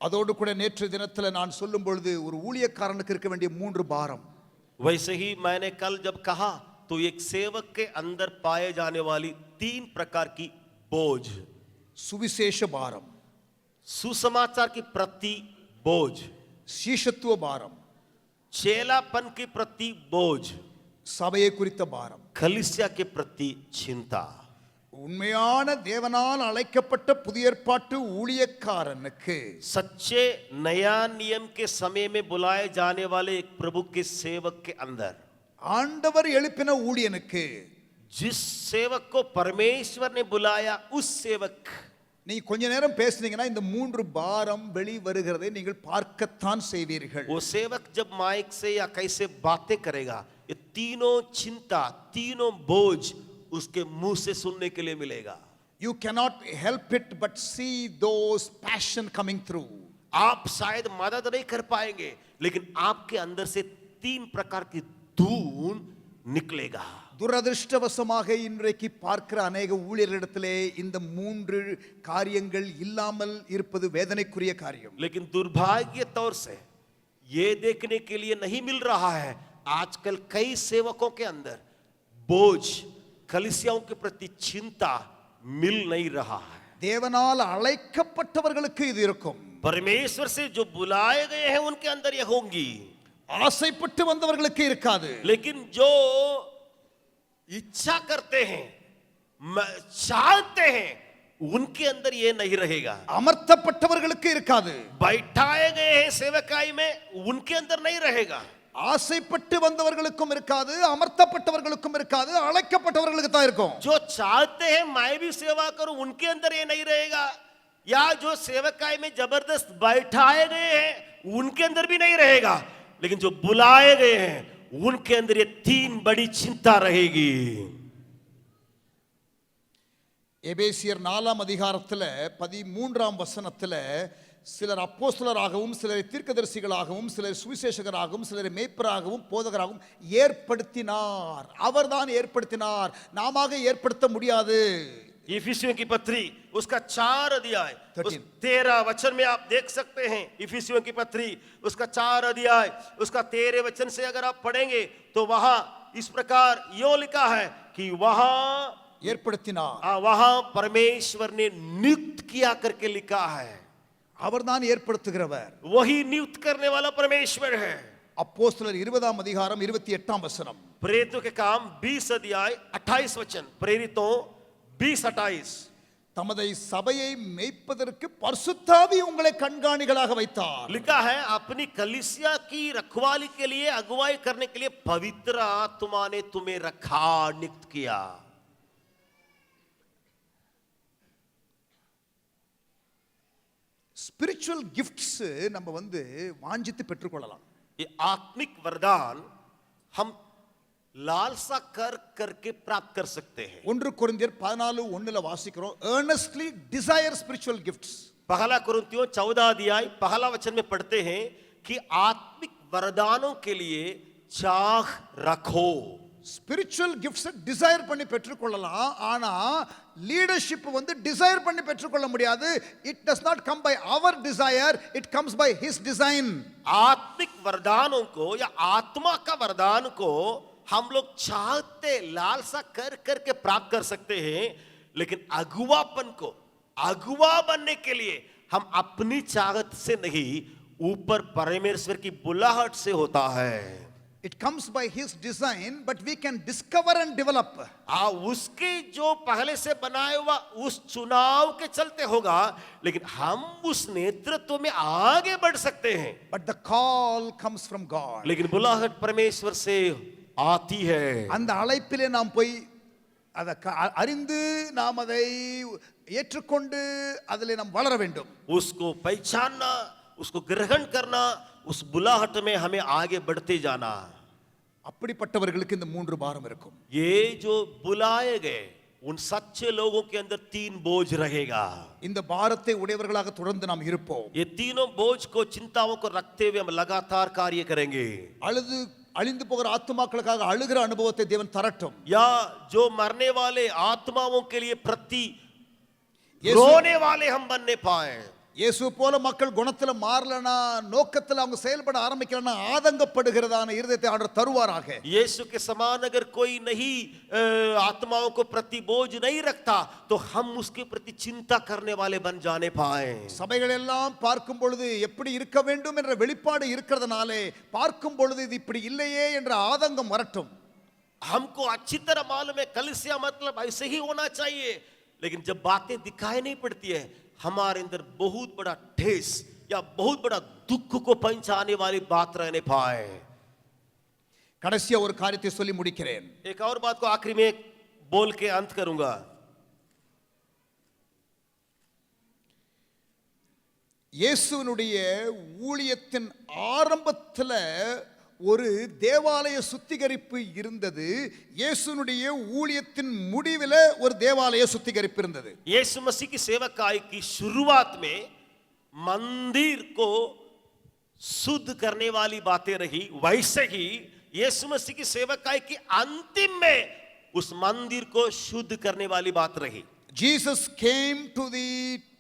அதோடு கூட நேற்று தினத்தில் நான் சொல்லும் பொழுது ஒரு ஊழியக்காரனுக்கு இருக்க வேண்டிய 3 பாரம். वैसे ही मैंने कल जब कहा तो एक सेवक के अंदर पाए जाने वाली 3 प्रकार की बोझ, சுவிசேஷ பாரம், सुसमाचार की प्रति बोझ, சீஷத்துவ பாரம், चेलापन के प्रति बोझ, சபையை குறித்த பாரம். कलीसिया के प्रति चिंता। உண்மையான தேவனால் அழைக்கப்பட்ட புதிய ஏற்பாட்டு ஊழியக்காரனுக்கு, सच्चे नया नियम के समय में बुलाए जाने वाले एक प्रभु के सेवक के अंदर, ஆண்டவர் எழுப்பின ஊழியனுக்கு, जिस सेवक को परमेश्वर ने बुलाया उस सेवक, நீ கொஞ்ச நேரம் பேசுனீங்கன்னா இந்த 3 பாரம் வெளி வருகிறதை நீங்கள் பார்க்கத்தான் செய்வீர்கள். वो सेवक जब माइक से या कैसे बातें करेगा, ये तीनों चिंता, तीनों बोझ उसके मुंह से सुनने के लिए मिलेगा। You cannot help it but see those passion coming through. आप शायद मदद नहीं कर पाएंगे, लेकिन आपके अंदर से 3 प्रकार की धून निकलेगा। துரதிருஷ்டவசமாக இன்றைக்கு பார்க்கிற अनेक ஊழியர்களிடத்திலே இந்த 3 காரியங்கள் இல்லாமல் இருப்பது வேதனைக்குரிய காரியம். लेकिन दुर्भाग्य तौर से ये देखने के लिए नहीं मिल रहा है, आजकल कई सेवकों के अंदर बोझ, कलीसियाओं के प्रति चिंता मिल नहीं रहा है। தேவனால் அழைக்கப்பட்டவர்களுக்கு இது இருக்கும். परमेश्वर से जो बुलाए गए हैं उनके अंदर ये होंगी, ஆசைப்பட்டு வந்தவர்களுக்கு இருக்காது. लेकिन जो इच्छा करते हैं, चाहते हैं, उनके अंदर ये नहीं रहेगा। அமர்த்தப்பட்டவர்களுக்கு இருக்காது. बैठाए गए हैं सेवकाई में, उनके अंदर नहीं रहेगा। ஆசைப்பட்டு வந்தவர்களுக்கும் இருக்காது, அமர்த்தப்பட்டவர்களுக்கும் இருக்காது, அழைக்கப்பட்டவர்களுக்கு தான் இருக்கும். जो चाहते हैं मैं भी सेवा करूं, उनके अंदर ये नहीं रहेगा। या जो सेवकाई में जबरदस्त बैठाए गए हैं उनके अंदर भी नहीं रहेगा। लेकिन जो बुलाए गए हैं उनके अंदर ये 3 बड़ी चिंता रहेगी। எபேசியர் 4ஆம் அதிகாரத்துல 13ஆம் வசனத்துல சிலர் அப்போஸ்தலராகவும், சிலரை தீர்க்கதரிசிகளாகவும், சிலர் சுவிசேஷகராகவும், சிலரை மேய்ப்பராகவும் போதகராகவும் ஏற்படுத்தினார். அவர்தான் ஏற்படுத்தினார், நாமாக ஏற்படுத்த முடியாது. इफिसियों की पत्री उसका 4 अध्याय 13 वचन में आप देख सकते हैं। इफिसियों की पत्री उसका 4 अध्याय उसका 13 वचन से अगर आप पढ़ेंगे तो वहां इस प्रकार यो लिखा है कि वहां ஏற்படுத்தினார், वहां परमेश्वर ने नियुक्त किया करके लिखा है। அவர்தான் ஏற்படுத்துகிறவர். वही नियुक्त करने वाला परमेश्वर है। அப்போஸ்தலர் 20ஆம் அதிகாரம் 28ஆம் வசனம். प्रेरितों के काम 20 अध्याय 28 वचन, प्रेरितों 20:28। தமதை சபையை மேய்ப்பதற்கு பரிசுத்தாவி உங்களை கண்காணிகளாக வைத்தார். लिखा है अपनी कलीसिया की रखवाली के लिए, अगुवाई करने के लिए पवित्र आत्मा ने तुम्हें रखा, नियुक्त किया। ஸ்பிரிச்சுவல் கிஃப்ட்ஸ் நம்ம வந்து வாஞ்சித்து பெற்றுக்கொள்ளலாம். ये आत्मिक वरदान हम लालसा कर करके प्राप्त कर सकते हैं। 1 கொரிந்தியர் 14:1 வாசிக்கிறோம், earnestly desire spiritual gifts. पहला कुरिन्थियों 14 अध्याय पहला वचन में पढ़ते हैं कि आत्मिक वरदानों के लिए चाह रखो। ஸ்பிரிச்சுவல் கிஃப்ட்ஸ் டிசைர் பண்ணி பெற்றுக்கொள்ளலாம், ஆனா லீடர்ஷிப் வந்து டிசைர் பண்ணி பெற்றுக்கொள்ள முடியாது. It does not come by our desire, it comes by his design. आत्मिक वरदानों को या आत्मा का वरदान को हम लोग चाहते लालसा कर करके प्राप्त कर सकते हैं, लेकिन अगुवापन को, अगुवा बनने के लिए हम अपनी चाहत से नहीं, ऊपर परमेश्वर की बुलाहट से होता है। It comes by his design, but we can discover and develop. उसके जो पहले से बनाया हुआ उस चुनाव के चलते होगा, लेकिन हम उस नेतृत्व में आगे बढ़ सकते हैं। But the call comes from God. लेकिन बुलाहट परमेश्वर से आती है। அந்த அழைப்பிலே நாம் போய் அதை அறிந்து நாம் அதை ஏற்றுக்கொண்டு அதிலே நாம் வளர வேண்டும். उसको पहचानना, उसको ग्रहण करना, उस बुलाहट में हमें आगे बढ़ते जाना। அப்படிப்பட்டவர்களுக்கு இந்த 3 பாரம் இருக்கும். ये जो बुलाए गए उन सच्चे लोगों के अंदर 3 बोझ रहेगा। இந்த பாரத்தை உடையவர்களாக தொடர்ந்து நாம் இருப்போம். ये तीनों बोझ को, चिंताओं को रखते हुए हम लगातार कार्य करेंगे। அழிந்து போகிற ஆத்துமாக்களுக்காக அழுகிற அனுபவத்தை தேவன் தரட்டும். या जो मरने वाले आत्माओं के लिए प्रति रोने वाले हम बनने पाए। இயேசு போல மக்கள் குணத்துல மாறலனா, நோக்கத்துல அவங்க செயல்பட ஆரம்பிக்கலனா ஆதங்கப்படுகிறதான இருதயத்தை ஆண்டவர் தருவாராக. यीशु के समान अगर कोई नहीं आत्माओं को प्रति बोझ नहीं रखता, तो हम उसके प्रति चिंता करने वाले बन जाने पाए। சபைகள் எல்லாம் பார்க்கும் பொழுது எப்படி இருக்க வேண்டும் என்ற வெளிப்பாடு இருக்கிறதுனாலே பார்க்கும் பொழுது இது இப்படி இல்லையே என்ற ஆதங்கம் வரட்டும். हमको अच्छी तरह मालूम है कलीसिया मतलब ऐसे ही होना चाहिए, लेकिन जब बातें दिखाई नहीं पड़ती है, हमारे अंदर बहुत बड़ा ठेस या बहुत बड़ा दुख को पहुंचाने वाली बात रहने पाए। கடைசியா ஒரு காரியத்தை சொல்லி முடிக்கிறேன். एक और बात को आखिरी में बोल के अंत करूंगा। இயேசுவினுடைய ஊழியத்தின் ஆரம்பத்துல ஒரு தேவாலய சுத்திகரிப்பு இருந்தது. இயேசுனுடைய ஊழியத்தின் முடிவில் ஒரு தேவாலய சுத்திகரிப்பு இருந்தது. यीशु मसीह की सेवकाई की शुरुआत में मंदिर को शुद्ध करने वाली बातें रही, वैसे ही यीशु मसीह की सेवकाई की अंतिम में उस मंदिर को शुद्ध करने वाली बात रही। Jesus came to the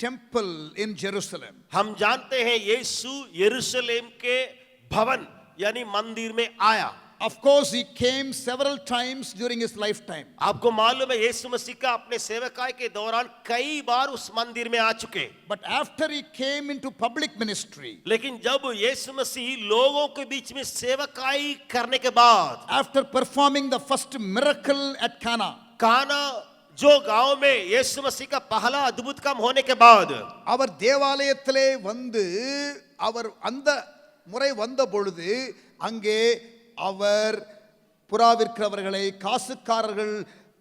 temple in Jerusalem. हम जानते हैं यीशु यरूशलेम के भवन यानी मंदिर में आया। Of course he came several times during his lifetime. आपको मालूम है यीशु मसीह का अपने सेवकाई के दौरान कई बार उस मंदिर में आ चुके। But after he came into public ministry, लेकिन जब यीशु मसीह लोगों के बीच में सेवकाई करने के बाद, after performing the first miracle at Cana, काना जो गांव में यीशु मसीह का पहला अद्भुत काम होने के बाद, அவர் தேவாலயத்திலே வந்து அவர் அந்த முறை வந்த பொழுது அங்கே அவர் புறாவிற்கிறவர்களை, காசுக்காரர்கள்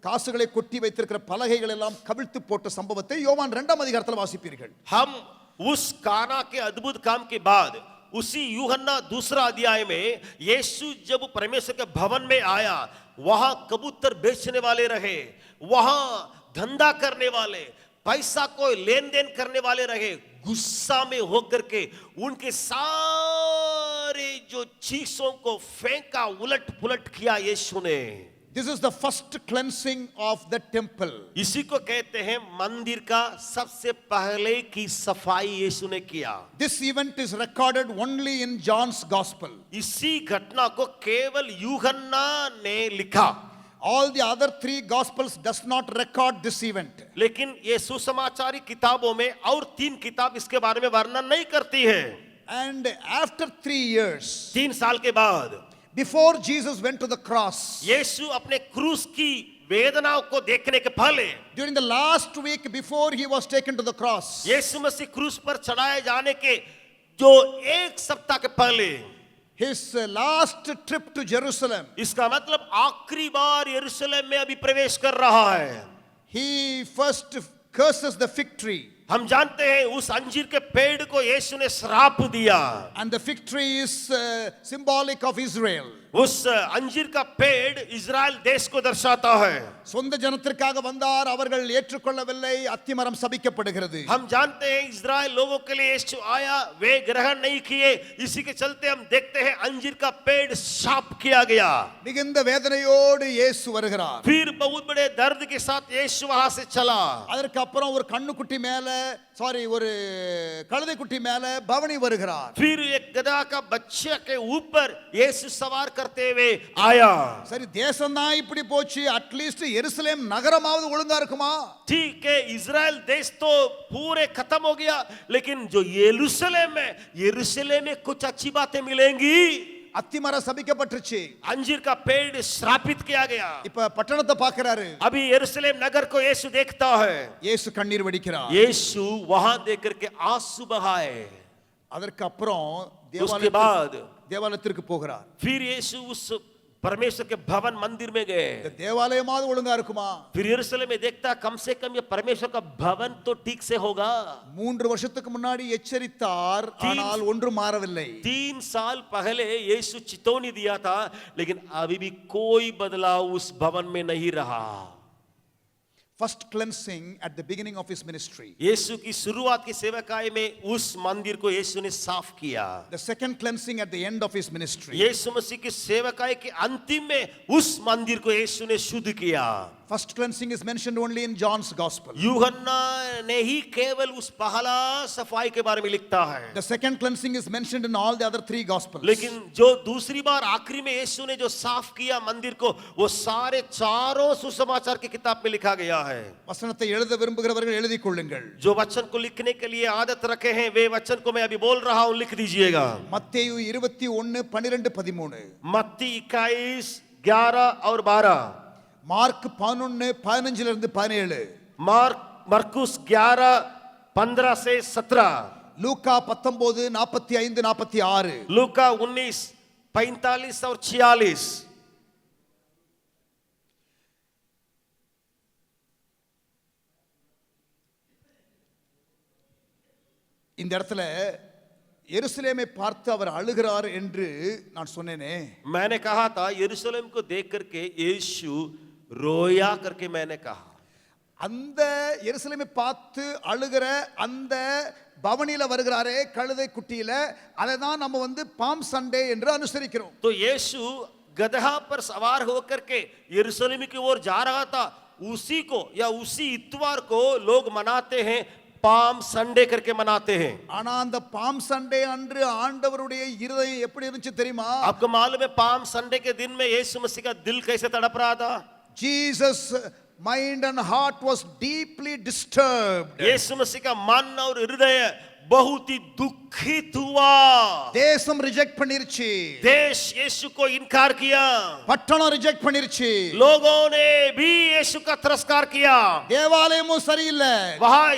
காசுகளை கொட்டி வைத்திருக்கிற பலகைகள் எல்லாம் கவிழ்த்து போட்ட சம்பவத்தை யோவான் 2ஆம் அதிகாரத்தில் வாசிப்பீர்கள். हम उस काना के अद्भुत काम के बाद उसी यूहन्ना 2 अध्याय में यीशु जब परमेश्वर के भवन में आया, वहां कबूतर बेचने वाले रहे, वहां धंधा करने वाले, पैसा को लेन देन करने वाले रहे। गुस्सा में होकर के उनके सारे जो चीजों को फेंका, उलट पुलट किया यीशु ने। This is the first cleansing of the temple. इसी को कहते हैं मंदिर का सबसे पहले की सफाई यीशु ने किया। This event is recorded only in John's gospel. इसी घटना को केवल यूहन्ना ने लिखा। All the other 3 gospels does not record this event. लेकिन ये सुसमाचारी किताबों में और 3 किताब इसके बारे में वर्णन नहीं करती है। And after 3 years, 3 साल के बाद, Before Jesus went to the cross, यीशु अपने क्रूस की वेदनाओं को देखने के पहले, during the last week before he was taken to the cross, यीशु मसीह क्रूस पर चढ़ाए जाने के जो एक सप्ताह के पहले, his last trip to Jerusalem, इसका मतलब आखिरी बार यरूशलेम में अभी प्रवेश कर रहा है, he first curses the fig tree. हम जानते हैं उस अंजीर के पेड़ को यीशु ने श्राप दिया, And the fig tree is symbolic of Israel. उस अंजीर का पेड़ इजराइल देश को दर्शाता है। சொந்த ஜனத்திற்காக வந்தார், அவர்கள் ஏற்றுக்கொள்ளவில்லை, அத்திமரம் சபிக்கப்படுகிறது. हम जानते हैं इजराइल लोगों के लिए यीशु आया, वे ग्रहण नहीं किए, इसी के चलते हम देखते हैं अंजीर का पेड़ शाप किया गया। மிகுந்த வேதனையோடு இயேசு வருகிறார். फिर बहुत बड़े दर्द के साथ यीशु वहां से चला। அதற்கு அப்புறம் ஒரு கண்ணுக்குட்டி மேல ஒரு கழுதைக்குட்டி மேல பவனி வருகிறார். फिर एक गधा का बच्चे के ऊपर यीशु सवार करते हुए आया। சரி, தேசம் தான் இப்படி போச்சு, அட்லீஸ்ட் எருசலேம் நகரமாவது ஒழுங்கா இருக்குமா? ठीक है, इजराइल देश तो पूरे खत्म हो गया, लेकिन जो यरूशलेम में कुछ अच्छी बातें मिलेंगी। அத்திமரம் சபிக்கப்பட்டுச்சு, अंजीर का पेड़ श्रापित किया गया। இப்ப பட்டணத்தை பார்க்கறாரு. अभी यरूशलेम नगर को यीशु देखता है, இயேசு கண்ணீர் வடிக்கிறார். यीशु वहां देख करके आंसू बहाए। அதற்கு அப்புறம் उसके बाद தேவாலயத்திற்கு போகிறார். फिर यीशु उस परमेश्वर के भवन मंदिर में गए। இந்த தேவாலயமாவது ஒழுங்கா இருக்குமா? फिर यरूशलेम में देखता कम से कम ये परमेश्वर का भवन तो ठीक से होगा। 3 வருஷத்துக்கு முன்னாடி எச்சரித்தார், ஆனால் ஒன்றும் மாறவில்லை. 3 साल पहले यीशु चेतावनी दिया था, लेकिन अभी भी कोई बदलाव उस भवन में नहीं रहा। First cleansing at the beginning of his ministry. यीशु की शुरुआत की सेवकाई में उस मंदिर को यीशु ने साफ किया। The second cleansing at the end of his ministry. यीशु मसीह की सेवकाई के अंतिम में उस मंदिर को यीशु ने शुद्ध किया। First cleansing is mentioned only in John's gospel. यूहन्ना ने ही केवल उस पहला सफाई के बारे में लिखता है। The second cleansing is mentioned in all the other 3 gospels. लेकिन जो दूसरी बार आखिरी में यीशु ने जो साफ किया मंदिर को, वो सारे चारों सुसमाचार की किताब में लिखा गया है। வசனத்தை எழுத விரும்புகிறவர்கள் எழுதிக் கொள்ளுங்கள். जो वचन को लिखने के लिए आदत रखे हैं, वे वचन को मैं अभी बोल रहा हूं, लिख दीजिएगा। மத்தேயு 21 12 13, मत्ती 21 11 और 12, மார்க் 11 15 இருந்து 17, मरकुस 11 15 से 17, லூக்கா 19 45 46, लूका 19 45 और 46। இந்த இடத்துல எருசலேமை பார்த்து அவர் அழுகிறார் என்று நான் சொன்னேனே. मैंने कहा था यरूशलेम को देख करके यीशु रोया करके मैंने कहा। அந்த எருசலேமை பார்த்து அழுகிற அந்த பவனில வருகிறாரே கழுதை குட்டியில, அதை தான் நம்ம பாம் சண்டே என்று அனுசரிக்கிறோம். तो यीशु गदहा पर सवार होकर के यरूशलेम की ओर जा रहा था, उसी को या उसी इतवार को लोग मनाते हैं, पाम संडे करके मनाते हैं। ஆனா அந்த பாம் சண்டே அன்று ஆண்டவருடைய இருதயம் எப்படி இருந்துச்சு தெரியுமா? आपको मालूम है पाम संडे के दिन में यीशु मसीह का दिल कैसे तड़प रहा था? Jesus mind and heart was deeply disturbed. यीशु मसीह का मन और हृदय बहुत ही दुखित हुआ। தேசம் ரிஜெக்ட் பண்ணிருச்சு, देश यीशु को इनकार किया, பட்டணம் ரிஜெக்ட் பண்ணிருச்சு, लोगों ने भी यीशु का तिरस्कार किया, தேவாலயமும் சரியில்லை, वहां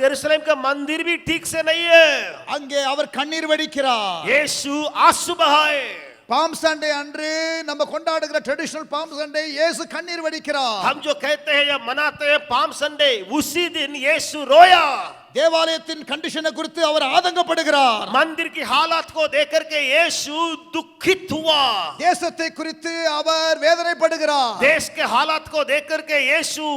यरूशलेम का मंदिर भी ठीक से नहीं है। அங்கே அவர் கண்ணீர் வடிக்கிறார். यीशु आंसू बहाए। பாம் சண்டே அன்று நம்ம கொண்டாடுகிற ட்ரெடிஷனல் பாம் சண்டே இயேசு கண்ணீர் வடிக்கிறார். हम जो कहते हैं या मनाते हैं पाम संडे, उसी दिन यीशु रोया। தேவாலயத்தின் கண்டிஷனை குறித்து அவர் ஆதங்கப்படுகிறார். मंदिर की हालत को देख करके यीशु दुखित हुआ। தேசத்தை குறித்து அவர் வேதனைப்படுகிறார். देश के हालात को देख करके यीशु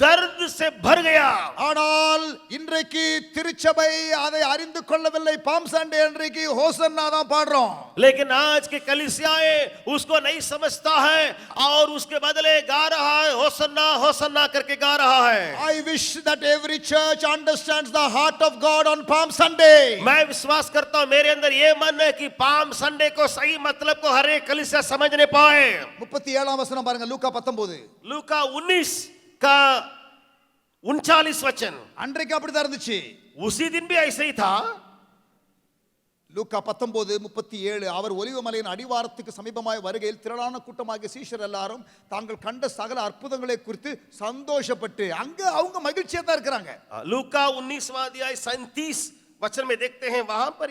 दर्द से भर गया। ஆனால் இன்றைக்கு திருச்சபை அதை அறிந்து கொள்ளவில்லை. பாம் சண்டே அன்றைக்கு ஹோசன்னா தான் பாடுறோம். लेकिन आज के कलीसियाएं उसको नहीं समझता है और उसके बदले गा रहा है होसन्ना होसन्ना करके गा रहा है। I wish that every church understands the heart of God on Palm Sunday. मैं विश्वास करता हूं, मेरे अंदर ये मन है कि पाम संडे को सही मतलब को हर एक कलीसिया समझने पाए। 37 வசனம் பாருங்க, லூக்கா 19. लूका 19 का 39 वचन। அன்றைக்கு அப்படிதான் இருந்துச்சு. उसी दिन भी ऐसे ही था। லூக்கா 19:37 அவர் ஒலிவமலையின் அடிவாரத்துக்கு சமீபமாய் வருகையில் திரளான கூட்டமாகிய சீஷர் எல்லாரும் தாங்கள் கண்ட சகல அற்புதங்களை குறித்து சந்தோஷப்பட்டு அங்க அவங்க மகிழ்ச்சியா தான் இருக்கிறாங்க. लूका 19वां अध्याय 37 वचन में देखते हैं वहां पर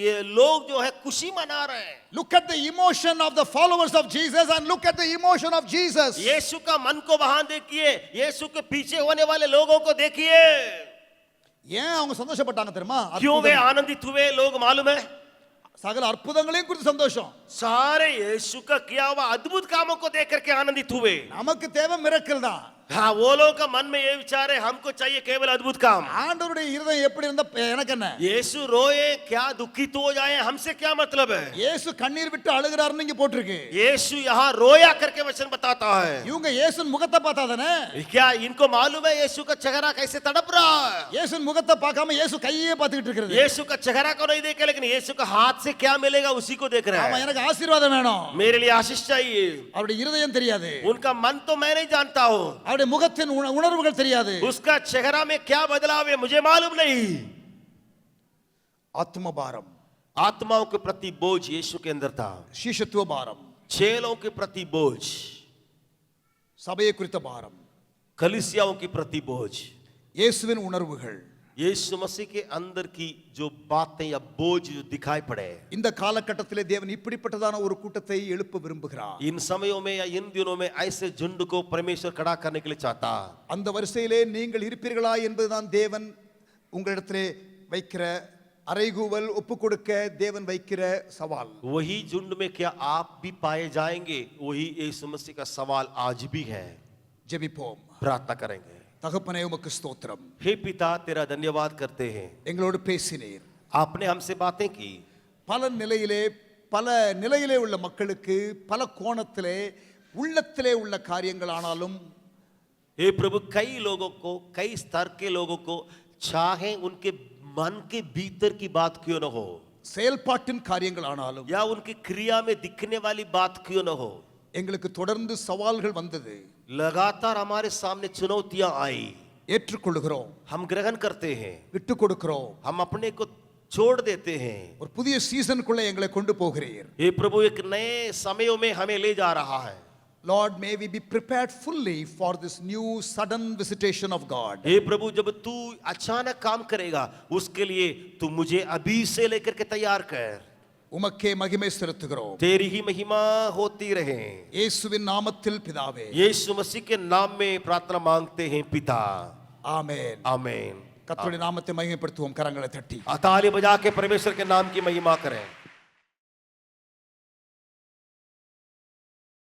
ये लोग जो है खुशी मना रहे हैं. Look at the emotion of the followers of Jesus and look at the emotion of Jesus. यीशु का मन को वहां देखिए, यीशु के पीछे होने वाले लोगों को देखिए. ஏன் அவங்க சந்தோஷப்பட்டாங்க தெரியுமா? क्यों वे आनंदित हुए लोग मालूम है? சகல அற்புதங்களையும் குறித்து சந்தோஷம். सारे यीशु का किया हुआ अद्भुत कामों को देख करके आनंदित हुए. நமக்கு தேவை மிரக்கல் தான். हाँ, वो लोग का मन में ये विचार है, हमको चाहिए केवल अद्भुत काम. ஆண்டவருடைய இருதயம் எப்படி இருந்தா எனக்கு என்ன? यीशु रोए क्या, दुखित हो जाए, हमसे क्या मतलब है? இயேசு கண்ணீர் விட்டு அழுகிறாருன்னு இங்க போட்டிருக்கு. यीशु यहाँ रोया करके वचन बताता है. இவங்க இயேசுவின் முகத்தை பார்த்தாதானே? क्या इनको मालूम है यीशु का चेहरा कैसे तड़प रहा है? இயேசுவின் முகத்தை பார்க்காம இயேசு கையே பார்த்துக்கிட்டு இருக்கிறது. यीशु का चेहरा को नहीं देखे, लेकिन यीशु का हाथ से क्या मिलेगा उसी को देख रहा ஆமா, है. எனக்கு ஆசீர்வாதம் வேணும். मेरे लिए आशीष चाहिए. அவருடைய இருதயம் தெரியாது. उनका मन तो मैं नहीं जानता हूँ, அவருடைய முகத்தின் உணர்வுகள் தெரியாது. उसका चेहरा में क्या बदलाव है मुझे मालूम नहीं. ஆத்ம பாரம், आत्माओं के प्रति बोझ यीशु के अंदर था. சீஷத்துவ பாரம், चेलों के प्रति बोझ, சபையை குறித்த பாரம், कलीसियाओं के प्रति बोझ, இயேசுவின் உணர்வுகள். यीशु मसीह के अंदर की जो बातें या बोझ जो दिखाई पड़े. இந்த காலகட்டத்திலே தேவன் இப்படிப்பட்டதான ஒரு கூட்டத்தை எழுப்ப விரும்புகிறார். इन समयों में या इन दिनों में ऐसे झुंड को परमेश्वर खड़ा करने के लिए चाहता. அந்த வரிசையிலே நீங்கள் இருப்பீர்களா என்பதுதான் தேவன் உங்களிடத்திலே வைக்கிற அறைகூவல், ஒப்பு கொடுக்க தேவன் வைக்கிற சவால். वही झुंड में क्या आप भी पाए जाएंगे? वही यीशु मसीह का सवाल आज भी है. ஜெபிப்போம். प्रार्थना करेंगे. தகப்பனே உமக்கு ஸ்தோத்திரம். हे पिता, तेरा धन्यवाद करते हैं. எங்களோடு பேசினீர். आपने हमसे बातें की. பல நிலையிலே உள்ள மக்களுக்கு பல கோணத்திலே உள்ளத்திலே உள்ள காரியங்கள் ஆனாலும் हे प्रभु, कई लोगों को, कई स्तर के लोगों को, चाहे उनके मन के भीतर की बात क्यों न हो, செயல்பாட்டின் காரியங்கள் ஆனாலும் या उनकी क्रिया में दिखने वाली बात क्यों न हो, எங்களுக்கு தொடர்ந்து சவால்கள் வந்தது. लगातार हमारे सामने चुनौतियां आई. ஏற்றுக்கொள்கிறோம், हम ग्रहण करते हैं, விட்டு கொடுக்கிறோம். हम अपने को छोड़ देते हैं. ஒரு புதிய சீசனுக்குள்ள எங்களை கொண்டு போகிறீர். हे प्रभु, एक नए समयों में हमें ले जा रहा है. Lord, may we be prepared fully for this new sudden visitation of God. हे प्रभु, जब तू अचानक काम करेगा उसके लिए तू मुझे अभी से लेकर के तैयार कर. உமக்கே மகிமை செலுத்துகிறோம். तेरी ही महिमा होती रहे. இயேசுவின் நாமத்தில் பிதாவே. यीशु मसीह के नाम में प्रार्थना मांगते हैं पिता. ஆமென். आमीन. கர்த்தருடைய நாமத்தை மகிமைப்படுத்துவோம். கரங்களை தட்டி ताली बजा के परमेश्वर के नाम की महिमा करें.